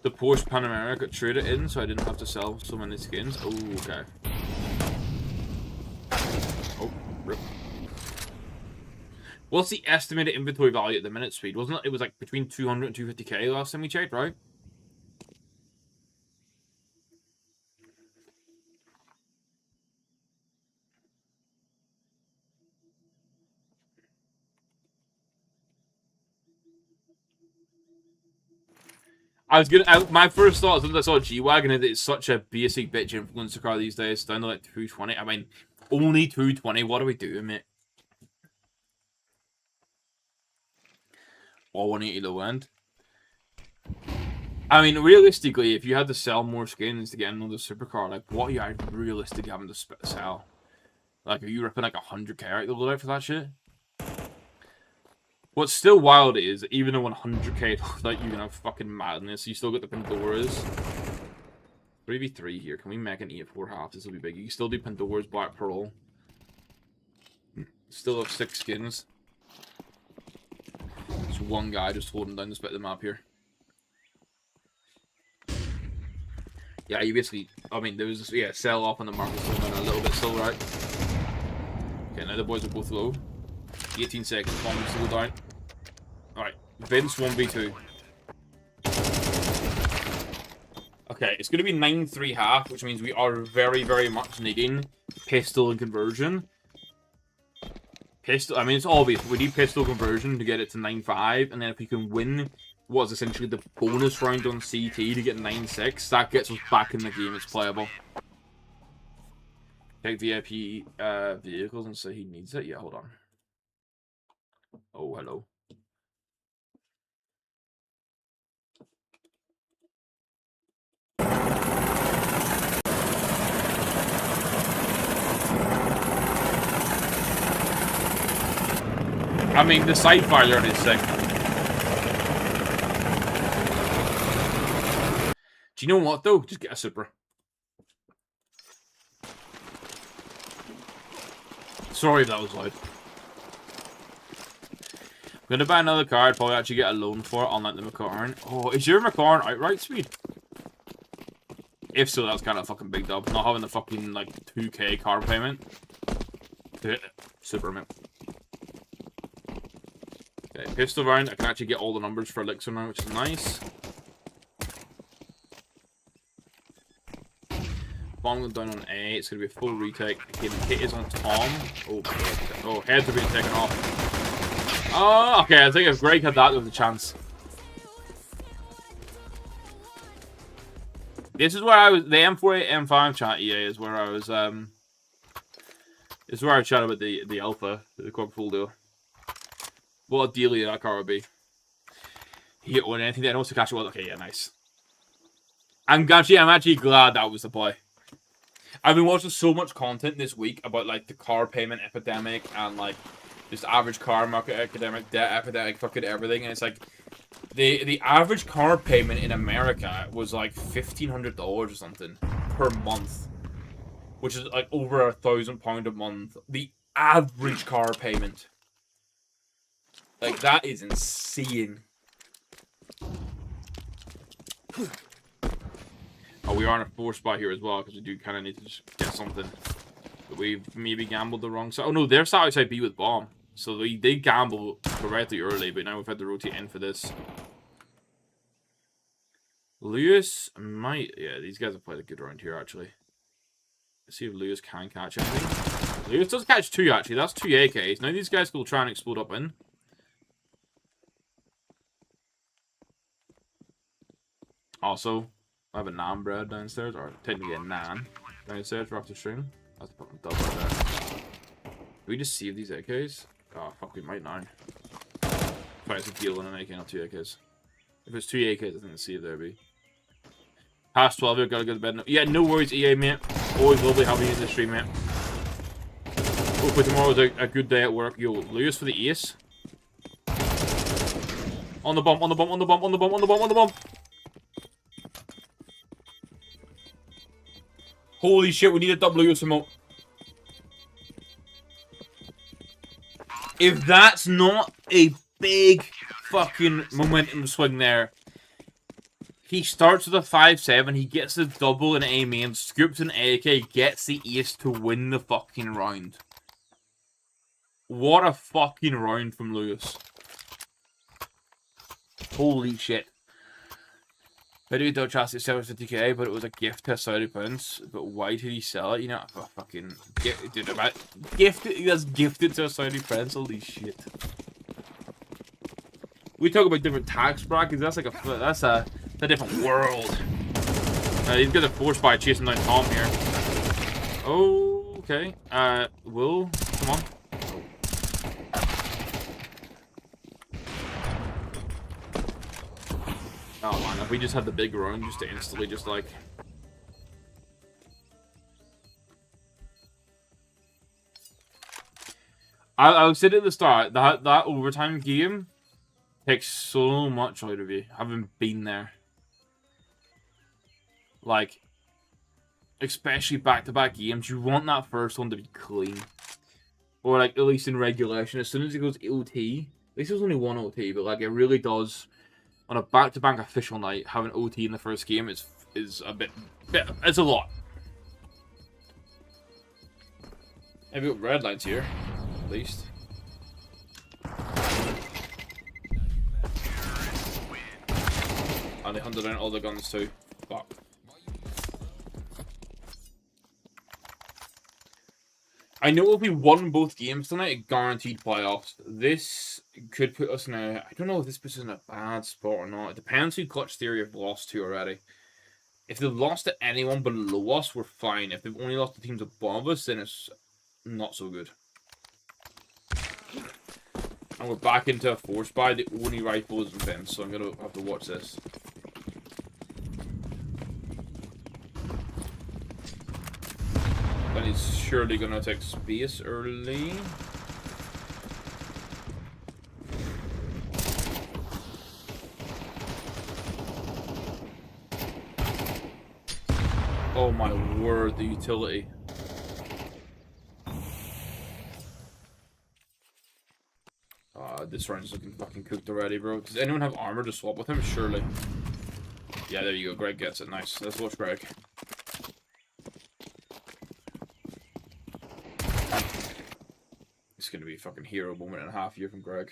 The Porsche Panamera got traded in, so I didn't have to sell so many skins. Oh, okay. Oh, rip. What's the estimated inventory value at the minute, Speed? Wasn't it? It was like between 200 and 250k last time we checked, right? My first thought as soon as I saw G-Wagon is it's such a basic bitch influencer car these days, down to like 220. I mean, only 220. What are we doing, mate? Or 180 low end. I mean, realistically, if you had to sell more skins to get another supercar, like, what are you realistically having to sell? Like, are you ripping like 100k out the loadout for that shit? What's still wild is, even though 100k like you can have fucking madness, you still get the Pandoras. 3v3 here. Can we make an 8-4 half? This will be big. You can still do Pandoras, Black Pearl. Still have 6 skins. There's one guy just holding down this bit of the map here. Yeah, you basically, I mean, there was this, yeah, sell off on the market still a little bit still, right? Okay, now the boys are both low. 18 seconds, bomb still down. Alright, Vince 1v2. Okay, it's going to be 9-3 half, which means we are very, very much needing pistol and conversion. Pistol, I mean, it's obvious. We need pistol conversion to get it to 9-5, and then if we can win what's essentially the bonus round on CT to get 9-6, that gets us back in the game. It's playable. Take VIP vehicles and say he needs it. Yeah, hold on. Oh, hello. I mean, the side fire is sick. Do you know what, though? Just get a Supra. Sorry if that was loud. I'm going to buy another car. I'd probably actually get a loan for it, unlike the McLaren. Oh, is your McLaren outright, Speed? If so, that's kind of a fucking big dub. Not having the fucking, like, 2k car payment. Super, mate. Okay, pistol round. I can actually get all the numbers for elxr now, which is nice. Bomb going down on A. It's going to be a full retake. Okay, the hit is on Tom. Oh, oh, heads are being taken off. Oh, okay. I think if Greg had that, there was a chance. This is where I was. The M48, M5 chat EA is where I was. Is where I chat about the Alpha, the Corp full deal. What a dealie that car would be. He own anything that knows to catch it well. Okay, yeah, nice. I'm actually glad that was the play. I've been watching so much content this week about like the car payment epidemic and like just average car market epidemic, debt epidemic, fucking everything, and it's like the average car payment in America was like $1,500 or something per month, which is like over £1,000 a month. The average car payment. Like, that is insane. Oh, we are in a 4 spot here as well, because we do kind of need to just get something. But we've maybe gambled the wrong side. Oh, no, they're sat outside B with bomb. So they did gamble correctly early, but now we've had to rotate in for this. Lewis might... Yeah, these guys have played a good round here, actually. Let's see if Lewis can catch anything. Lewis does catch 2, actually. That's 2 AKs. Now these guys will try and explode up in. Also, I have a naan bread downstairs, or technically a naan downstairs for after stream. That's fucking double there. Can we just save these AKs? Oh, fuck, we might now. Try to deal in an AK, not 2 AKs. If it's 2 AKs, I think the save there be. Past 12, I've got to go to bed now. Yeah, no worries, EA, mate. Always lovely having you in the stream, mate. Hopefully tomorrow's a good day at work. Yo, Lewis for the ace. On the bump, on the bump, on the bump, on the bump, on the bump, on the bump. Holy shit, we need a double Lewis emote. If that's not a big fucking momentum swing there. He starts with a 5-7, he gets the double in A main, scoops an AK, gets the ace to win the fucking round. What a fucking round from Lewis. Holy shit. Video don't trust itself 50k, but it was a gift to £30. But why did he sell it? You know, fucking dude, about gifted. That's gifted to £30. Holy shit. We talk about different tax brackets. That's like a different world. He's got a force by chasing down Tom here. Oh, okay. Will, come on. Oh man, if we just had the big run, just to instantly just like... I was saying at the start, that overtime game takes so much out of you, having been there. Like, especially back-to-back games, you want that first one to be clean. Or like, at least in regulation, as soon as it goes OT, at least it was only one OT, but like, it really does... On a back-to-back official night, having OT in the first game is a bit it's a lot. Maybe got red lights here, at least. And they hunted down all the guns too. Fuck. I know if we won both games tonight, guaranteed playoffs. This could put us in a... I don't know if this puts us in a bad spot or not. It depends who Clutch Theory have lost to already. If they've lost to anyone below us, we're fine. If they've only lost to teams above us, then it's not so good. And we're back into a force buy. The only rifle is in fence, so I'm going to have to watch this. Then he's surely going to take space early. Oh my word, the utility. This round's looking fucking cooked already, bro. Does anyone have armor to swap with him? Surely. Yeah, there you go. Greg gets it. Nice. Let's watch Greg. It's gonna be a fucking hero moment and a half here from Greg.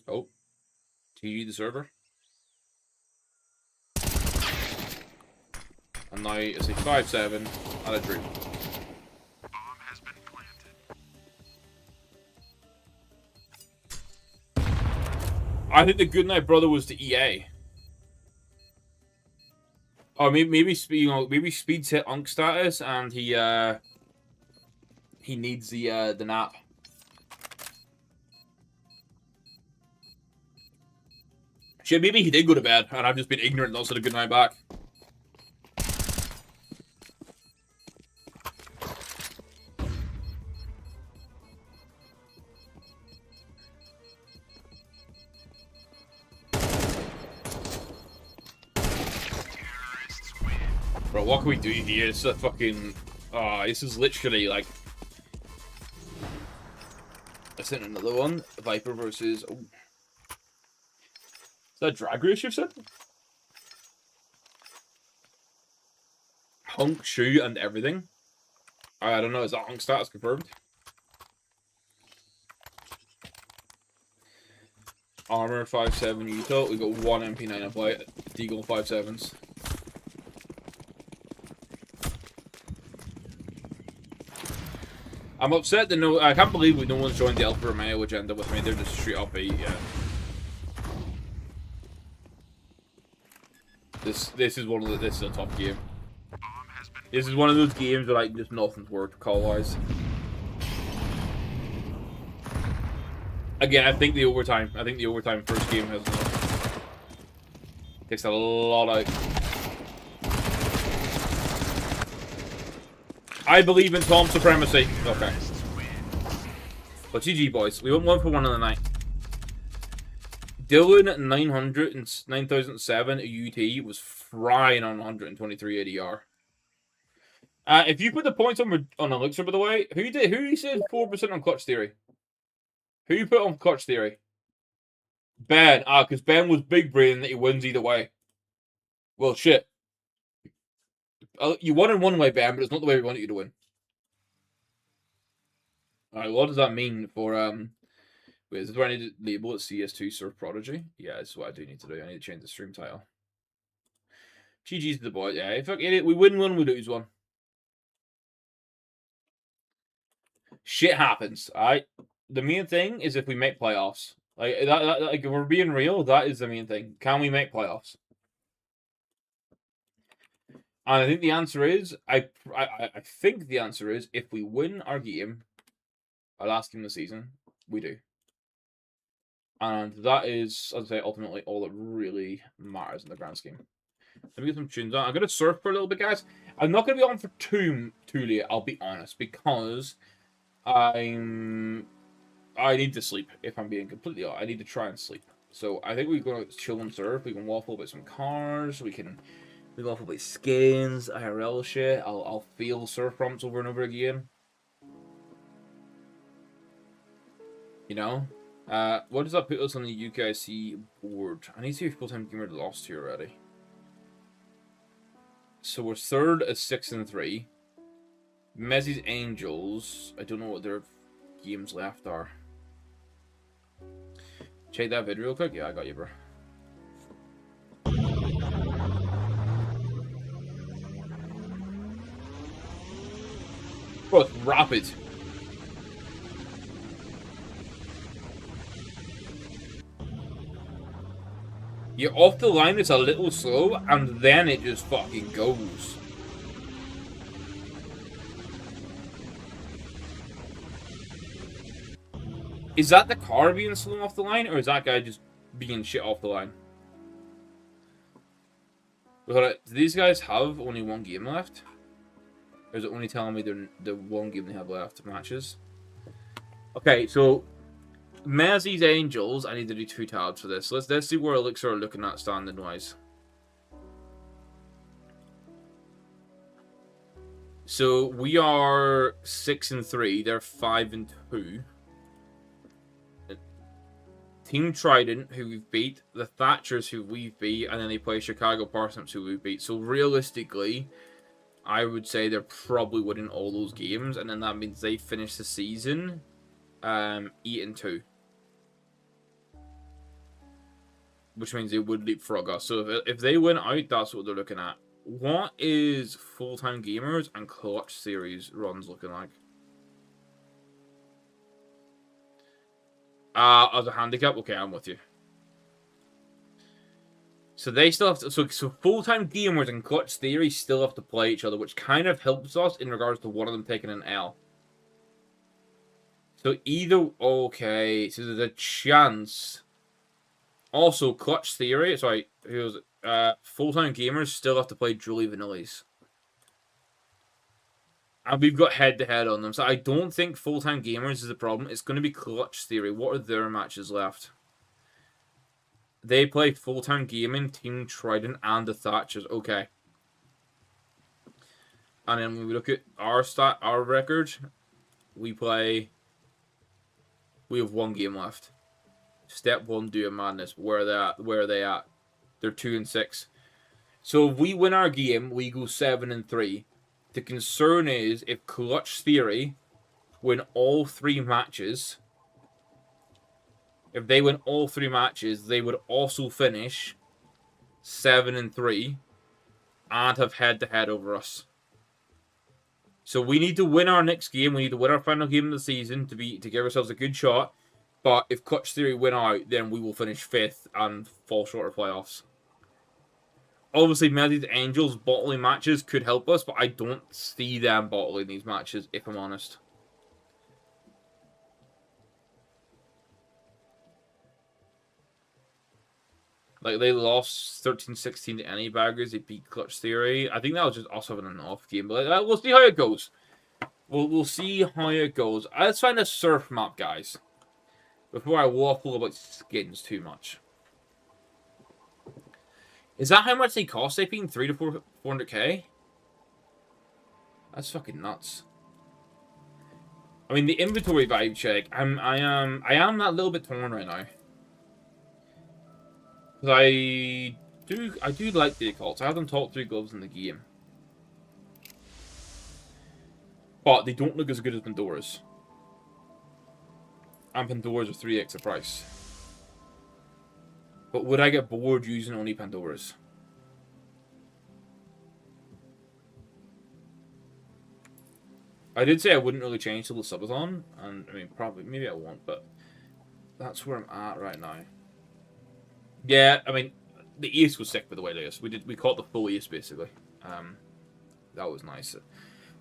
Oh. TG the server. And now it's a 5-7 and a dream. I think the good night brother was the EA. Oh, maybe Speed's hit Unk status and he needs the nap. Shit, maybe he did go to bed and I've just been ignorant and also said a good night back. Bro, what can we do here? It's a fucking... this is literally like... I sent another one. Viper versus... Oh. Is that drag race you've said? Hunk, shoe, and everything. I don't know, is that Hunk status confirmed? Armor 5-7 util. We got one MP9 up light. Deagle 5-7s. I'm upset that I can't believe no one's joined the elxr Romeo agenda with me. They're just straight up a, yeah. This is this is a tough game. This is one of those games where like just nothing's worked call wise. Again, I think the overtime first game has takes a lot out. I believe in Tom supremacy. Okay. But GG boys, we went 1 for 1 on the night. Dylan 900 and 9007 UT was frying on 123 ADR. If you put the points on elxr, by the way, who said 4% on clutch theory? Who you put on clutch theory? Ben. Because Ben was big brain that he wins either way. Well, shit. You won in one way, Ben, but it's not the way we wanted you to win. Alright, what does that mean for wait, is this where I need to label it CS2 Surf Prodigy? Yeah, this is what I do need to do. I need to change the stream title. GG's to the boy. Yeah, fuck it. We win one, we lose one. Shit happens, alright? The main thing is if we make playoffs. Like if we're being real, that is the main thing. Can we make playoffs? And I think the answer is, I think the answer is, if we win our game, our last game of the season, we do. And that is, as I say, ultimately all that really matters in the grand scheme. Let me get some tunes on. I'm going to surf for a little bit, guys. I'm not going to be on for too late, I'll be honest, because I need to sleep, if I'm being completely honest. I need to try and sleep. So I think we're going to chill and surf. We can waffle about some cars. We can waffle about skins, IRL shit. I'll feel surf prompts over and over again. You know? What does that put us on the UKIC board? I need to see if full-time gamer lost here already. So we're third at 6 and 3. Messi's Angels. I don't know what their games left are. Check that video real quick. Yeah, I got you, bro. Bro, it's rapid. You're off the line, it's a little slow, and then it just fucking goes. Is that the car being slow off the line, or is that guy just being shit off the line? Do these guys have only one game left? Or is it only telling me the one game they have left matches? Okay, so Messi's Angels, I need to do 2 tabs for this. Let's see where elxr are looking at standing wise. So we are 6 and 3, they're 5 and 2. Team Trident, who we've beat, the Thatchers, who we've beat, and then they play Chicago Parsnips, who we've beat. So realistically, I would say they're probably winning all those games, and then that means they finish the season 8 and 2. Which means they would leapfrog us. So if they win out, that's what they're looking at. What is full-time gamers and clutch series runs looking like? As a handicap? Okay, I'm with you. So they still have to... So full-time gamers and clutch theory still have to play each other, which kind of helps us in regards to one of them taking an L. So either... Okay, so there's a chance... Also, clutch theory... Sorry, who was it? Full-time gamers still have to play Julie Vanillis. And we've got head-to-head on them. So I don't think full-time gamers is the problem. It's going to be clutch theory. What are their matches left? They play full-time gaming, Team Trident, and the Thatchers. Okay. And then when we look at our record, we have 1 game left. Step 1, do a madness. Where are they at? They're 2 and 6. So if we win our game, we go 7 and 3. The concern is if clutch theory win all 3 matches. If they win all 3 matches, they would also finish 7 and 3 and have head-to-head over us. So we need to win our next game. We need to win our final game of the season to give ourselves a good shot. But if clutch theory win out, then we will finish 5th and fall short of playoffs. obviously Melodies Angels bottling matches could help us, but I don't see them bottling these matches, if I'm honest. Like, they lost 13-16 to any baggers. They beat Clutch Theory. I think that was just us having an off game. But we'll see how it goes. We'll see how it goes. Let's find a surf map, guys. Before I waffle about skins too much. Is that how much they cost? They paying 300 to 400k? That's fucking nuts. I mean, the inventory vibe check. I am that little bit torn right now. I do like the occults. I have them top 3 gloves in the game. But they don't look as good as Pandora's. And Pandora's are 3x the price. But would I get bored using only Pandora's? I did say I wouldn't really change till the Subathon. And, I mean, probably, maybe I won't, but that's where I'm at right now. Yeah, I mean, the Ace was sick, by the way, Lewis. We caught the full Ace, basically. That was nice.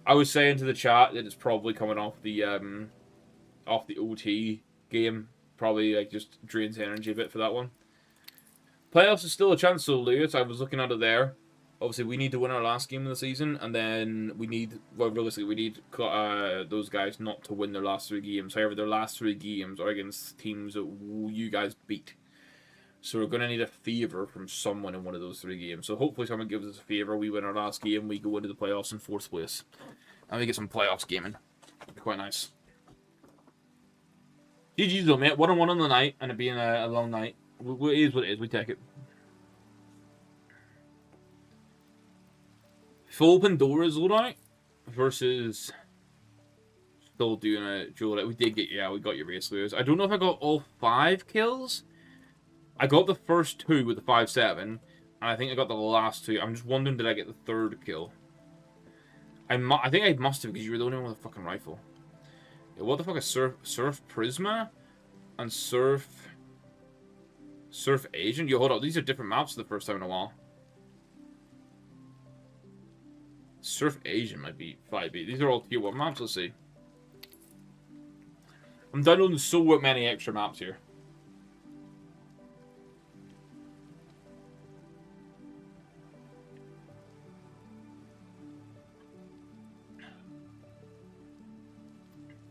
I was saying to the chat that it's probably coming off the OT game. Probably, like, just drains energy a bit for that one. Playoffs is still a chance, though, Lewis. I was looking at it there. Obviously, we need to win our last game of the season, and then we need, well, realistically, we need those guys not to win their last 3 games. However, their last 3 games are against teams that you guys beat. So we're going to need a favour from someone in one of those 3 games. So hopefully someone gives us a favour. We win our last game. We go into the playoffs in 4th place. And we get some playoffs gaming. Quite nice. GG's though, mate. 1-1 on the night. And it being a long night. It is what it is. We take it. Full Pandora's loadout versus still doing a duel. We did get, yeah, we got your race lures. I don't know if I got all 5 kills. I got the first 2 with the 5.7, and I think I got the last 2. I'm just wondering, did I get the 3rd kill? I think I must have, because you were the only one with a fucking rifle. Yeah, what the fuck is Surf Prisma and Surf Agent? Yo, hold up, these are different maps for the first time in a while. Surf Agent might be 5B. These are all tier 1 maps, let's see. I'm downloading so many extra maps here.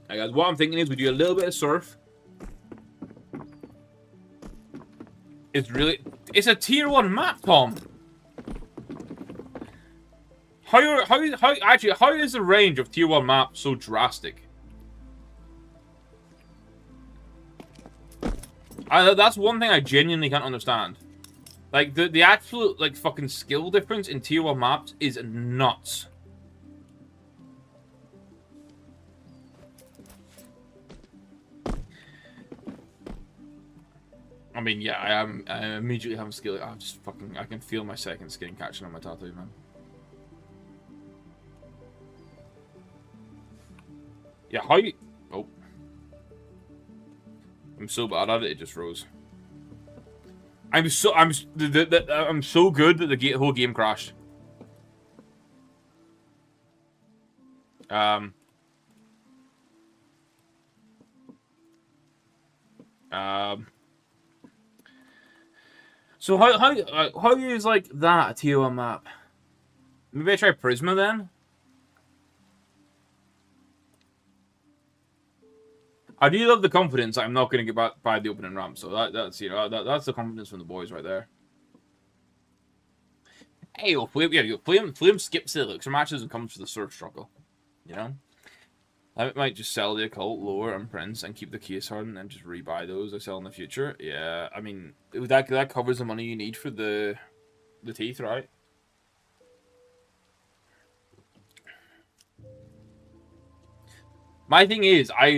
Right, guys, what I'm thinking is we do a little bit of surf. It's a tier 1 map, Tom. How is the range of tier 1 maps so drastic? That's one thing I genuinely can't understand. Like, the absolute, like, fucking skill difference in tier 1 maps is nuts. I mean, yeah, I immediately have a skill. I can feel my second skin catching on my tattoo, man. Yeah, how you... Oh. I'm so bad at it, it just froze. I'm so good that the whole game crashed. So how is like that a tier 1 map? Maybe I try Prisma then. I do love the confidence I'm not going to get by the opening ramp, so that's you know that's the confidence from the boys right there. Hey, Flame skips the elxr matches and comes for the surf struggle, you know. I might just sell the occult, lower, and prince, and keep the case hard, and then just rebuy those I sell in the future. Yeah, I mean that covers the money you need for the teeth, right? My thing is, I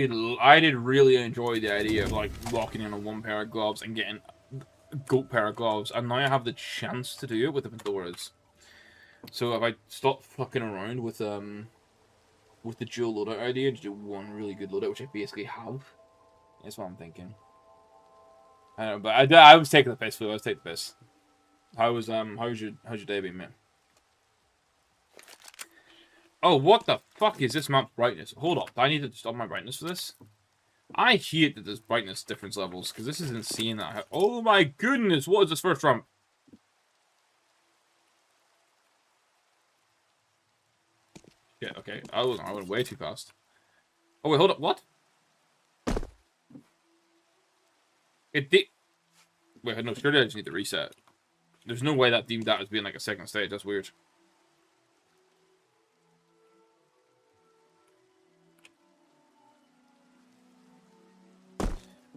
did really enjoy the idea of like locking in on 1 pair of gloves and getting a goat pair of gloves, and now I have the chance to do it with the Pandoras. So if I stop fucking around with the dual loadout idea and do 1 really good loadout, which I basically have, that's what I'm thinking. I don't know, but I was taking the piss, I was taking the piss. how's your day been, man? Oh, what the fuck is this map brightness? Hold up, I need to stop my brightness for this. I hate that there's brightness difference levels because this is insane. Oh my goodness, what is this first ramp? Yeah, okay, I went way too fast. Oh wait, hold up, what? It did. Wait, no, surely I just need to reset. There's no way that deemed that as being like a second stage. That's weird.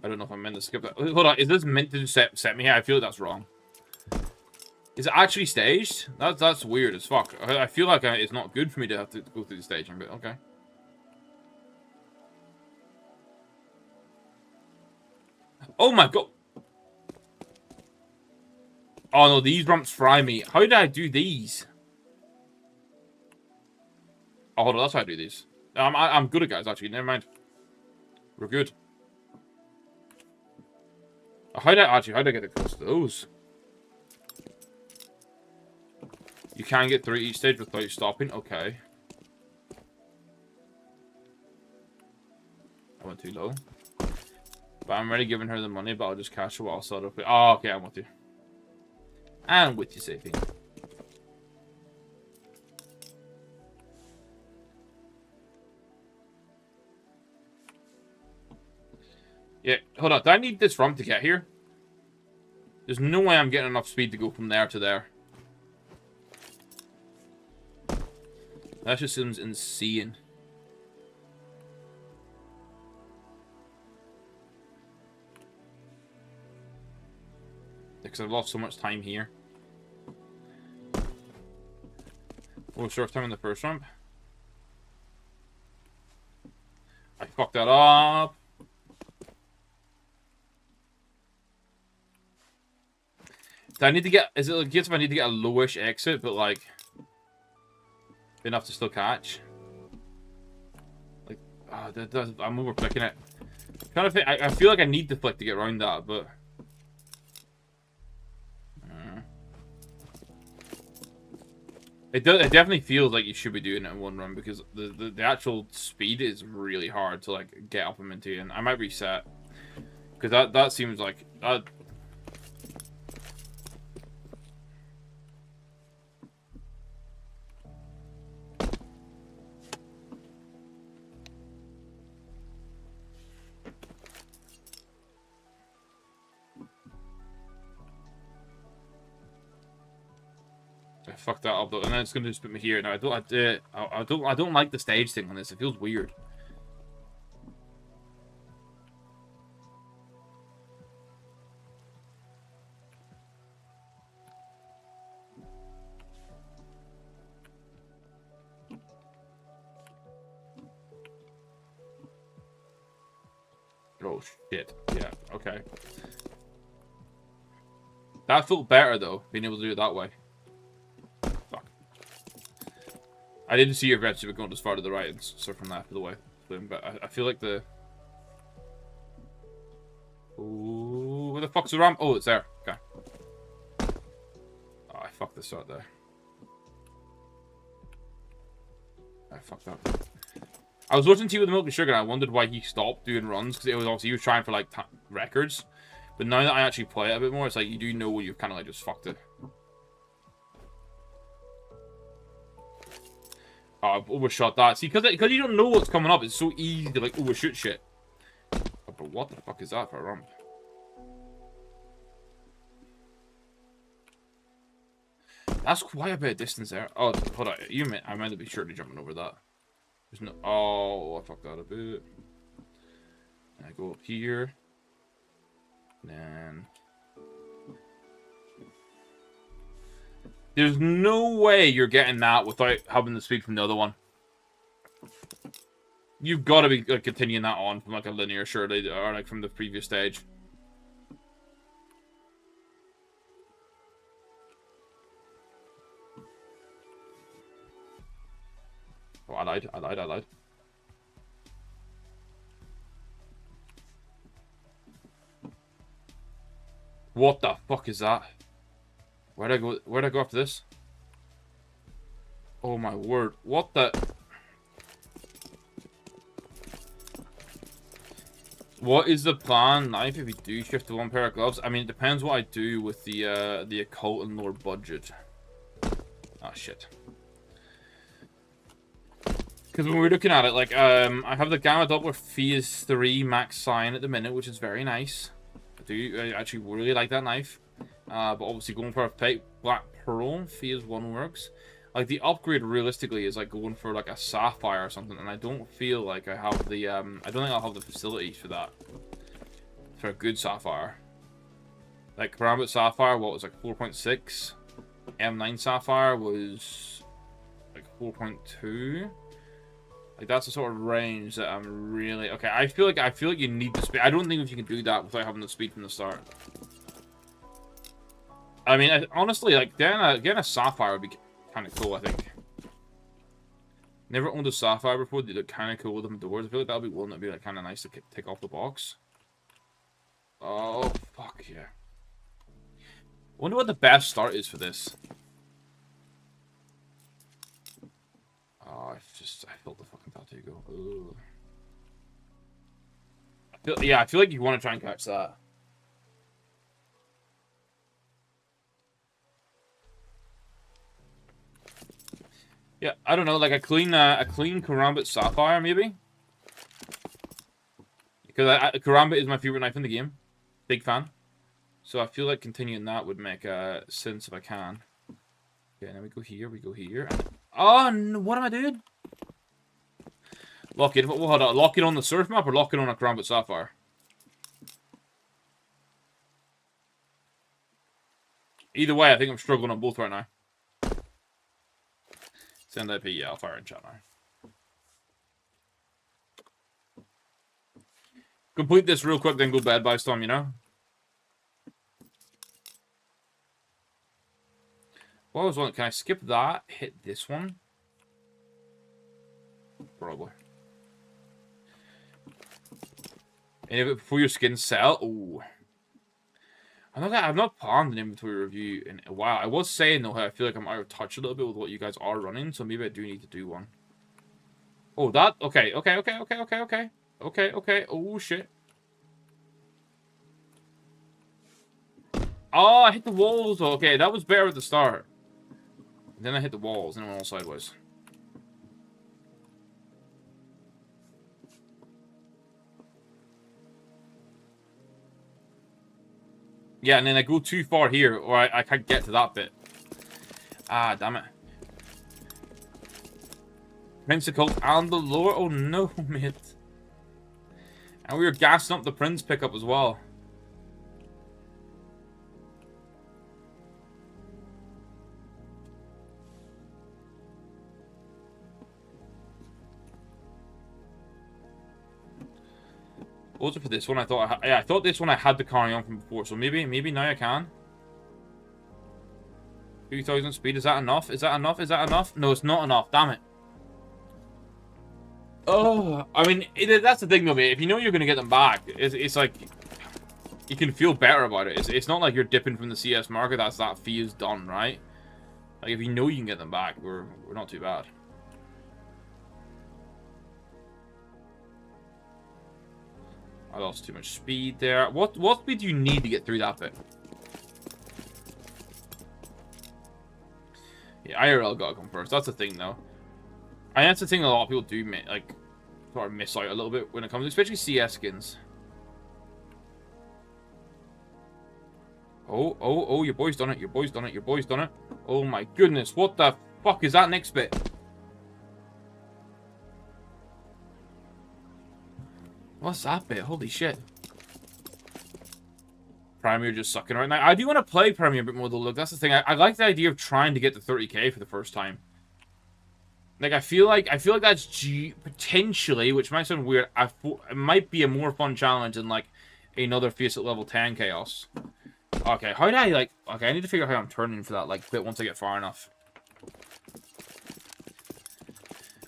I don't know if I'm meant to skip that. Hold on, is this meant to set me here? I feel like that's wrong. Is it actually staged? That's weird as fuck. I feel like it's not good for me to have to go through the staging, but okay. Oh my god. Oh no, these ramps fry me. How did I do these? Oh, hold on, that's how I do these. I'm good at guys, actually. Never mind. We're good. How did I get across those? You can get through each stage without stopping. Okay. I went too low. But I'm already giving her the money, but I'll just cash it while I'll start up. Oh, okay, I'm with you. I'm with you, Safety. Yeah, hold on. Do I need this ramp to get here? There's no way I'm getting enough speed to go from there to there. That just seems insane. Because I've lost so much time here. Oh, short time in the first ramp. I fucked that up. Do I need to get... Is it like if I need to get a lowish exit, but like... enough to still catch? Like... I'm over flicking it. Kind of think, I feel like I need to flick to get around that, but... It definitely feels like you should be doing it in one run because the actual speed is really hard to like get up and into, and I might reset because that seems like that. I fucked that up though, and then it's gonna just put me here. Now I don't like the stage thing on this. It feels weird. Oh shit! Yeah. Okay. That felt better though, being able to do it that way. I didn't see your red super going as far to the right and surfing that for the way. But I feel like the... Ooh, where the fuck's the ramp? Oh, it's there. Okay. Oh, I fucked this out there. I fucked up. I was watching Tea with the Milk and Sugar and I wondered why he stopped doing runs. Because it was obviously he was trying for like records. But now that I actually play it a bit more, it's like you do know when you've kind of like just fucked it. Oh, I've overshot that. See, because you don't know what's coming up, it's so easy to, like, overshoot shit. But what the fuck is that for a ramp? That's quite a bit of distance there. Oh, hold on. I meant to be sure to jumping over that. There's no... Oh, I fucked that a bit. And I go up here. And then... There's no way you're getting that without having the speed from the other one. You've got to be like, continuing that on from like a linear, surely, or like from the previous stage. Oh, I lied. What the fuck is that? Where'd I go? Where'd I go after this? Oh my word! What the? What is the plan, Knife, if we do shift to one pair of gloves? I mean, it depends what I do with the occult and lower budget. Ah, shit. Because when we're looking at it, like, I have the Gamma Doppler Phase 3 Max Sign at the minute, which is very nice. I actually really like that knife. But obviously going for a Black Pearl Phase 1 works. Like, the upgrade realistically is like going for like a Sapphire or something, and I don't feel like I have the, I don't think I'll have the facilities for that. For a good Sapphire. Like, Karambit Sapphire, what was like 4.6? M9 Sapphire was like 4.2. Like, that's the sort of range that I'm really... Okay, I feel like you need the speed. I don't think if you can do that without having the speed from the start. I mean, honestly, like, getting a Sapphire would be kind of cool, I think. Never owned a Sapphire before. They look kind of cool with them doors. I feel like that'll be one that'd be like kind of nice to take off the box. Oh, fuck yeah. I wonder what the best start is for this. Oh, I felt the fucking tattoo go. Ugh. I feel like you want to try and catch that. Yeah, I don't know, like a clean Karambit Sapphire, maybe? Because Karambit is my favorite knife in the game. Big fan. So I feel like continuing that would make sense if I can. Okay, now we go here, And... Oh, no, what am I doing? Lock it. Hold on. Lock it on the surf map or lock it on a Karambit Sapphire? Either way, I think I'm struggling on both right now. Send IP, yeah, I'll fire in chat now. Complete this real quick, then go bad by Storm, you know? What was one? Can I skip that? Hit this one? Probably. Any of it before your skin sell? Ooh. I've not planned an inventory review in a while. I was saying though how I feel like I'm out of touch a little bit with what you guys are running, so maybe I do need to do one. Oh, that? Okay. Okay. Oh, shit. Oh, I hit the walls. Okay, that was better at the start. Then I hit the walls, and it went all sideways. Yeah, and then I go too far here, or I can't get to that bit. Ah, damn it. Prince Occult and the lore. Oh no, mate. And we were gassing up the Prince pickup as well. What was it for this one? I thought this one I had the carry on from before, so maybe now I can. 2,000 speed, is that enough? Is that enough? No, it's not enough, damn it. Oh, I mean, that's the thing though, mate. If you know you're going to get them back, it's like, you can feel better about it. It's not like you're dipping from the CS market, that fee is done, right? Like, if you know you can get them back, we're not too bad. I lost too much speed there. What speed do you need to get through that bit? Yeah, IRL gotta come first. That's the thing, though. And that's the thing a lot of people do, like, sort of miss out a little bit when it comes, especially CS skins. Oh, your boy's done it. Oh my goodness, what the fuck is that next bit? What's that bit? Holy shit. Premier just sucking right now. I do want to play Premier a bit more though. Look, that's the thing. I like the idea of trying to get to 30k for the first time. Like, I feel like that's potentially, which might sound weird, it might be a more fun challenge than, like, another face at level 10 chaos. Okay, how do I, like... Okay, I need to figure out how I'm turning for that, like, bit once I get far enough.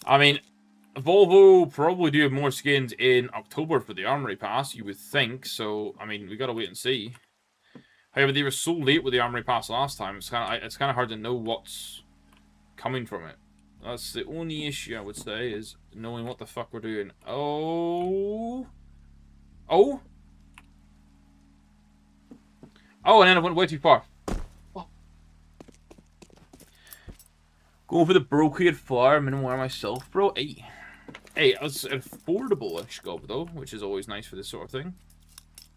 I mean, Volvo probably do have more skins in October for the Armory Pass, you would think. So, I mean, we gotta wait and see. However, they were so late with the Armory Pass last time, it's kind of hard to know what's coming from it. That's the only issue, I would say, is knowing what the fuck we're doing. Oh. Oh. Oh, and then I went way too far. Oh. Going for the brocade flower, minimum myself, bro. Hey. Hey, it's affordable-ish scope, though, which is always nice for this sort of thing.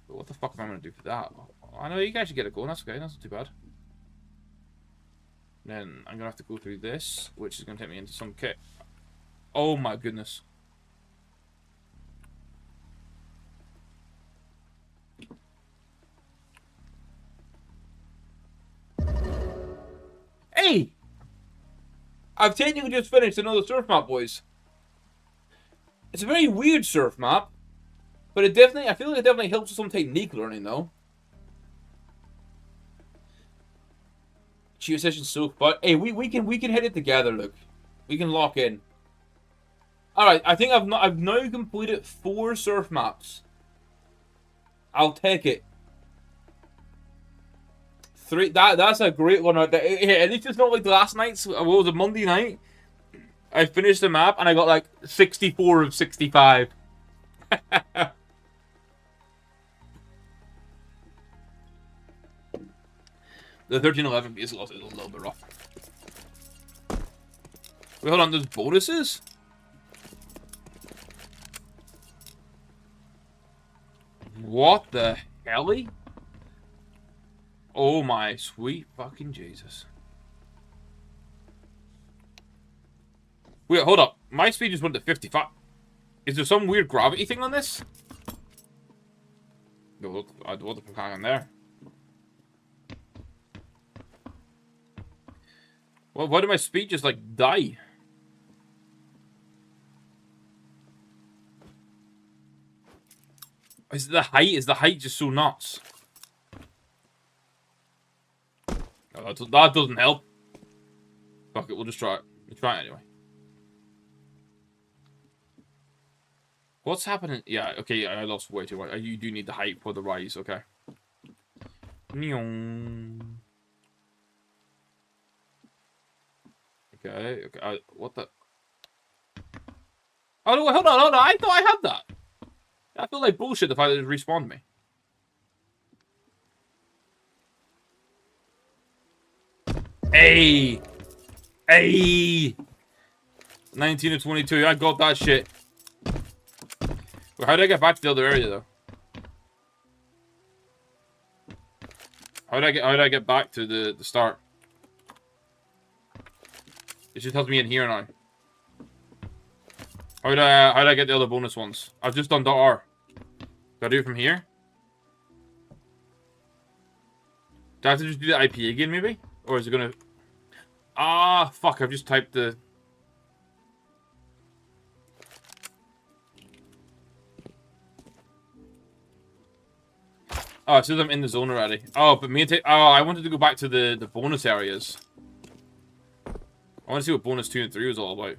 But what the fuck am I going to do for that? I know you guys should get it going. That's okay. That's not too bad. Then I'm going to have to go through this, which is going to take me into some kit. Oh my goodness. Hey! I've technically just finished another surf map, boys. It's a very weird surf map. But it definitely, I feel like it definitely helps with some technique learning, though. Geo session's so fun. Hey, we can hit it together, look. We can lock in. Alright, I think I've now completed 4 surf maps. I'll take it. 3, that's a great one right there. Hey, at least it's not like last night's, what was it, Monday night? I finished the map and I got like 64 of 65. The 1311 base loss is a little bit rough. Wait, hold on, there's bonuses? What the helly? Oh my sweet fucking Jesus. Wait, hold up. My speed just went to 55. Is there some weird gravity thing on this? No, look, what the fuck happened there? Well, why did my speed just, like, die? Is the height just so nuts? No, that doesn't help. Fuck it, we'll just try it. We'll try it anyway. What's happening? Yeah, okay, I lost way too much. You do need the height for the rise, okay. Okay, okay. What the? Oh, no, hold on. I thought I had that. I feel like bullshit the fact that it respawned me. Hey! Hey! 19 to 22. I got that shit. Well, how did I get back to the other area, though? How did I get back to the start? It just has me in here now. How did I get the other bonus ones? I've just done .r. Do I do it from here? Do I have to just do the IP again, maybe? Or is it gonna... Ah, fuck, I've just typed the... Oh, it says I'm in the zone already. Oh, but me and I wanted to go back to the bonus areas. I want to see what bonus 2 and 3 was all about.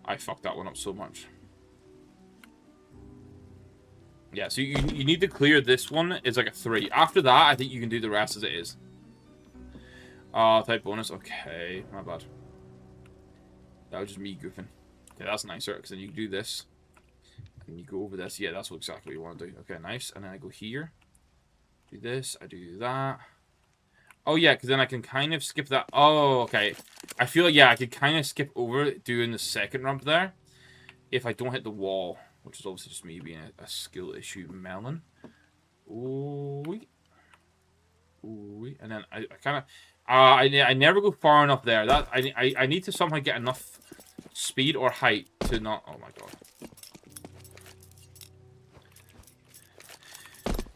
I fucked that one up so much. Yeah, so you need to clear this one. It's like a 3. After that, I think you can do the rest as it is. Type bonus. Okay, my bad. That was just me goofing. Okay, that's nicer, because then you do this. And you go over this. Yeah, that's exactly what you want to do. Okay, nice. And then I go here. Do this. I do that. Oh, yeah, because then I can kind of skip that. Oh, okay. I feel like, yeah, I could kind of skip over doing the second ramp there. If I don't hit the wall. Which is obviously just me being a skill issue melon. Ooh. Ooh. And then I kind of... I never go far enough there. That I need to somehow get enough speed or height to not... Oh, my God.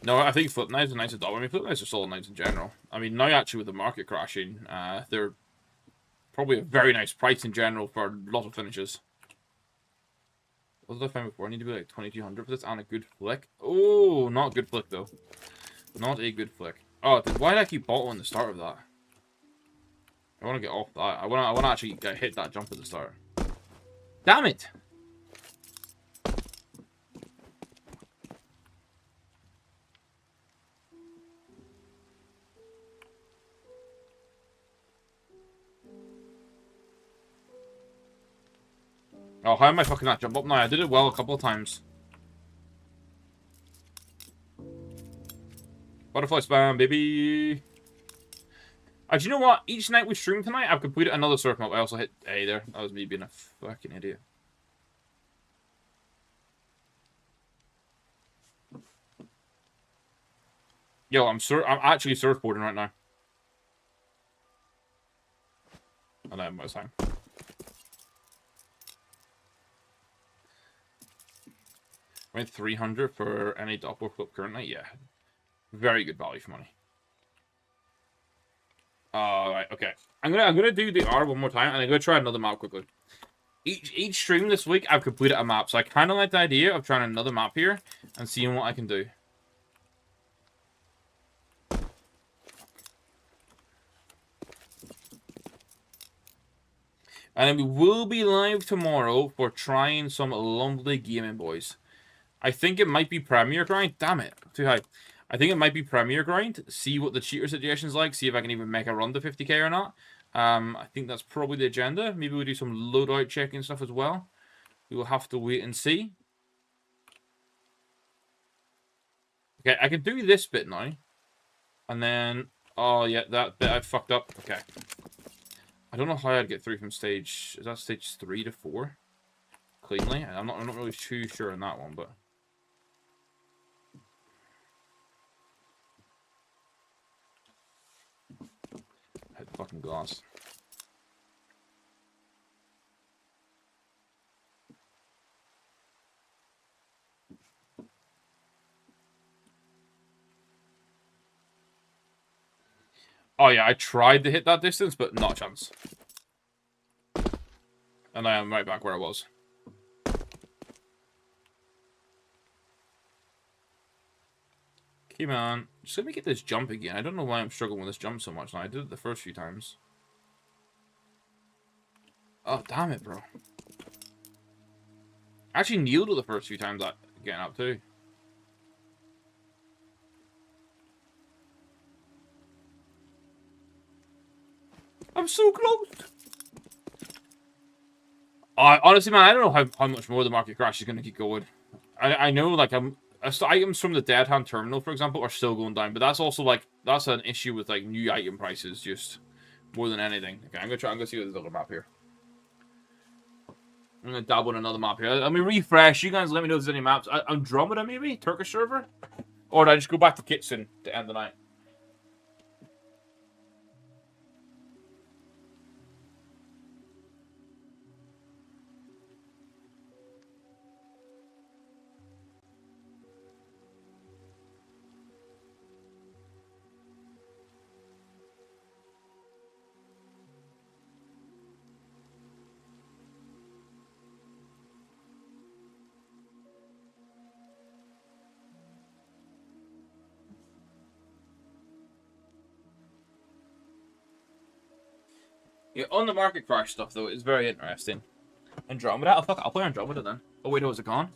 No, I think flip knives are nice to double. I mean, flip knives are solid knives in general. I mean, now actually with the market crashing, they're probably a very nice price in general for a lot of finishes. What did I find before? I need to be like 2200 for this and a good flick. Oh, not a good flick though. Not a good flick. Oh, why did I keep bottling the start of that? I want to get off that. I want to actually hit that jump at the start. Damn it! Oh, how am I fucking that jump up now? I did it well a couple of times. Butterfly spam, baby. Do you know what? Each night we stream tonight, I've completed another circle. I also hit A there. That was me being a fucking idiot. Yo, I'm actually surfboarding right now. I don't have much time. I mean, 300 for any doppler clip currently. Yeah, very good value for money. Right, okay. I'm gonna do the R one more time, and I'm gonna try another map quickly. Each stream this week, I've completed a map, so I kind of like the idea of trying another map here and seeing what I can do. And then we will be live tomorrow for trying some lovely gaming, boys. I think it might be Premier Grind. Damn it, too high. I think it might be Premier Grind. See what the cheater situation's like. See if I can even make a run to 50k or not. I think that's probably the agenda. Maybe we'll do some loadout checking stuff as well. We will have to wait and see. Okay, I can do this bit now. And then... Oh, yeah, that bit I fucked up. Okay. I don't know how I'd get through from stage... Is that stage 3 to 4? Cleanly? I'm not really too sure on that one, but... Hit the fucking glass. Oh yeah, I tried to hit that distance, but not a chance. And I am right back where I was. Come on. Just let me get this jump again. I don't know why I'm struggling with this jump so much now. I did it the first few times. Oh, damn it, bro. I actually kneeled it the first few times getting up too. I'm so close. Honestly, man, I don't know how much more the market crash is going to keep going. I know, like, items from the Dead Hand Terminal, for example, are still going down, but that's also, like, that's an issue with, like, new item prices, just more than anything. Okay, I'm gonna see what this other map here. I'm gonna dabble in another map here. Let me refresh. You guys let me know if there's any maps. Andromeda, maybe? Turkish server? Or did I just go back to Kitson to end the night? Yeah, on the market crash stuff, though, it's very interesting. Andromeda? Oh, fuck, I'll play Andromeda then. Oh, wait, no, is it gone?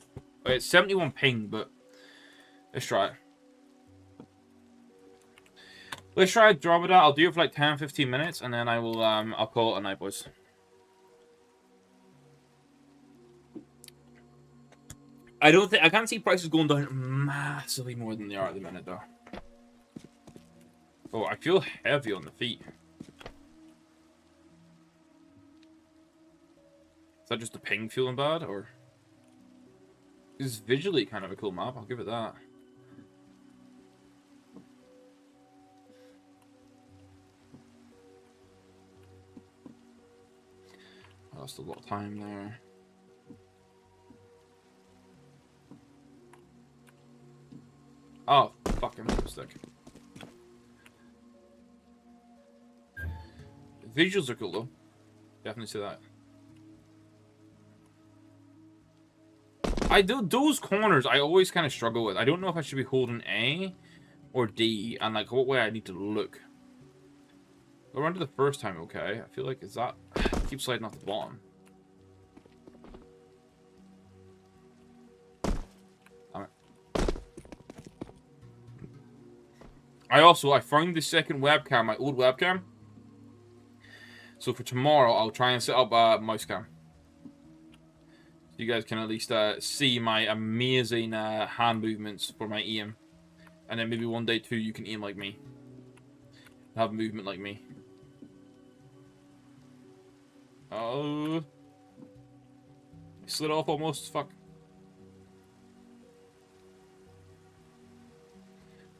Wait, it's 71 ping, but... Let's try it. Let's try Andromeda. I'll do it for like 10-15 minutes, and then I will, I'll call it a night, boys. I can't see prices going down massively more than they are at the minute, though. Oh, I feel heavy on the feet. Is that just the ping feeling bad, or... It's visually kind of a cool map, I'll give it that. I lost a lot of time there. Oh, fuck, I made a mistake. Visuals are cool, though. Definitely see that. Those corners I always kind of struggle with. I don't know if I should be holding A or D, and like what way I need to look. Go around to the first time, okay. I feel like is that keep sliding off the bottom. Damn it. I found the second webcam, my old webcam. So for tomorrow, I'll try and set up a mouse cam. So you guys can at least see my amazing hand movements for my aim. And then maybe one day too, you can aim like me. Have movement like me. Oh. Slid off almost, fuck.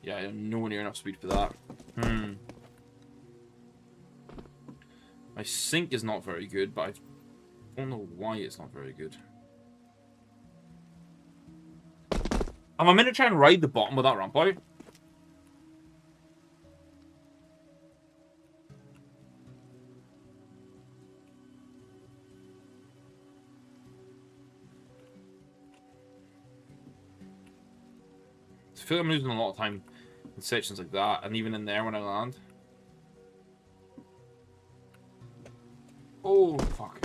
Yeah, I have nowhere near enough speed for that. My sync is not very good, but I don't know why it's not very good. I'm a minute trying to ride the bottom of that ramp out. I feel like I'm losing a lot of time in sections like that, and even in there when I land. Oh, fuck.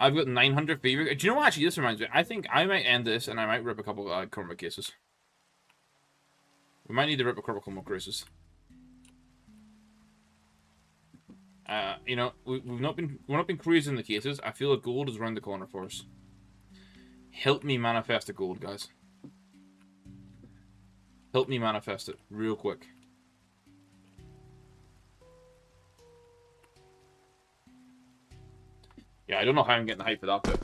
I've got 900 fever. Do you know what? Actually, this reminds me. I think I might end this, and I might rip a couple of karma cases. We might need to rip a couple more cases. You know, we're not been cruising the cases. I feel like gold is around the corner for us. Help me manifest the gold, guys. Help me manifest it real quick. Yeah, I don't know how I'm getting the hype for that bit.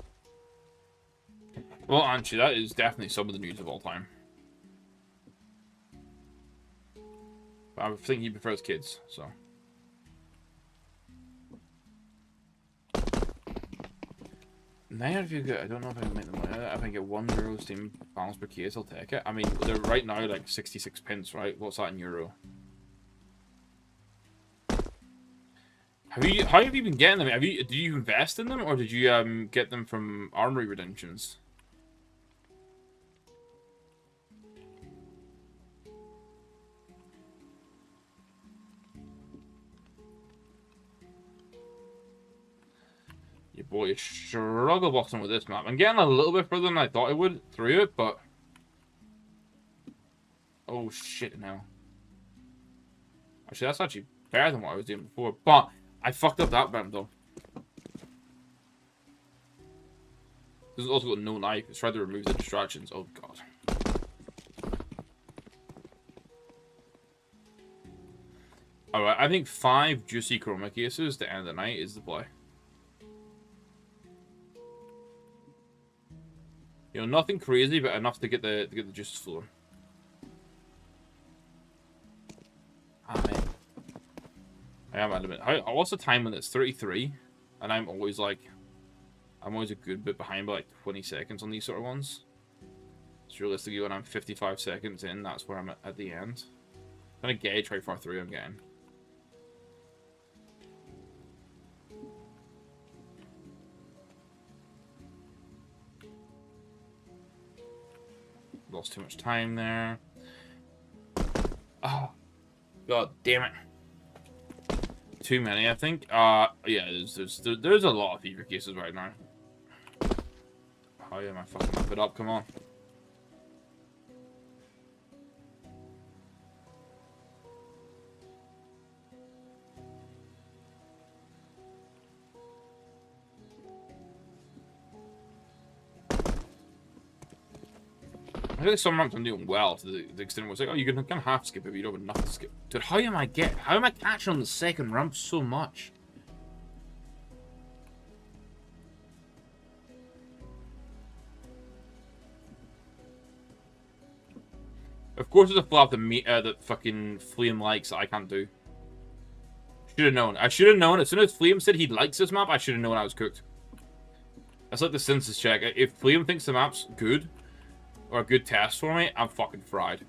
Well, actually, that is definitely some of the news of all time. But I think he prefers kids, so. Now if you get, I don't know if I can make the money. If I can get €1 Steam balance per case, I'll take it. I mean, they're right now like 66 pence, right? What's that in euro? How have you been getting them? Did you invest in them, or did you get them from Armory Redemptions? Your boy is struggle boxing with this map. I'm getting a little bit further than I thought I would through it, but oh shit now. Actually, that's actually better than what I was doing before, but I fucked up that ramp though. This has also got no knife. It's trying to remove the distractions. Oh god. Alright, I think 5 juicy chroma cases to end the night is the play. You know, nothing crazy, but enough to get the juices flowing. Ah man. I am at a limit. What's the time when it's 33? And I'm always like, I'm always a good bit behind by like 20 seconds on these sort of ones. So realistically, when I'm 55 seconds in, that's where I'm at the end. I'm gonna gauge how far through I'm getting. Lost too much time there. Oh, god damn it. Too many, I think. Yeah, there's a lot of fever cases right now. How am I fucking up it up? Come on. I feel like some ramps I'm doing well to the extent where it's like, oh, you can kind of half skip it, but you don't have enough to skip. Dude, how am I catching on the second ramp so much? Of course, there's a flop that fucking Flame likes that I can't do. Should have known. I should have known. As soon as Flame said he likes this map, I should have known I was cooked. That's like the census check. If Flame thinks the map's good, or a good test for me, I'm fucking fried.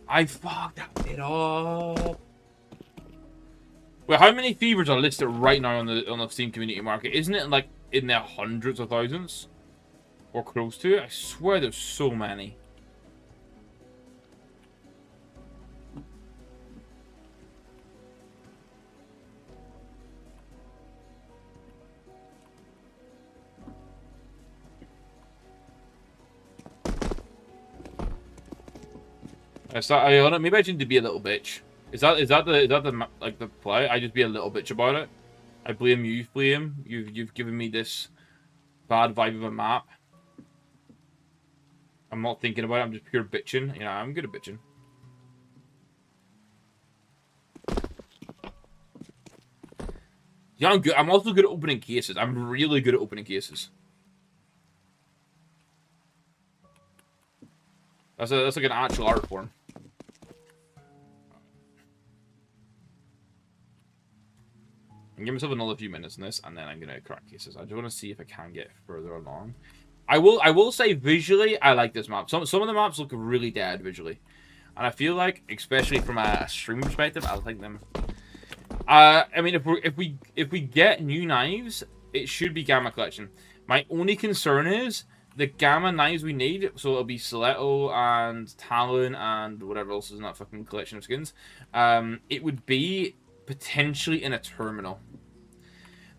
I fucked it up. Well, how many fevers are listed right now on the Steam community market? Isn't it like in the hundreds of thousands? Or close to it? I swear there's so many. Maybe I just need to be a little bitch. Is that the play? I just be a little bitch about it. I blame you, Flame. You've given me this bad vibe of a map. I'm not thinking about it. I'm just pure bitching. You know, I'm good at bitching. Yeah, I'm good. I'm also good at opening cases. I'm really good at opening cases. That's like an actual art form. I'm give myself another few minutes in this, and then I'm gonna crack cases. I just want to see if I can get further along. I will say visually, I like this map. Some of the maps look really dead visually, and I feel like, especially from a stream perspective, I like them. I mean, if we get new knives, it should be Gamma Collection. My only concern is the Gamma knives we need, so it'll be Stiletto and Talon and whatever else is in that fucking collection of skins. It would be potentially in a terminal.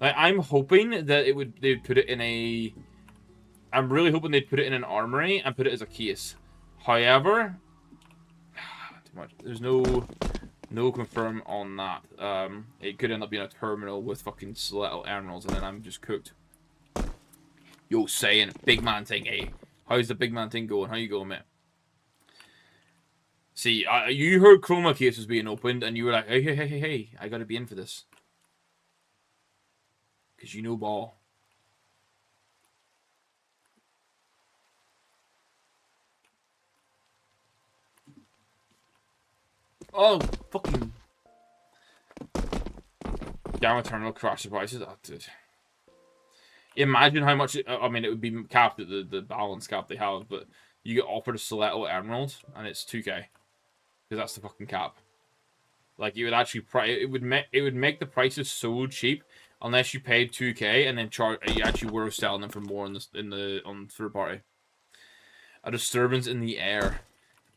Like, I'm hoping that they'd put it in a. I'm really hoping they'd put it in an armory and put it as a case. However, too much. There's no confirm on that. It could end up being a terminal with fucking Stiletto emeralds, and then I'm just cooked. Yo, saying big man thing, hey. How's the big man thing going? How you going, mate? See, you heard chroma cases being opened, and you were like, hey, I gotta be in for this. Because you know ball. Oh, fucking. Gamma terminal crash devices. Oh, dude. Imagine how much. I mean, it would be capped at the balance cap they have, but you get offered a Stiletto Emerald, and it's 2k. Because that's the fucking cap. Like, it would actually. It would make the prices so cheap, unless you paid 2k and then you actually were selling them for more on third party. A disturbance in the air.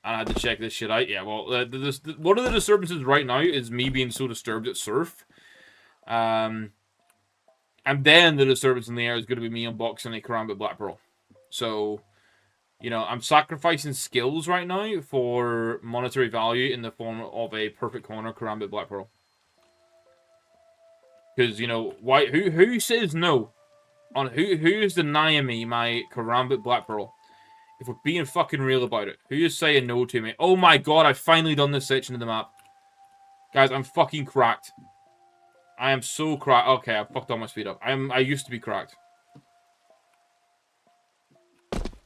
And I had to check this shit out. Yeah, well, one of the disturbances right now is me being so disturbed at surf. And then the disturbance in the air is going to be me unboxing a Karambit Black Pearl. So, you know, I'm sacrificing skills right now for monetary value in the form of a perfect corner Karambit Black Pearl. Because, you know, who says no? Who's denying me my Karambit Black Pearl? If we're being fucking real about it. Who is saying no to me? Oh my god, I've finally done this section of the map. Guys, I'm fucking cracked. I am so cracked. Okay, I fucked all my speed up. I used to be cracked.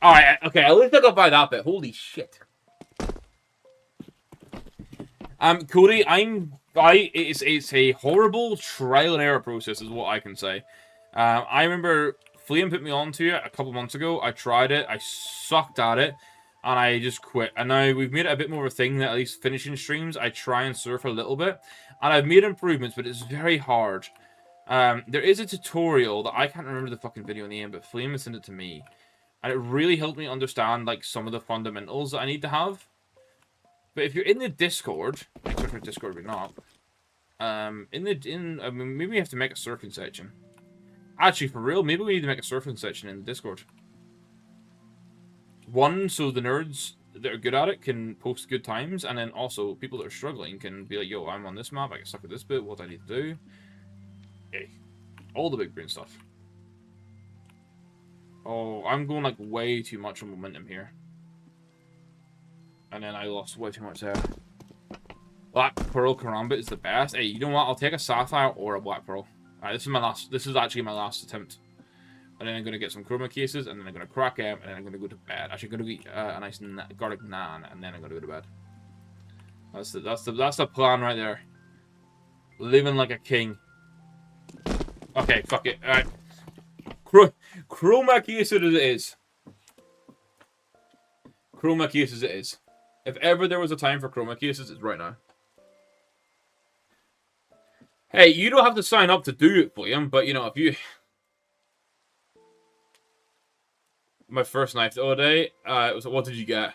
Alright, okay, at least I got by that bit. Holy shit. Cody, it's a horrible trial and error process is what I can say. I remember Flame put me onto it a couple months ago. I tried it. I sucked at it. And I just quit. And now we've made it a bit more of a thing that at least finishing streams, I try and surf a little bit. And I've made improvements, but it's very hard. There is a tutorial that I can't remember the fucking video name, but Flame sent it to me. And it really helped me understand, like, some of the fundamentals that I need to have. But if you're in the Discord, except for Discord we're not. I mean, maybe we have to make a surfing section. Actually, for real, maybe we need to make a surfing section in the Discord. One, so the nerds that are good at it can post good times, and then also people that are struggling can be like, yo, I'm on this map, I get stuck with this bit, what do I need to do? Hey, all the big brain stuff. Oh, I'm going like way too much on momentum here. And then I lost way too much there. Black Pearl Karambit is the best. Hey, you know what? I'll take a Sapphire or a Black Pearl. Alright, this is actually my last attempt. And then I'm going to get some chroma cases, and then I'm going to crack them, and then I'm going to go to bed. Actually, I'm going to eat a nice garlic naan, and then I'm going to go to bed. That's the plan right there. Living like a king. Okay, fuck it. Alright. Chroma case it is. Chroma cases it is. If ever there was a time for chroma cases, it's right now. Hey, you don't have to sign up to do it, William, but you know, if you... My first knife the other day, it was, what did you get?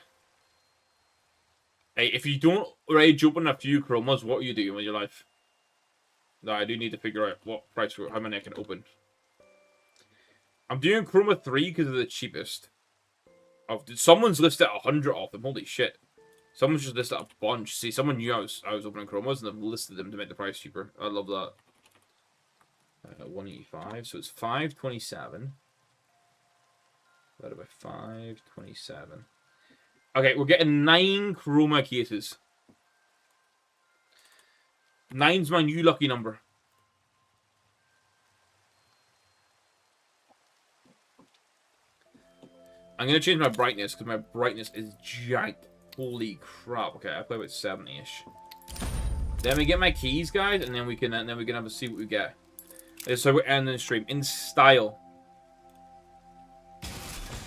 Hey, if you don't rage open a few chromas, what are you doing with your life? No, I do need to figure out what price for how many I can open. I'm doing chroma 3 because they're the cheapest. Someone's listed 100 of them, holy shit. Someone's just listed a bunch. See, someone knew I was opening chromas and they've listed them to make the price cheaper. I love that. 185, so it's 527. Divided by 527. Okay, we're getting 9 chroma cases. 9's my new lucky number. I'm going to change my brightness because my brightness is giant. Holy crap. Okay, I play with 70-ish. Then we get my keys, guys, and then we can have a see what we get. So we're ending the stream. In style.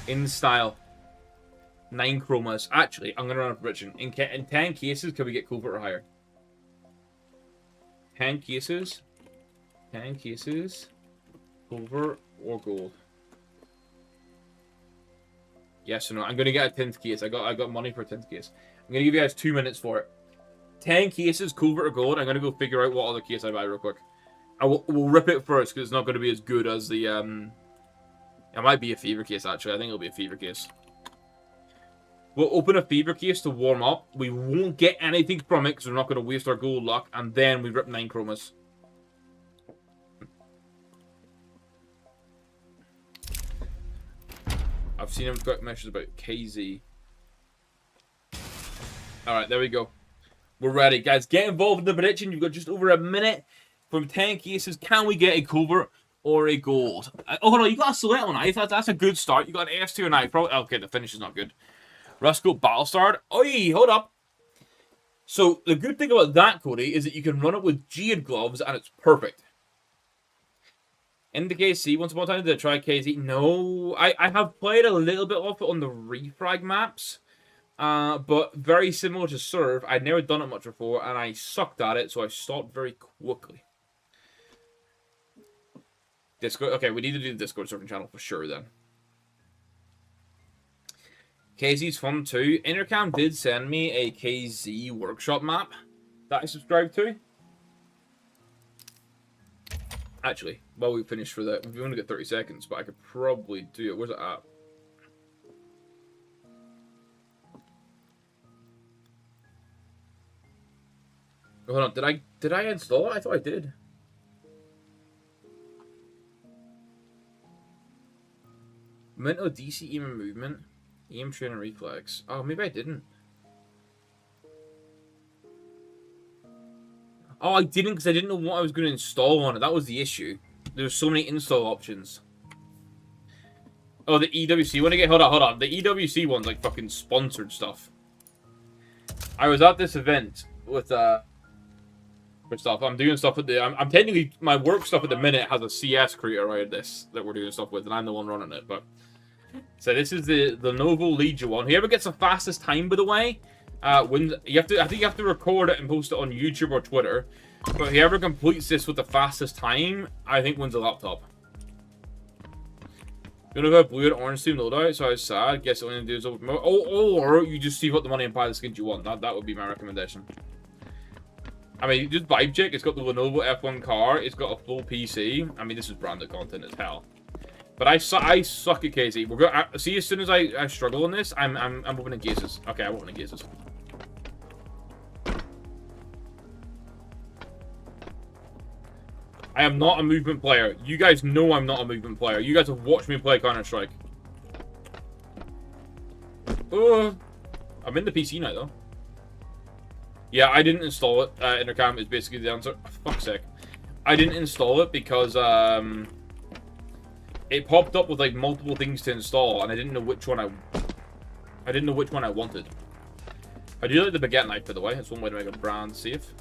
In style. 9 chromas. Actually, I'm going to run a prediction. In 10 cases, can we get covert or higher? 10 cases. 10 cases. Covert or gold. Yes or no? I'm going to get a 10th case. I got money for a 10th case. I'm going to give you guys 2 minutes for it. 10 cases, covert or gold. I'm going to go figure out what other case I buy real quick. We'll rip it first because it's not going to be as good as the... It might be a fever case, actually. I think it'll be a fever case. We'll open a fever case to warm up. We won't get anything from it because we're not going to waste our gold luck. And then we rip 9 chromas. I've seen him got messages about KZ. Alright, there we go. We're ready. Guys, get involved in the prediction. You've got just over a minute. From 10 cases, can we get a covert or a gold? Oh, no, you got a stiletto knife. That's a good start. You got an S2 knife. Probably, okay, the finish is not good. Rusco Battlestar. Oi, hold up. So, the good thing about that, Cody, is that you can run it with Jade gloves, and it's perfect. In the KC, once upon a time, did I try KZ? No, I have played a little bit of it on the refrag maps. But very similar to Serve. I'd never done it much before, and I sucked at it, so I stopped very quickly. Discord. Okay, we need to do the Discord server channel for sure then. KZ's fun too. Intercam did send me a KZ workshop map that I subscribed to. Actually, while we finish for that, we've only got 30 seconds, but I could probably do it. Where's it at? Hold on, did I install it? I thought I did. Mental DC aim and movement. Aim train and reflex. Oh, maybe I didn't. Oh, I didn't because I didn't know what I was going to install on it. That was the issue. There's so many install options. Oh, the EWC one again? Hold on. The EWC one's like fucking sponsored stuff. I was at this event with for stuff. I'm doing stuff with the... I'm technically... My work stuff at the minute has a CS creator around this that we're doing stuff with, and I'm the one running it, but... So this is the Novo Legion one. Whoever gets the fastest time, by the way, wins. I think you have to record it and post it on YouTube or Twitter. But whoever completes this with the fastest time, I think wins a laptop. You know about blue and orange team loadout, so I was sad. Guess only do is open. Or you just see what the money and buy the skins you want. That would be my recommendation. I mean, just vibe check. It's got the Lenovo F1 car. It's got a full PC. I mean, this is branded content as hell. But I suck at KZ. We're going. See, as soon as I struggle in this, I'm opening cases. Okay, I'm opening cases. I am not a movement player. You guys know I'm not a movement player. You guys have watched me play Counter-Strike. Oh, I'm in the PC now though. Yeah, I didn't install it. Intercam is basically the answer. For fuck's sake. I didn't install it because it popped up with like multiple things to install, and I didn't know which one I wanted. I do like the baguette knife, by the way. It's one way to make a brand safe.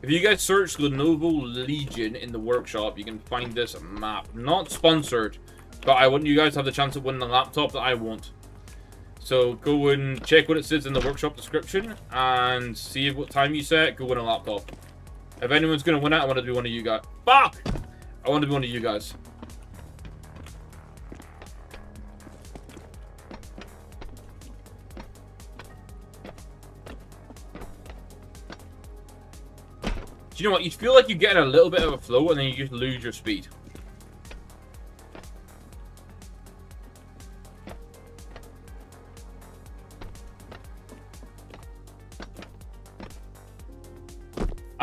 If you guys search Lenovo Legion in the workshop, you can find this map. Not sponsored, but I want you guys to have the chance of winning the laptop that I want. So go and check what it says in the workshop description and see what time you set. Go win a laptop. If anyone's going to win it, I want to be one of you guys. Fuck! I want to be one of you guys. Do you know what? You feel like you get a little bit of a flow and then you just lose your speed.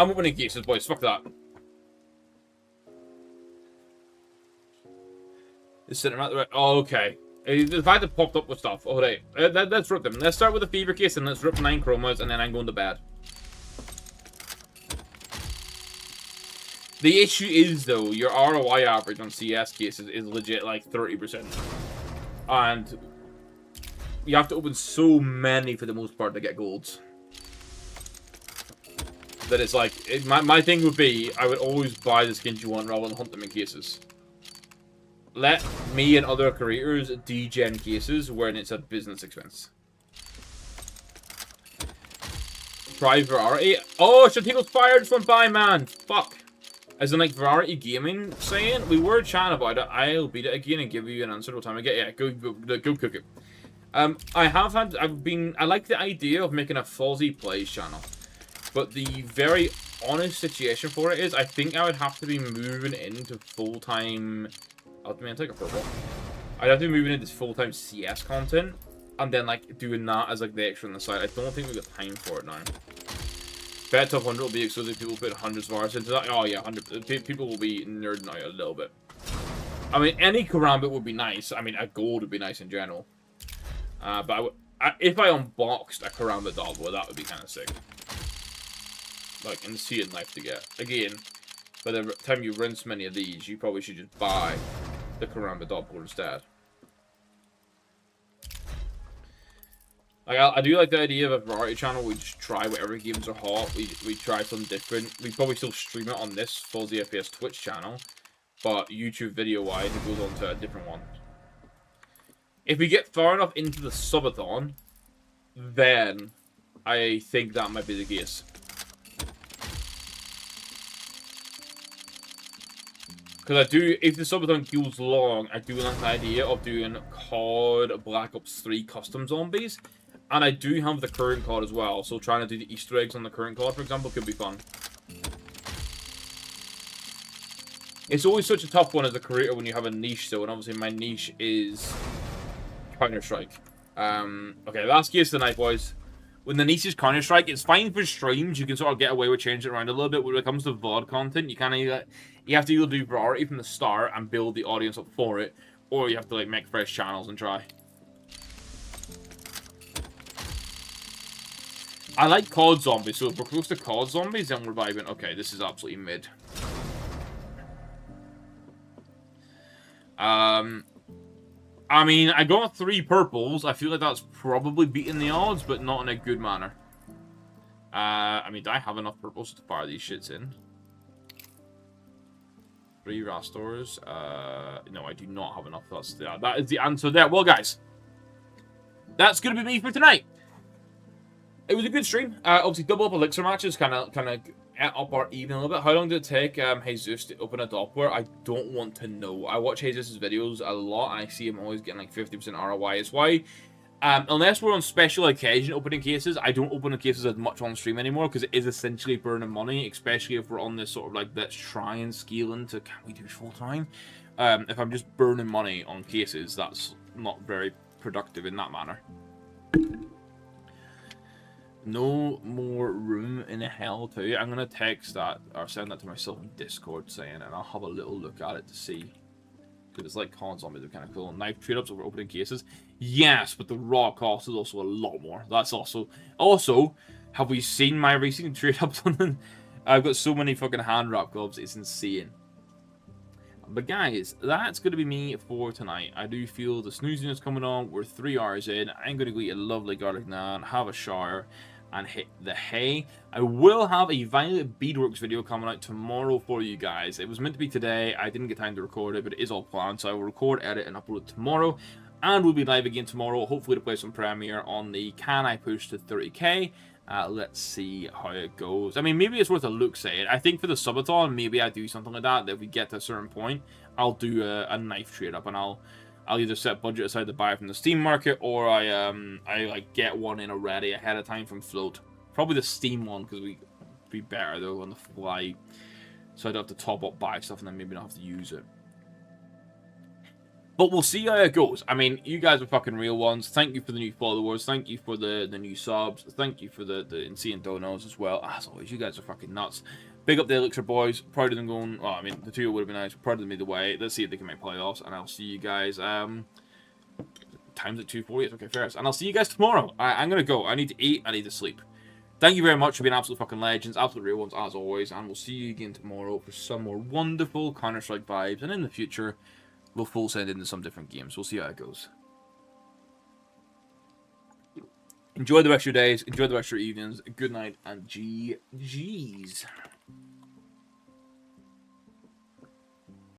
I'm opening cases, boys. Fuck that. It's sitting right there. Oh, okay. The fact that popped up with stuff. Alright. Let's rip them. Let's start with the fever case and let's rip 9 chromas and then I'm going to bed. The issue is, though, your ROI average on CS cases is legit like 30%. And you have to open so many for the most part to get golds. That it's like, my thing would be, I would always buy the skins you want rather than hunt them in cases. Let me and other creators degen cases when it's at business expense. Try variety. Oh, Shantigo's fired. Just went by, man. Fuck. As in, like, variety gaming saying, we were chatting about it. I'll beat it again and give you an answer what time I get. Yeah, go cook it. I like the idea of making a Fuzzy Plays channel. But the very honest situation for it is, I think I would have to be moving into full-time... Oh, man, take a purple. I'd have to be moving into full-time CS content, and then, like, doing that as, like, the extra on the side. I don't think we've got time for it now. Bet top 100 will be exclusive. People put hundreds of hours into that. Oh, yeah, 100. People will be nerding out a little bit. I mean, any Karambit would be nice. I mean, a gold would be nice in general. But if I unboxed a Karambit Double, that would be kind of sick. Like, insane life to get. Again, by the time you rinse many of these, you probably should just buy the Karambit Double instead. Like, I do like the idea of a variety channel. We just try whatever games are hot. We try something different. We probably still stream it on this Fuzzy FPS Twitch channel, but YouTube video-wise, it goes on to a different one. If we get far enough into the Subathon, then I think that might be the case. Because I do, if the Subathon goes long, I do like the idea of doing COD Black Ops 3 custom zombies. And I do have the current COD as well, so trying to do the Easter eggs on the current COD, for example, could be fun. It's always such a tough one as a creator when you have a niche, though, and obviously my niche is Counter-Strike. Okay, last case tonight, boys. When the niche is Counter-Strike, it's fine for streams. You can sort of get away with changing it around a little bit. When it comes to VOD content, you kind of you have to either do variety from the start and build the audience up for it, or you have to like make fresh channels and try. I like COD zombies, so if we're close to COD zombies, then we're vibing. Okay, this is absolutely mid. I mean, I got 3 purples. I feel like that's probably beating the odds, but not in a good manner. I mean, do I have enough purples to fire these shits in? 3 Rastors. No, I do not have enough. That is the answer there. Well, guys, that's going to be me for tonight. It was a good stream. Obviously, double up elixir matches kind of up our even a little bit. How long did it take Jesus to open a Doppler? I don't want to know. I watch Jesus' videos a lot, and I see him always getting like 50% ROI. It's why, unless we're on special occasion opening cases, I don't open the cases as much on stream anymore, because it is essentially burning money, especially if we're on this sort of like, let's try and scale into, can we do full time? If I'm just burning money on cases, that's not very productive in that manner. No more room in hell too. I'm gonna text that or send that to myself in Discord saying, and I'll have a little look at it to see. Because it's like COD zombies are kind of cool. Knife trade ups over opening cases. Yes, but the raw cost is also a lot more. That's also have we seen my recent trade ups on them? I've got so many fucking hand wrap gloves, it's insane. But guys, that's going to be me for tonight. I do feel the snoozing is coming on. We're 3 hours in. I'm going to go eat a lovely garlic naan, have a shower, and hit the hay. I will have a Violet Beadworks video coming out tomorrow for you guys. It was meant to be today. I didn't get time to record it, but it is all planned. So I will record, edit, and upload it tomorrow. And we'll be live again tomorrow, hopefully to play some Premiere on the Can I Push to 30k. Let's see how it goes. I mean, maybe it's worth a look, say. I think for the Subathon, maybe I do something like that. If we get to a certain point, I'll do a knife trade up, and I'll either set budget aside to buy from the Steam market, or I like get one in already ahead of time from Float. Probably the Steam one, because we be better though on the fly, so I don't have to top up buy stuff and then maybe not have to use it. But we'll see how it goes. I mean, you guys are fucking real ones. Thank you for the new followers. Thank you for the new subs. Thank you for the insane donos as well. As always, you guys are fucking nuts. Big up the Elixir boys. Proud of them going. Well, I mean, the 2 would have been nice. Proud of them either way. Let's see if they can make playoffs. And I'll see you guys. Time's at 2:40. Okay, fair. And I'll see you guys tomorrow. I'm going to go. I need to eat. I need to sleep. Thank you very much for being absolute fucking legends. Absolute real ones, as always. And we'll see you again tomorrow for some more wonderful Counter-Strike vibes. And in the future, we'll full send into some different games. We'll see how it goes. Enjoy the rest of your days. Enjoy the rest of your evenings. Good night and GG's.